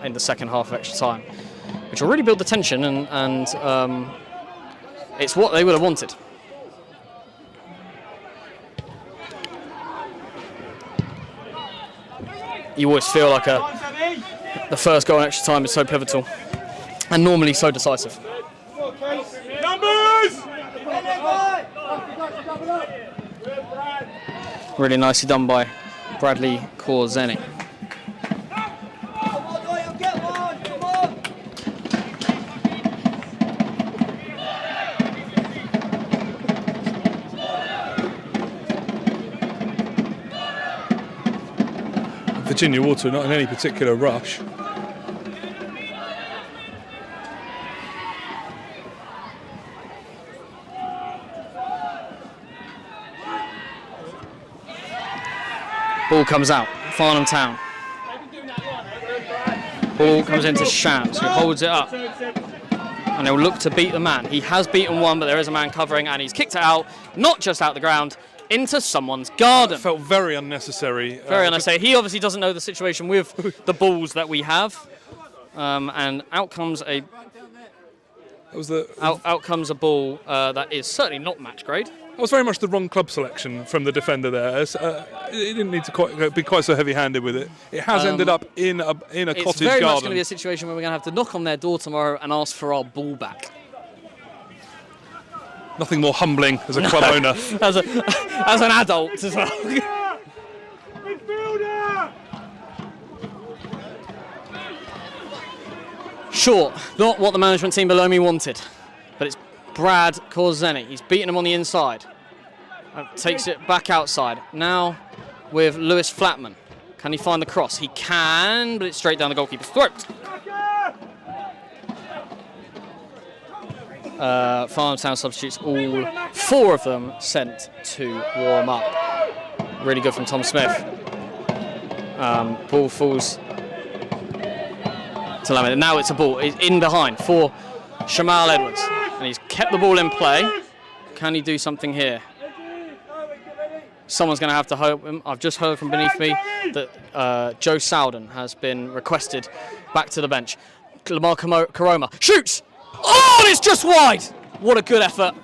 in the second half of extra time, which will really build the tension, and it's what they would have wanted. You always feel like the first goal in extra time is so pivotal and normally so decisive. Numbers! Really nicely done by Bradley Korzeni. Virginia Water not in any particular rush. Ball comes out, Farnham Town. Ball comes into Shams, who holds it up. And he'll look to beat the man. He has beaten one, but there is a man covering, and he's kicked it out, not just out the ground, into someone's garden. It felt very unnecessary. Very unnecessary. He obviously doesn't know the situation with the balls that we have. And out comes a ball that is certainly not match grade. That was very much the wrong club selection from the defender there. He didn't need to be quite so heavy-handed with it. It has ended up in a cottage garden. It's very much going to be a situation where we're going to have to knock on their door tomorrow and ask for our ball back. Nothing more humbling as a club owner. as an adult as well. Midfielder! Sure, not what the management team below me wanted, but it's Brad Korzeni. He's beaten him on the inside. Takes it back outside. Now with Lewis Flatman. Can he find the cross? He can, but it's straight down the goalkeeper's throat. Farnham Town substitutes, all 4 of them sent to warm up. Really good from Tom Smith. Ball falls to Lamin. Now it's a ball in behind for Shamal Edwards. And he's kept the ball in play. Can he do something here? Someone's going to have to help him. I've just heard from beneath me that Joe Sowden has been requested back to the bench. Lamar Karoma shoots! Oh, and it's just wide! What a good effort.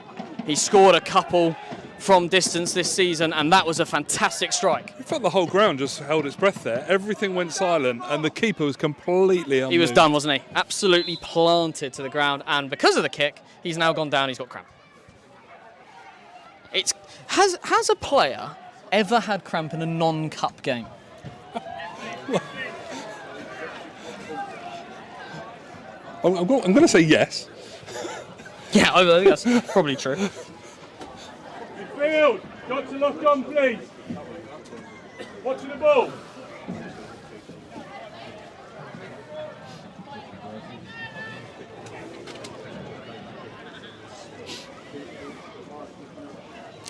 He scored a couple from distance this season, and that was a fantastic strike. I felt the whole ground just held its breath there. Everything went silent, and the keeper was completely unmoved. He was done, wasn't he? Absolutely planted to the ground, and because of the kick, he's now gone down, he's got cramp. Has a player ever had cramp in a non-cup game? I'm going to say yes. Yeah, I think that's probably true. Midfield! Got to lock on, please. Watching the ball.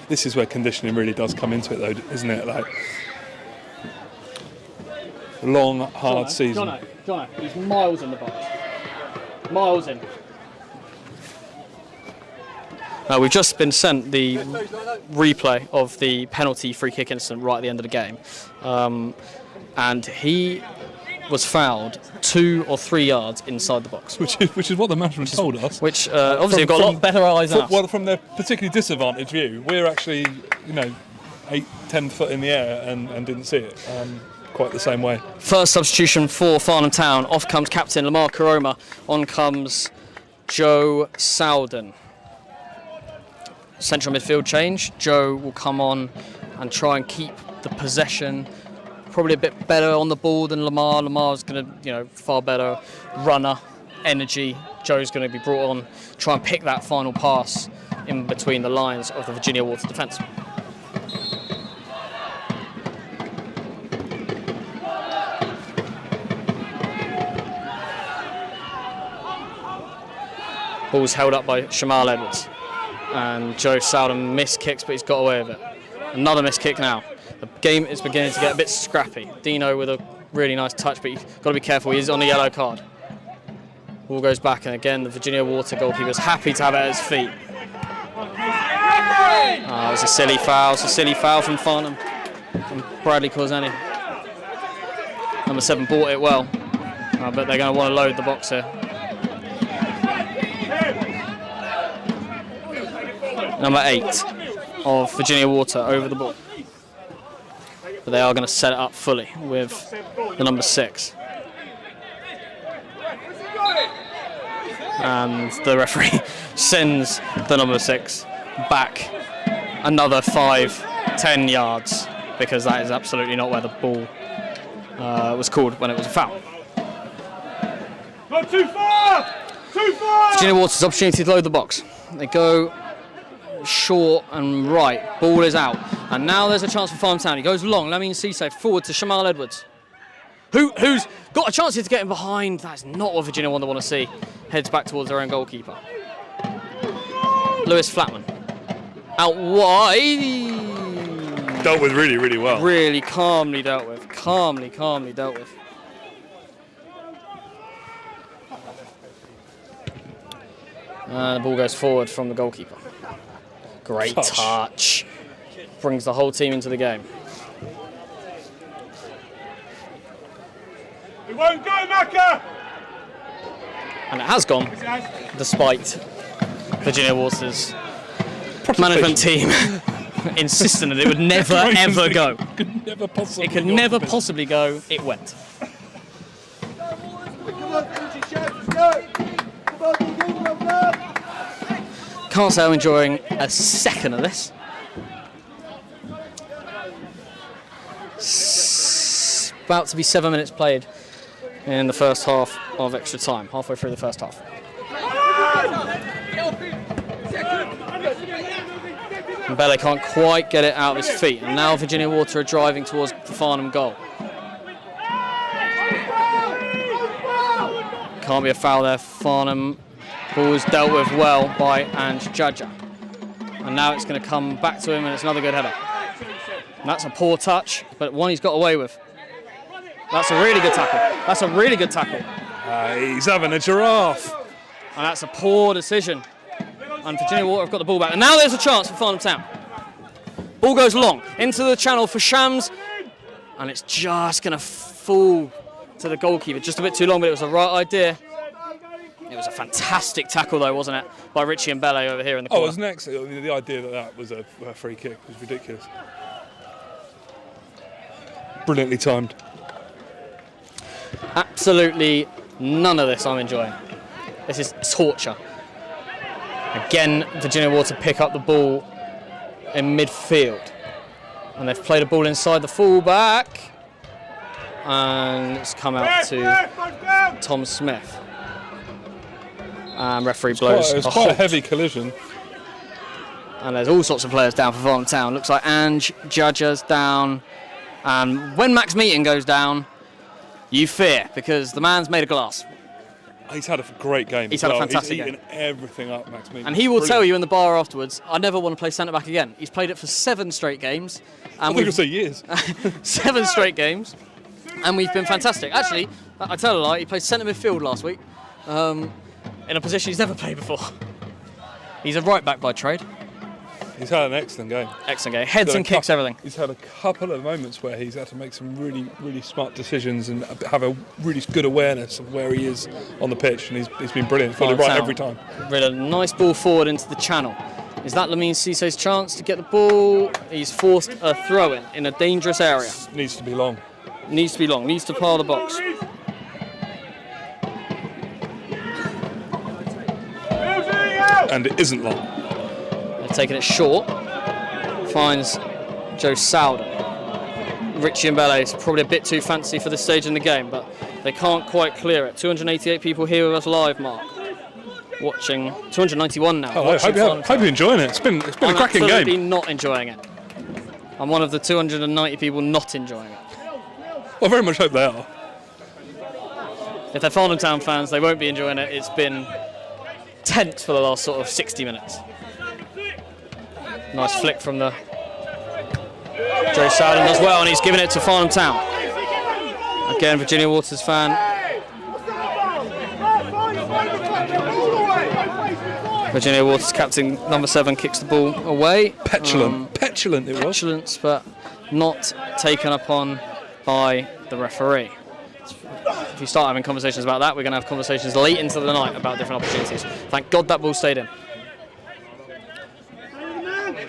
This is where conditioning really does come into it, though, isn't it? Like long, hard season. Jono, he's miles in the box. Miles in. We've just been sent the replay of the penalty free kick incident right at the end of the game. And he was fouled 2 or 3 yards inside the box. Which is what the management told us. Which obviously have got a lot better eyes than us. Well, from their particularly disadvantaged view, we're actually, 8-10 foot in the air and didn't see it quite the same way. First substitution for Farnham Town. Off comes captain Lamar Karoma. On comes Joe Sowden. Central midfield change. Joe will come on and try and keep the possession. Probably a bit better on the ball than Lamar. Lamar's going to, far better runner, energy. Joe's going to be brought on, try and pick that final pass in between the lines of the Virginia Water defence. Ball's held up by Shamal Edwards. And Joe Sowden missed kicks, but he's got away with it. Another missed kick now. The game is beginning to get a bit scrappy. Dino with a really nice touch, but you've got to be careful. He's on a yellow card. Ball goes back, and again, the Virginia Water goalkeeper's happy to have it at his feet. It was a silly foul. It's a silly foul from Farnham, from Bradley Corzani. Number 7 bought it well, but they're going to want to load the box here. Number 8 of Virginia Water over the ball. But they are going to set it up fully with the number 6. And the referee sends the number 6 back another 5-10 yards, because that is absolutely not where the ball was called when it was a foul. Not too far! Too far! Virginia Water's opportunity to load the box. They go short and right. Ball is out. And now there's a chance for Farnham Town. He goes long. Lamine Cisse forward to Shamal Edwards. Who's got a chance here to get him behind. That's not what Virginia want to see. Heads back towards their own goalkeeper. Lewis Flatman. Out wide. Dealt with really, really well. Really calmly dealt with. Calmly dealt with. And the ball goes forward from the goalkeeper. Great touch. Brings the whole team into the game. It won't go, Macca! And it has gone, despite Virginia Water's management team insisting that it would never, ever go. It could never possibly go. It went. Can't say I'm enjoying a second of this. About to be 7 minutes played in the first half of extra time, halfway through the first half. Mbele can't quite get it out of his feet, and now Virginia Water are driving towards the Farnham goal. Can't be a foul there. Farnham ball was dealt with well by Ange Jaja. And now it's going to come back to him, and it's another good header. And that's a poor touch, but one he's got away with. That's a really good tackle. That's a really good tackle. He's having a giraffe. And that's a poor decision. And Virginia Water have got the ball back. And now there's a chance for Farnham Town. Ball goes long into the channel for Shams. And it's just going to fall to the goalkeeper. Just a bit too long, but it was the right idea. It was a fantastic tackle, though, wasn't it? By Richie and Mbele over here in the corner. Oh, it was next. The idea that was a free kick was ridiculous. Brilliantly timed. Absolutely none of this I'm enjoying. This is torture. Again, Virginia Water pick up the ball in midfield. And they've played a ball inside the full-back. And it's come out to Tom Smith. Referee blows It was quite a heavy collision. And there's all sorts of players down for Farnham Town. Looks like Ange Jaja's down. And when Max Meaton goes down, you fear, because the man's made of glass. He's had a great game. He's had a fantastic game. game. He's eaten everything up, Max Mead. And he will tell you in the bar afterwards, I never want to play centre-back again. He's played it for 7 straight games. I think I'll say years. 7 straight games. And we've been fantastic. Actually, I tell a lie, he played centre midfield last week in a position he's never played before. He's a right-back by trade. He's had an excellent game. Excellent game. Heads and kicks, everything. He's had a couple of moments where he's had to make some really, really smart decisions and have a really good awareness of where he is on the pitch, and he's been brilliant. Got it right every time. Really a nice ball forward into the channel. Is that Lamine Cissé's chance to get the ball? He's forced a throw in a dangerous area. Needs to be long. Needs to be long. Needs to pile the box. And it isn't long. They're taking it short. Finds Joe Soudan. Richie Mbele is probably a bit too fancy for this stage in the game, but they can't quite clear it. 288 people here with us live, Mark. Watching 291 now. Oh, I hope you're enjoying it. It's been a cracking game. I'm absolutely not enjoying it. I'm one of the 290 people not enjoying it. Well, I very much hope they are. If they're Farnham Town fans, they won't be enjoying it. It's been tense for the last sort of 60 minutes. Nice flick from the Joe Soudan as well, and he's giving it to Farnham Town. Again, Virginia Waters fan. Virginia Waters captain number 7 kicks the ball away. Petulant it was. Petulance, but not taken upon by the referee. If you start having conversations about that, we're going to have conversations late into the night about different opportunities. Thank God that ball stayed in.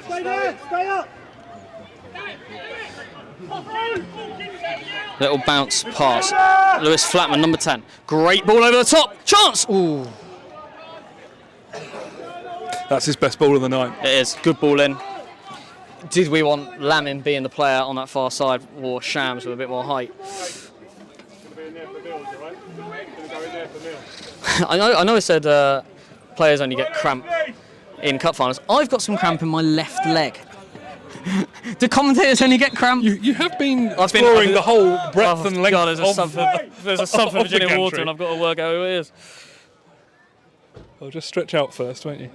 Stay there, stay up. Little bounce pass. Lewis Flatman, number 10. Great ball over the top. Chance! Ooh. That's his best ball of the night. It is. Good ball in. Did we want Lamin being the player on that far side, or Shams with a bit more height? I know I said players only get cramp in cup finals. I've got some cramp in my left leg. Do commentators only get cramp? You have been exploring the whole breadth and length there's a sub for Virginia Water, and I've got to work out who it is. Well, just stretch out first, won't you?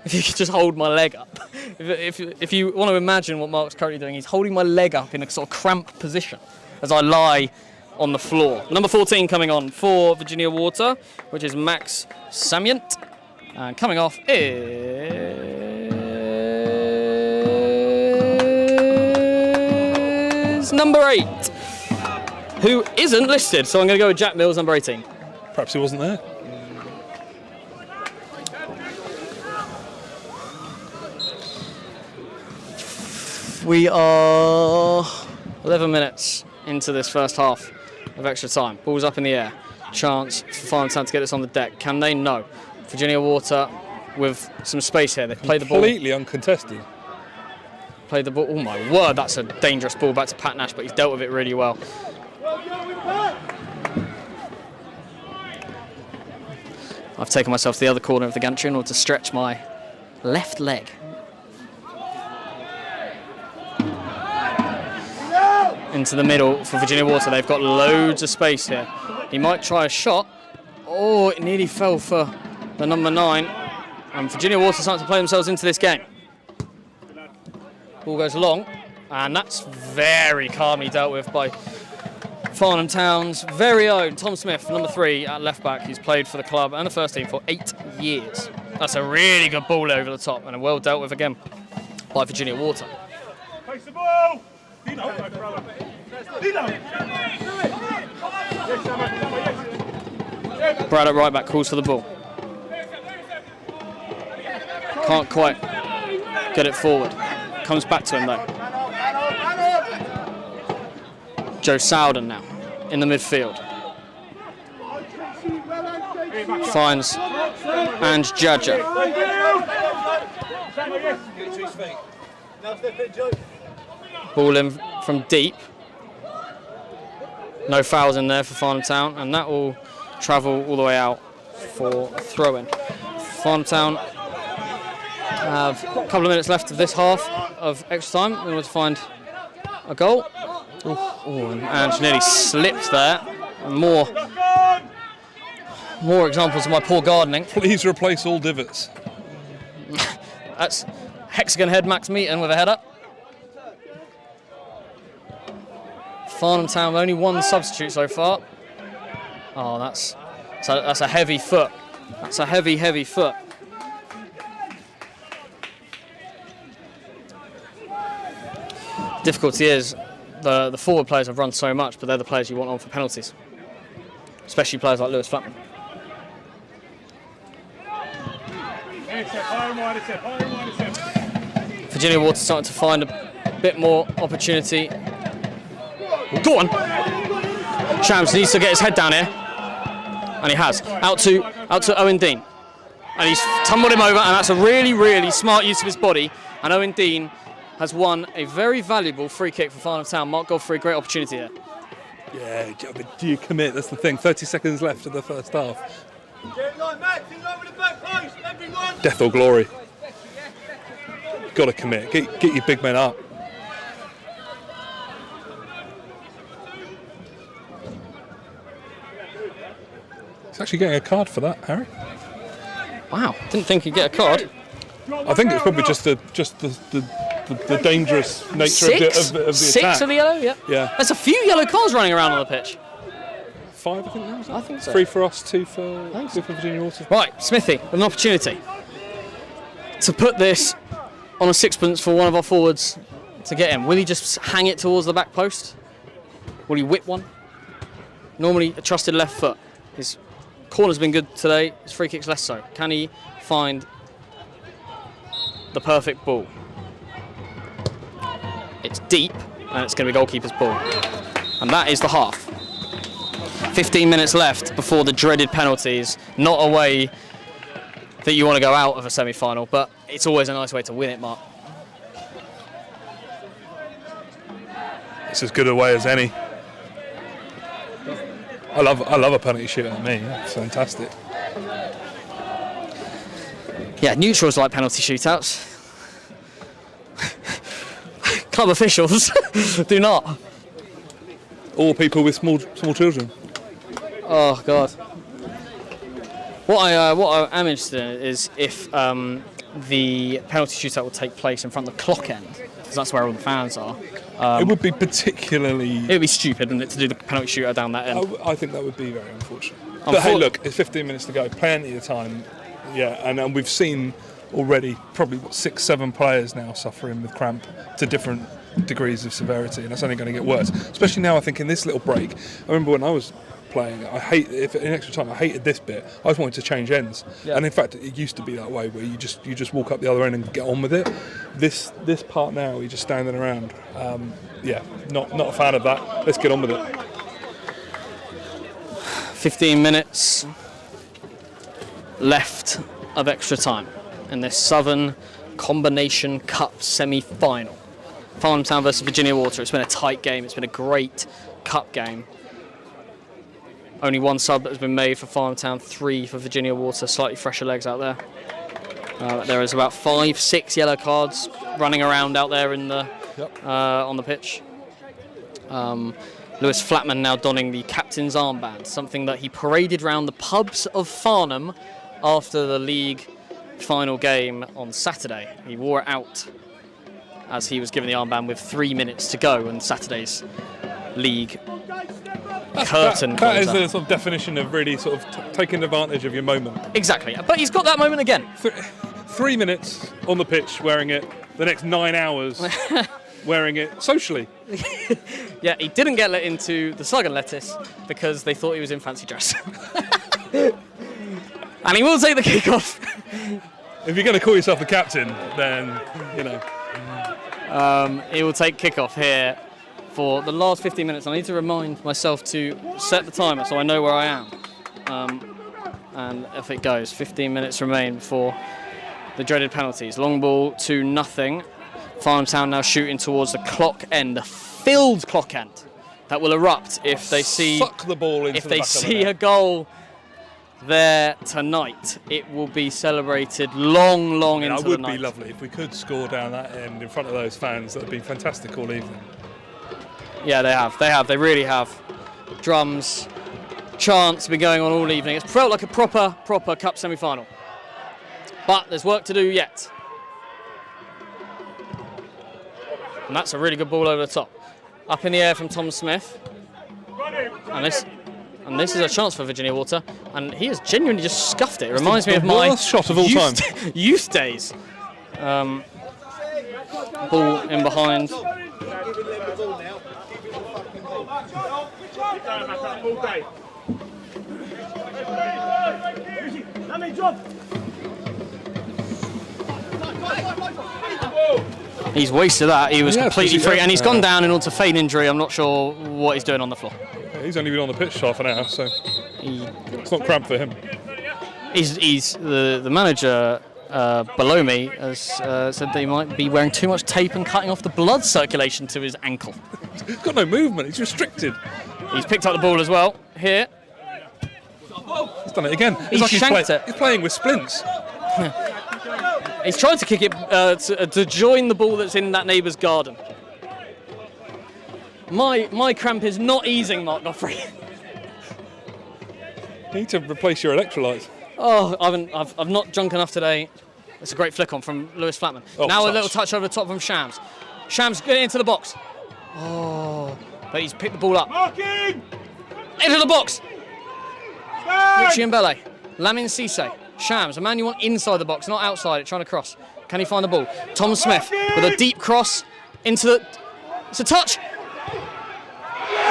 If you could just hold my leg up. If you want to imagine what Mark's currently doing, he's holding my leg up in a sort of cramp position as I lie on the floor. Number 14 coming on for Virginia Water, which is Max Samient. And coming off is number 8, who isn't listed. So I'm going to go with Jack Mills, number 18. Perhaps he wasn't there. We are 11 minutes into this first half of extra time. Ball's up in the air. Chance for Farnham Town to get this on the deck. Can they? No. Virginia Water with some space here. They've played the ball. Completely uncontested. Played the ball. Oh my word, that's a dangerous ball back to Pat Nash, but he's dealt with it really well. I've taken myself to the other corner of the gantry in order to stretch my left leg. Into the middle for Virginia Water. They've got loads of space here. He might try a shot. Oh, it nearly fell for the number 9. And Virginia Water starting to play themselves into this game. Ball goes long, and that's very calmly dealt with by Farnham Town's very own Tom Smith, number 3 at left back. He's played for the club and the first team for 8 years. That's a really good ball over the top, and well dealt with again by Virginia Water. Face the ball! Brad at right back calls for the ball. Can't quite get it forward. Comes back to him though. Joe Soudan now in the midfield. Finds Ange Judger. Ball in from deep. No fouls in there for Farnham Town, and that will travel all the way out for a throw-in. Farnham Town have a couple of minutes left of this half of extra time in order to find a goal. Oh, and Ange nearly slipped there. And more More examples of my poor gardening. Please replace all divots. That's hexagon head Max Meaton with a header. Farnham Town only one substitute so far. Oh, that's a heavy foot. That's a heavy foot. Difficulty is the forward players have run so much, but they're the players you want on for penalties, especially players like Lewis Flatman. Virginia Water starting to find a bit more opportunity. Go on! Shams needs to get his head down here, and he has. Out to Owen Dean, and he's tumbled him over, and that's a really smart use of his body. And Owen Dean has won a very valuable free kick for Farnham Town. Mark Godfrey, great opportunity here. Yeah, but do you commit? That's the thing. 30 seconds left of the first half. Death or glory. Got to commit. Get your big men up. He's actually getting a card for that, Harry. Wow, didn't think he'd get a card. I think it's probably just the dangerous nature of the attack. 6 of the yellow, yeah. There's a few yellow cards running around on the pitch. 5, I think now, is that? I think so. 3 for us, 2 for Virginia Water. Right, Smithy, with an opportunity to put this on a sixpence for one of our forwards to get him. Will he just hang it towards the back post? Will he whip one? Normally a trusted left foot. His corner's been good today, his free kick's less so. Can he find the perfect ball? It's deep, and it's going to be goalkeeper's ball. And that is the half. 15 minutes left before the dreaded penalties. Not a way that you want to go out of a semi-final, but it's always a nice way to win it, Mark. It's as good a way as any. I love a penalty shootout. Me, it's fantastic. Yeah, neutrals like penalty shootouts. Club officials do not. Or people with small children. Oh God. What I am interested in is if the penalty shootout will take place in front of the clock end, because that's where all the fans are. It would be particularly... It would be stupid, wouldn't it, to do the penalty shootout down that end? I think that would be very unfortunate. But hey, look, it's 15 minutes to go, plenty of time. Yeah, and we've seen already probably 6-7 players now suffering with cramp to different degrees of severity, and that's only going to get worse. Especially now, I think, in this little break. I remember when I was playing, in extra time, I hated this bit. I just wanted to change ends, and in fact, it used to be that way where you just walk up the other end and get on with it. This part now, you're just standing around. Not a fan of that. Let's get on with it. 15 minutes left of extra time in this Southern Combination Cup semi-final. Farnham Town versus Virginia Water. It's been a tight game. It's been a great cup game. Only one sub that has been made for Farnham Town, 3 for Virginia Water. Slightly fresher legs out there. There is about 5-6 yellow cards running around out there in the on the pitch. Lewis Flatman now donning the captain's armband, something that he paraded around the pubs of Farnham after the league final game on Saturday. He wore it out as he was given the armband with 3 minutes to go in Saturday's league curtain. That is the sort of definition of really sort of taking advantage of your moment. Exactly, but he's got that moment again. 3 minutes on the pitch wearing it, the next 9 hours wearing it socially. Yeah, he didn't get let into the Slug and Lettuce because they thought he was in fancy dress. And he will take the kick-off. If you're going to call yourself the captain, then, you know. He will take kick-off here for the last 15 minutes. I need to remind myself to set the timer so I know where I am. And if it goes, 15 minutes remain before the dreaded penalties. Long ball 2-0. Farnham Town now shooting towards the clock end, the filled clock end that will erupt if they see suck the ball into if they see a goal there tonight. It will be celebrated long into the night. It would be lovely if we could score down that end in front of those fans. That would be fantastic all evening. Yeah, they really have. Drums, chants been going on all evening. It's felt like a proper cup semi-final. But there's work to do yet. And that's a really good ball over the top. Up in the air from Tom Smith. And this is a chance for Virginia Water. And he has genuinely just scuffed it. It reminds me of my worst shot of all time. Youth days. Ball in behind. He's wasted that. He was completely free, and he's gone down in order to feign injury. I'm not sure what he's doing on the floor. He's only been on the pitch half an hour, so it's not cramped for him. He's the manager below me has said that he might be wearing too much tape and cutting off the blood circulation to his ankle. He's got no movement. He's restricted. He's picked up the ball as well here. He's done it again. He's shanked it. He's playing with splints. He's trying to kick it to join the ball that's in that neighbour's garden. My cramp is not easing, Mark Godfrey. You need to replace your electrolytes. Oh, I've not drunk enough today. It's a great flick on from Lewis Flatman. Now a little touch over the top from Shams. Shams getting into the box. Oh, but he's picked the ball up. Marking! Into the box. Richie Mbele, Lamin Cisse, Shams, a man you want inside the box, not outside it, trying to cross. Can he find the ball? Tom Smith with a deep cross into the... It's a touch.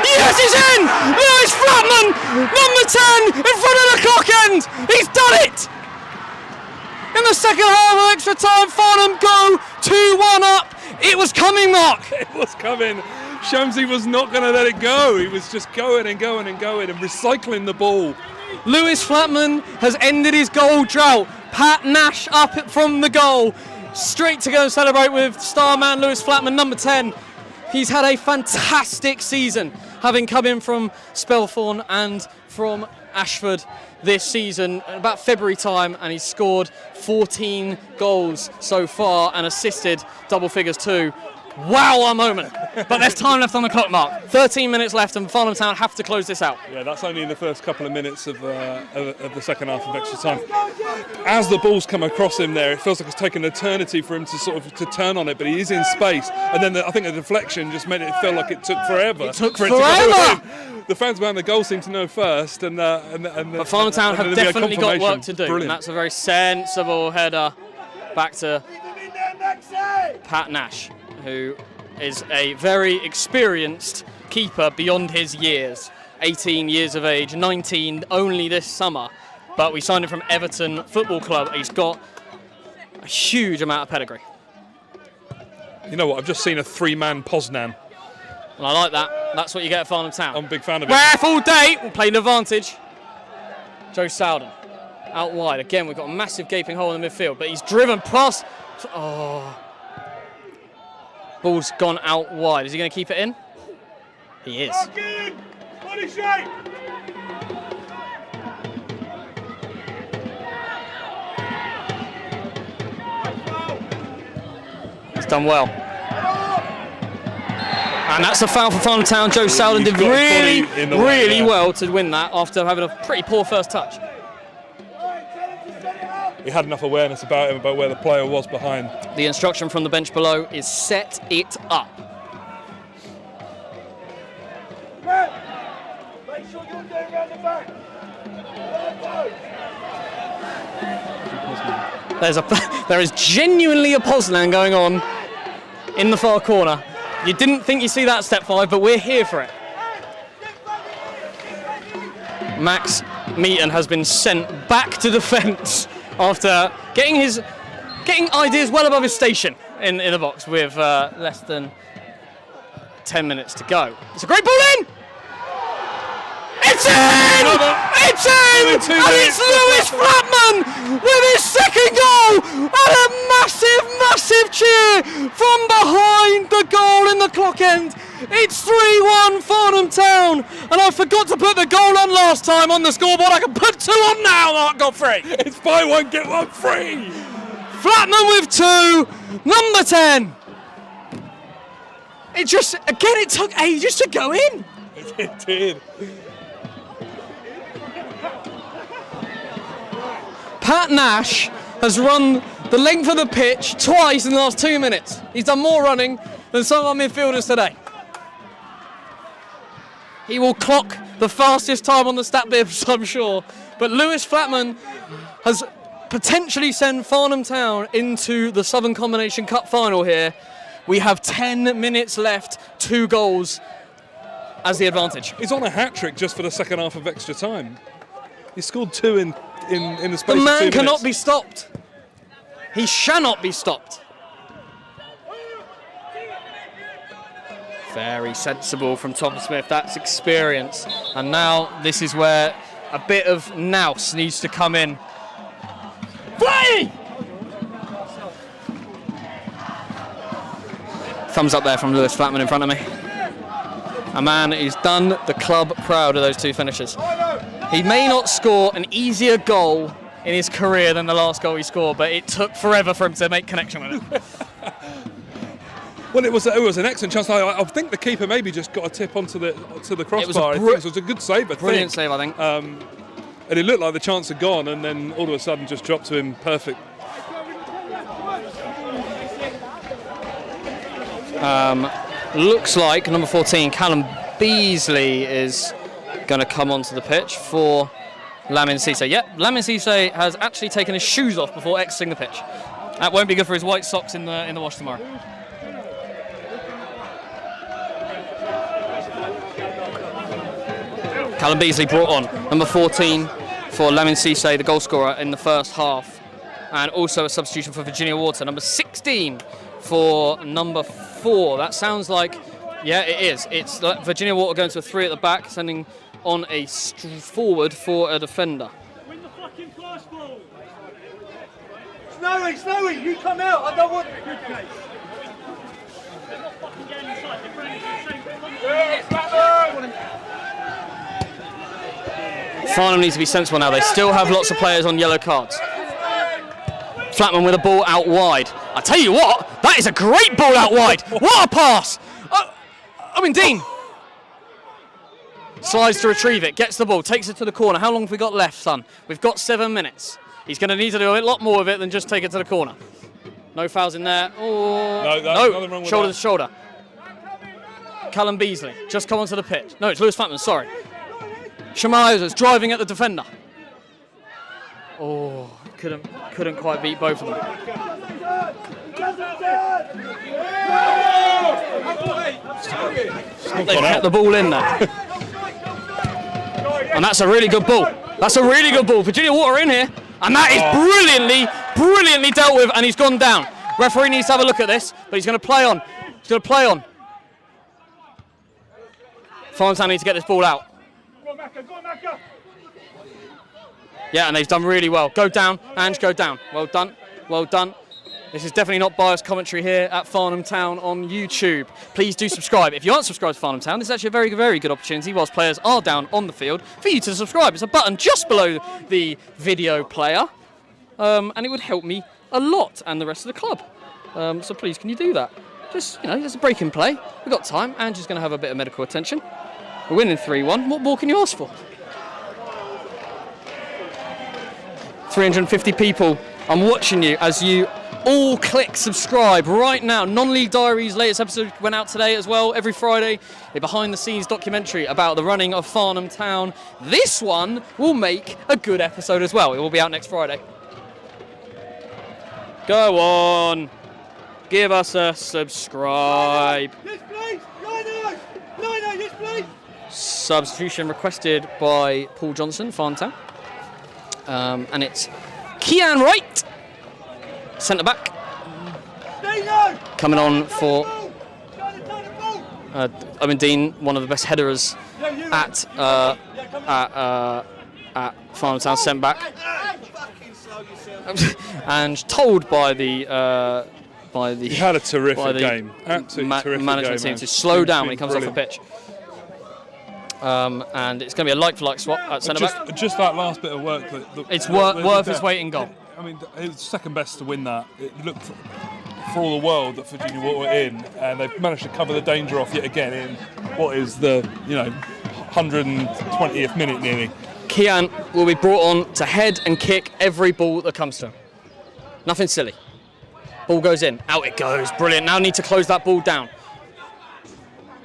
Yes, he's in! Lewis Flatman, number 10, in front of the clock end. He's done it! In the second half of extra time, Farnham go 2-1 up. It was coming, Mark. It was coming. Shamsi was not going to let it go. He was just going and going and going and recycling the ball. Lewis Flatman has ended his goal drought. Pat Nash up from the goal. Straight to go and celebrate with star man Lewis Flatman, number 10. He's had a fantastic season, having come in from Spelthorne and from Ashford this season about February time, and he's scored 14 goals so far and assisted double figures too. Wow, a moment. But there's time left on the clock, Mark. 13 minutes left and Farnham Town have to close this out. Yeah, that's only in the first couple of minutes of the second half of extra time. As the ball's come across him there, it feels like it's taken an eternity for him to turn on it, but he is in space. And then I think the deflection just made it feel like it took forever. It took for forever! It to go in. The fans behind the goal seem to know first. But Farnham Town have definitely got work to do. Brilliant. And that's a very sensible header back to Pat Nash, who is a very experienced keeper beyond his years. 18 years of age, 19 only this summer. But we signed him from Everton Football Club. He's got a huge amount of pedigree. You know what, I've just seen a three-man Poznan. And I like that. That's what you get at Farnham Town. I'm a big fan of it. Ref all day. We'll play an advantage. Joe Sowden out wide. Again, we've got a massive gaping hole in the midfield, but he's driven past. Oh. Ball's gone out wide. Is he going to keep it in? He is. Body shape! He's done well. And that's a foul for Farnham Town. Joe Sowden did really well to win that after having a pretty poor first touch. He had enough awareness about him, about where the player was behind. The instruction from the bench below is set it up. Make sure you're going around the back. There is genuinely a Poznan going on in the far corner. You didn't think you'd see that step 5, but we're here for it. Max Meaton has been sent back to defence after getting ideas well above his station in the box with less than 10 minutes to go. It's a great ball in! It's in! It's in! And it's Lewis Flatman with his second goal! And a massive cheer from behind the goal in the clock end. It's 3-1 Farnham Town, and I forgot to put the goal on last time on the scoreboard. I can put 2 on now, Mark Godfrey. It's buy one, get one free. Flatman with 2, number 10. It took ages to go in. It did. Pat Nash has run the length of the pitch twice in the last 2 minutes. He's done more running than some of our midfielders today. He will clock the fastest time on the stat bibs, I'm sure. But Lewis Flatman has potentially sent Farnham Town into the Southern Combination Cup final here. We have 10 minutes left, 2 goals as the advantage. He's on a hat-trick just for the second half of extra time. He scored 2 in the space The of 2 man minutes. cannot be stopped. He shall not be stopped. Very sensible from Tom Smith. That's experience. And now this is where a bit of nous needs to come in. Play! Thumbs up there from Lewis Flatman in front of me. A man who's done the club proud of those 2 finishes. He may not score an easier goal in his career than the last goal he scored, but it took forever for him to make connection with it. Well, it was an excellent chance. I think the keeper maybe just got a tip onto the crossbar. It was a good save, I think. Brilliant save, I think. And it looked like the chance had gone, and then all of a sudden just dropped to him perfect. Looks like number 14, Callum Beasley, is going to come onto the pitch for Lamin Cisse. Yep, Lamin Cisse has actually taken his shoes off before exiting the pitch. That won't be good for his white socks in the wash tomorrow. Callum Beasley brought on, number 14 for Lamin Cisse, the goal scorer in the first half, and also a substitution for Virginia Water, number 16 for number 4. That sounds like, yeah, it is. It's Virginia Water going to a 3 at the back, sending on a forward for a defender. Win the fucking first ball. Snowy, you come out. I don't want. Farnham needs to be sensible now. They still have lots of players on yellow cards. Flatman with a ball out wide. I tell you what, that is a great ball out wide. What a pass! Dean slides to retrieve it, gets the ball, takes it to the corner. How long have we got left, son? We've got 7 minutes. He's going to need to do a lot more of it than just take it to the corner. No fouls in there. Oh, nothing wrong with shoulder that. to shoulder. Callum Beasley just come onto the pitch. No, it's Lewis Flatman, sorry. Shamayo's driving at the defender. Oh, couldn't quite beat both of them. They've kept the ball in there. And that's a really good ball. That's a really good ball. Virginia Water in here. And that is brilliantly dealt with, and he's gone down. Referee needs to have a look at this, but he's going to play on. He's going to play on. Farnham Town need to get this ball out. Go on, Macca. Yeah, and they've done really well. Go down, Ange, go down. Well done, well done. This is definitely not biased commentary here at Farnham Town on YouTube. Please do subscribe. If you aren't subscribed to Farnham Town, this is actually a very, very good opportunity whilst players are down on the field for you to subscribe. It's a button just below the video player, and it would help me a lot and the rest of the club. So please, can you do that? Just, there's a break in play. We've got time. Ange is going to have a bit of medical attention. We're winning 3-1. What more can you ask for? 350 people. I'm watching you as you all click subscribe right now. Non-League Diaries latest episode went out today as well. Every Friday, a behind-the-scenes documentary about the running of Farnham Town. This one will make a good episode as well. It will be out next Friday. Go on. Give us a subscribe. Yes, please. Lino, yes, please. Substitution requested by Paul Johnson, Farnham Town. And it's Kean Wright, centre back, coming on for Dean, one of the best headers at Farnham Town, centre back, and told by the he had a terrific game, absolutely terrific management team to slow down when he comes off the pitch. And it's going to be a like-for-like swap at centre-back. Just that last bit of work. It's worth his weight in goal. I mean, it was second best to win that. It looked for all the world that Virginia Water were in, and they've managed to cover the danger off yet again in what is the 120th minute nearly. Kian will be brought on to head and kick every ball that comes to him. Nothing silly. Ball goes in, out it goes, brilliant. Now need to close that ball down.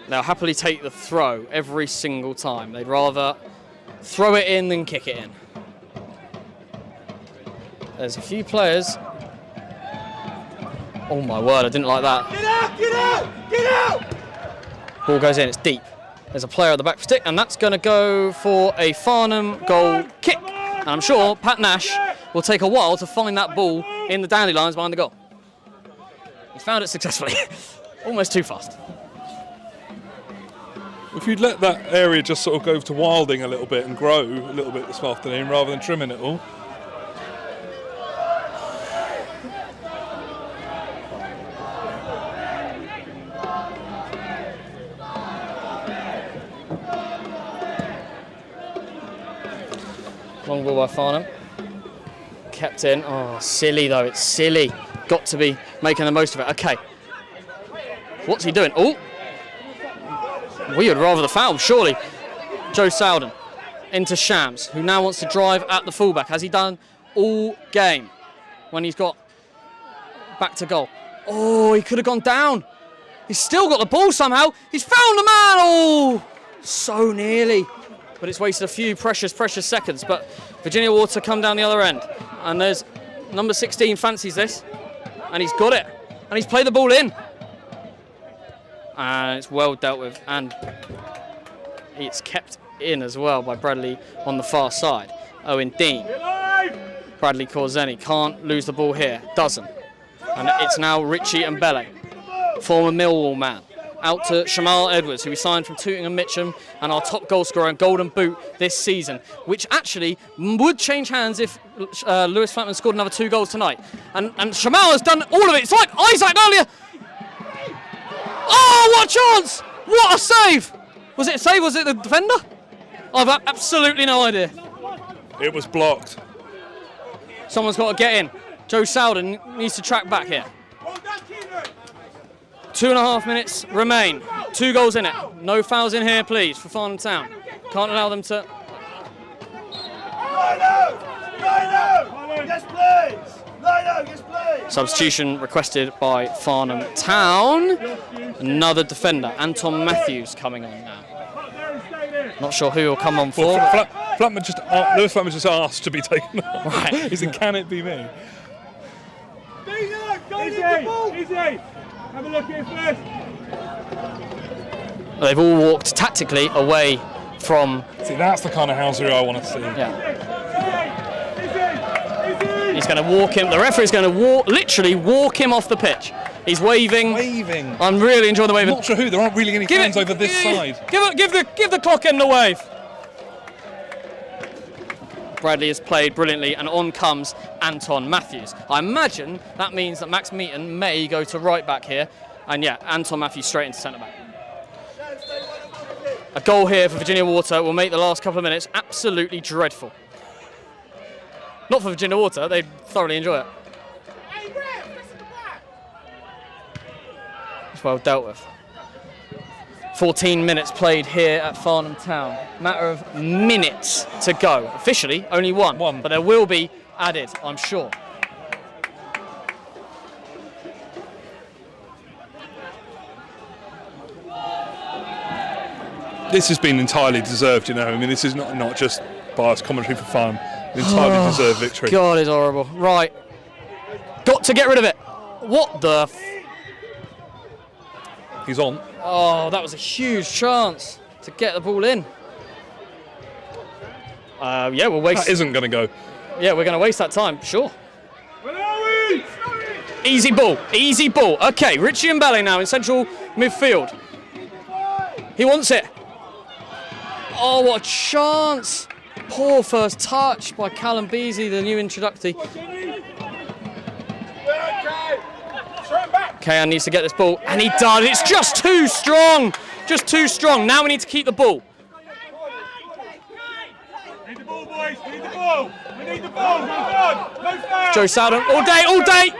They'll happily take the throw every single time. They'd rather throw it in than kick it in. There's a few players. Oh my word, I didn't like that. Get out, get out, get out! Ball goes in, it's deep. There's a player at the back stick, and that's going to go for a Farnham goal kick. And I'm sure Pat Nash will take a while to find that ball in the dandelions behind the goal. He's found it successfully. Almost too fast. If you'd let that area just sort of go to wilding a little bit and grow a little bit this afternoon rather than trimming it all. Long ball by Farnham. Kept in. Oh, silly though. It's silly. Got to be making the most of it. Okay. What's he doing? Oh. We would rather the foul, surely. Joe Sowden into Shams, who now wants to drive at the fullback. Has he done all game when he's got back to goal? Oh, he could have gone down. He's still got the ball somehow. He's found the man. Oh, so nearly. But it's wasted a few precious seconds. But Virginia Water come down the other end. And there's number 16 fancies this. And he's got it. And he's played the ball in. And it's well dealt with. And it's kept in as well by Bradley on the far side. Owen Dean. Bradley Corzeni can't lose the ball here. Doesn't. And it's now Richie and Bele, former Millwall man. Out to Shamal Edwards, who we signed from Tooting and Mitcham, and our top goal scorer and golden boot this season, which actually would change hands if Lewis Flatman scored another 2 goals tonight. And Shamal has done all of it. It's like Isaac earlier. Oh, what a chance! What a save! Was it a save? Was it the defender? I've absolutely no idea. It was blocked. Someone's got to get in. Joe Sowden needs to track back here. 2.5 minutes remain. 2 goals in it. No fouls in here, please, for Farnham Town. Can't allow them to... Yes, please! Yes, please! Substitution requested by Farnham Town. Another defender, Anton Matthews, coming on now. Not sure who will come on for. Lewis Flatman just asked to be taken off. Right. He said, can it be me? Easy! Have a look at it first. They've all walked tactically away from... See, that's the kind of housery I want to see. Yeah. He's going to walk him. The referee's going to literally walk him off the pitch. He's waving. I'm really enjoying the waving. Not sure who. There aren't really any fans over this side. Give the clock in the wave. Bradley has played brilliantly, and on comes Anton Matthews. I imagine that means that Max Meaton may go to right back here, and yeah, Anton Matthews straight into centre back. A goal here for Virginia Water will make the last couple of minutes absolutely dreadful. Not for Virginia Water, they thoroughly enjoy it. It's well dealt with. 14 minutes played here at Farnham Town. Matter of minutes to go. Officially, only one. But there will be added, I'm sure. This has been entirely deserved, you know. I mean, this is not just biased commentary for fun. An entirely deserved victory. God, it's horrible. Right. Got to get rid of it. What the... He's on. Oh, that was a huge chance to get the ball in. Yeah, we'll waste... That isn't going to go. Yeah, we're going to waste that time, sure. Where are we? Easy ball, easy ball. Okay, Richie and Bale now in central midfield. He wants it. Oh, what a chance. Poor first touch by Callum Beasley, the new introductee. Kayan needs to get this ball, and he does. It's just too strong. Just too strong. Now we need to keep the ball. Need the ball, boys. Need the ball. We need the ball. Come on. No foul. Joe Sowden, all day, all day.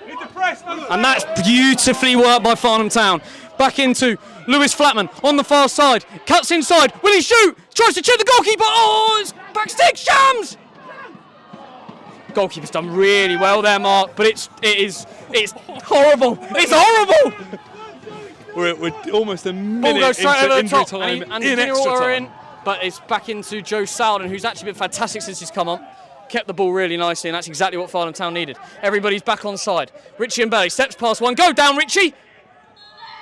Need the press. And that's beautifully worked by Farnham Town. Back into Lewis Flatman on the far side. Cuts inside. Will he shoot? Tries to chip the goalkeeper. Oh, it's back stick. Shams. Goalkeeper's done really well there, Mark. But it's horrible. It's horrible. We're almost a Ball minute goes straight over into the injury top, time and in extra Water time. in, but it's back into Joe Salden, who's actually been fantastic since he's come on. Kept the ball really nicely, and that's exactly what Farnham Town needed. Everybody's back on side. Richie and Belly steps past one. Go down, Richie!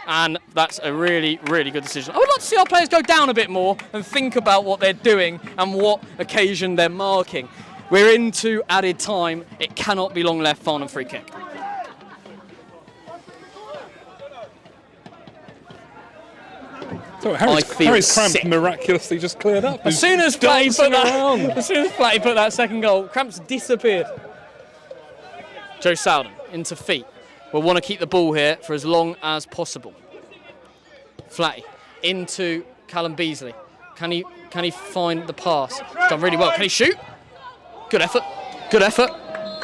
And that's a really, really good decision. I would like to see our players go down a bit more and think about what they're doing and what occasion they're marking. We're into added time. It cannot be long left. Farnham free kick. So Harry's cramp miraculously just cleared up. As soon as Flatty put that second goal, cramps disappeared. Joe Salden into feet. We'll want to keep the ball here for as long as possible. Flatty into Callum Beasley. Can he find the pass? He's done really well. Can he shoot? Good effort. Good effort.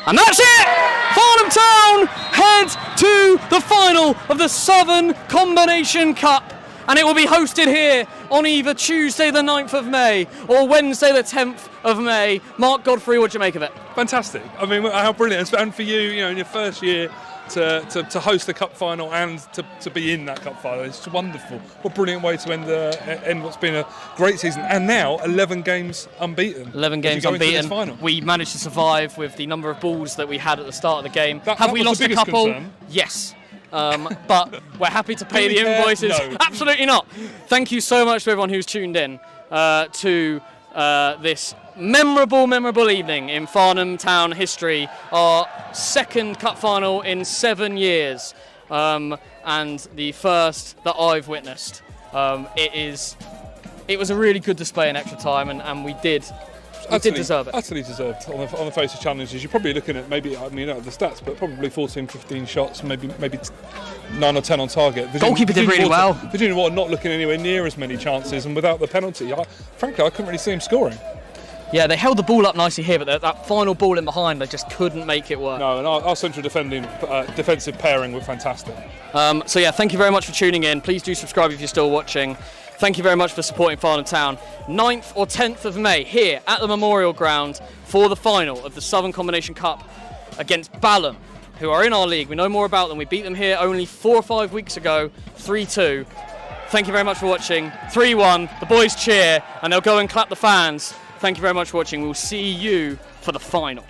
And that's it! Farnham Town head to the final of the Southern Combination Cup. And it will be hosted here on either Tuesday the 9th of May or Wednesday the 10th of May. Mark Godfrey, what do you make of it? Fantastic. I mean, how brilliant. And for you, in your first year to host the cup final and to be in that cup final, it's wonderful. What a brilliant way to end what's been a great season. And now 11 games unbeaten. 11 games unbeaten. We managed to survive with the number of balls that we had at the start of the game. Have we lost a couple? Concern. Yes. But we're happy to pay the invoices. No. Absolutely not. Thank you so much to everyone who's tuned in to this memorable evening in Farnham Town history. Our second cup final in 7 years, and the first that I've witnessed. It was a really good display in extra time, and we did deserve it. Utterly deserved on the face of challenges. You're probably looking at maybe, the stats, but probably 14, 15 shots, maybe 9 or 10 on target. Goalkeeper did really well. Virginia Water not looking anywhere near as many chances, and without the penalty, frankly, I couldn't really see him scoring. Yeah, they held the ball up nicely here, but that final ball in behind, they just couldn't make it work. No, and our central defensive pairing were fantastic. So yeah, thank you very much for tuning in. Please do subscribe if you're still watching. Thank you very much for supporting Farnham Town. 9th or 10th of May here at the Memorial Ground for the final of the Southern Combination Cup against Balham, who are in our league. We know more about them. We beat them here only 4 or 5 weeks ago, 3-2. Thank you very much for watching. 3-1, the boys cheer and they'll go and clap the fans. Thank you very much for watching. We'll see you for the final.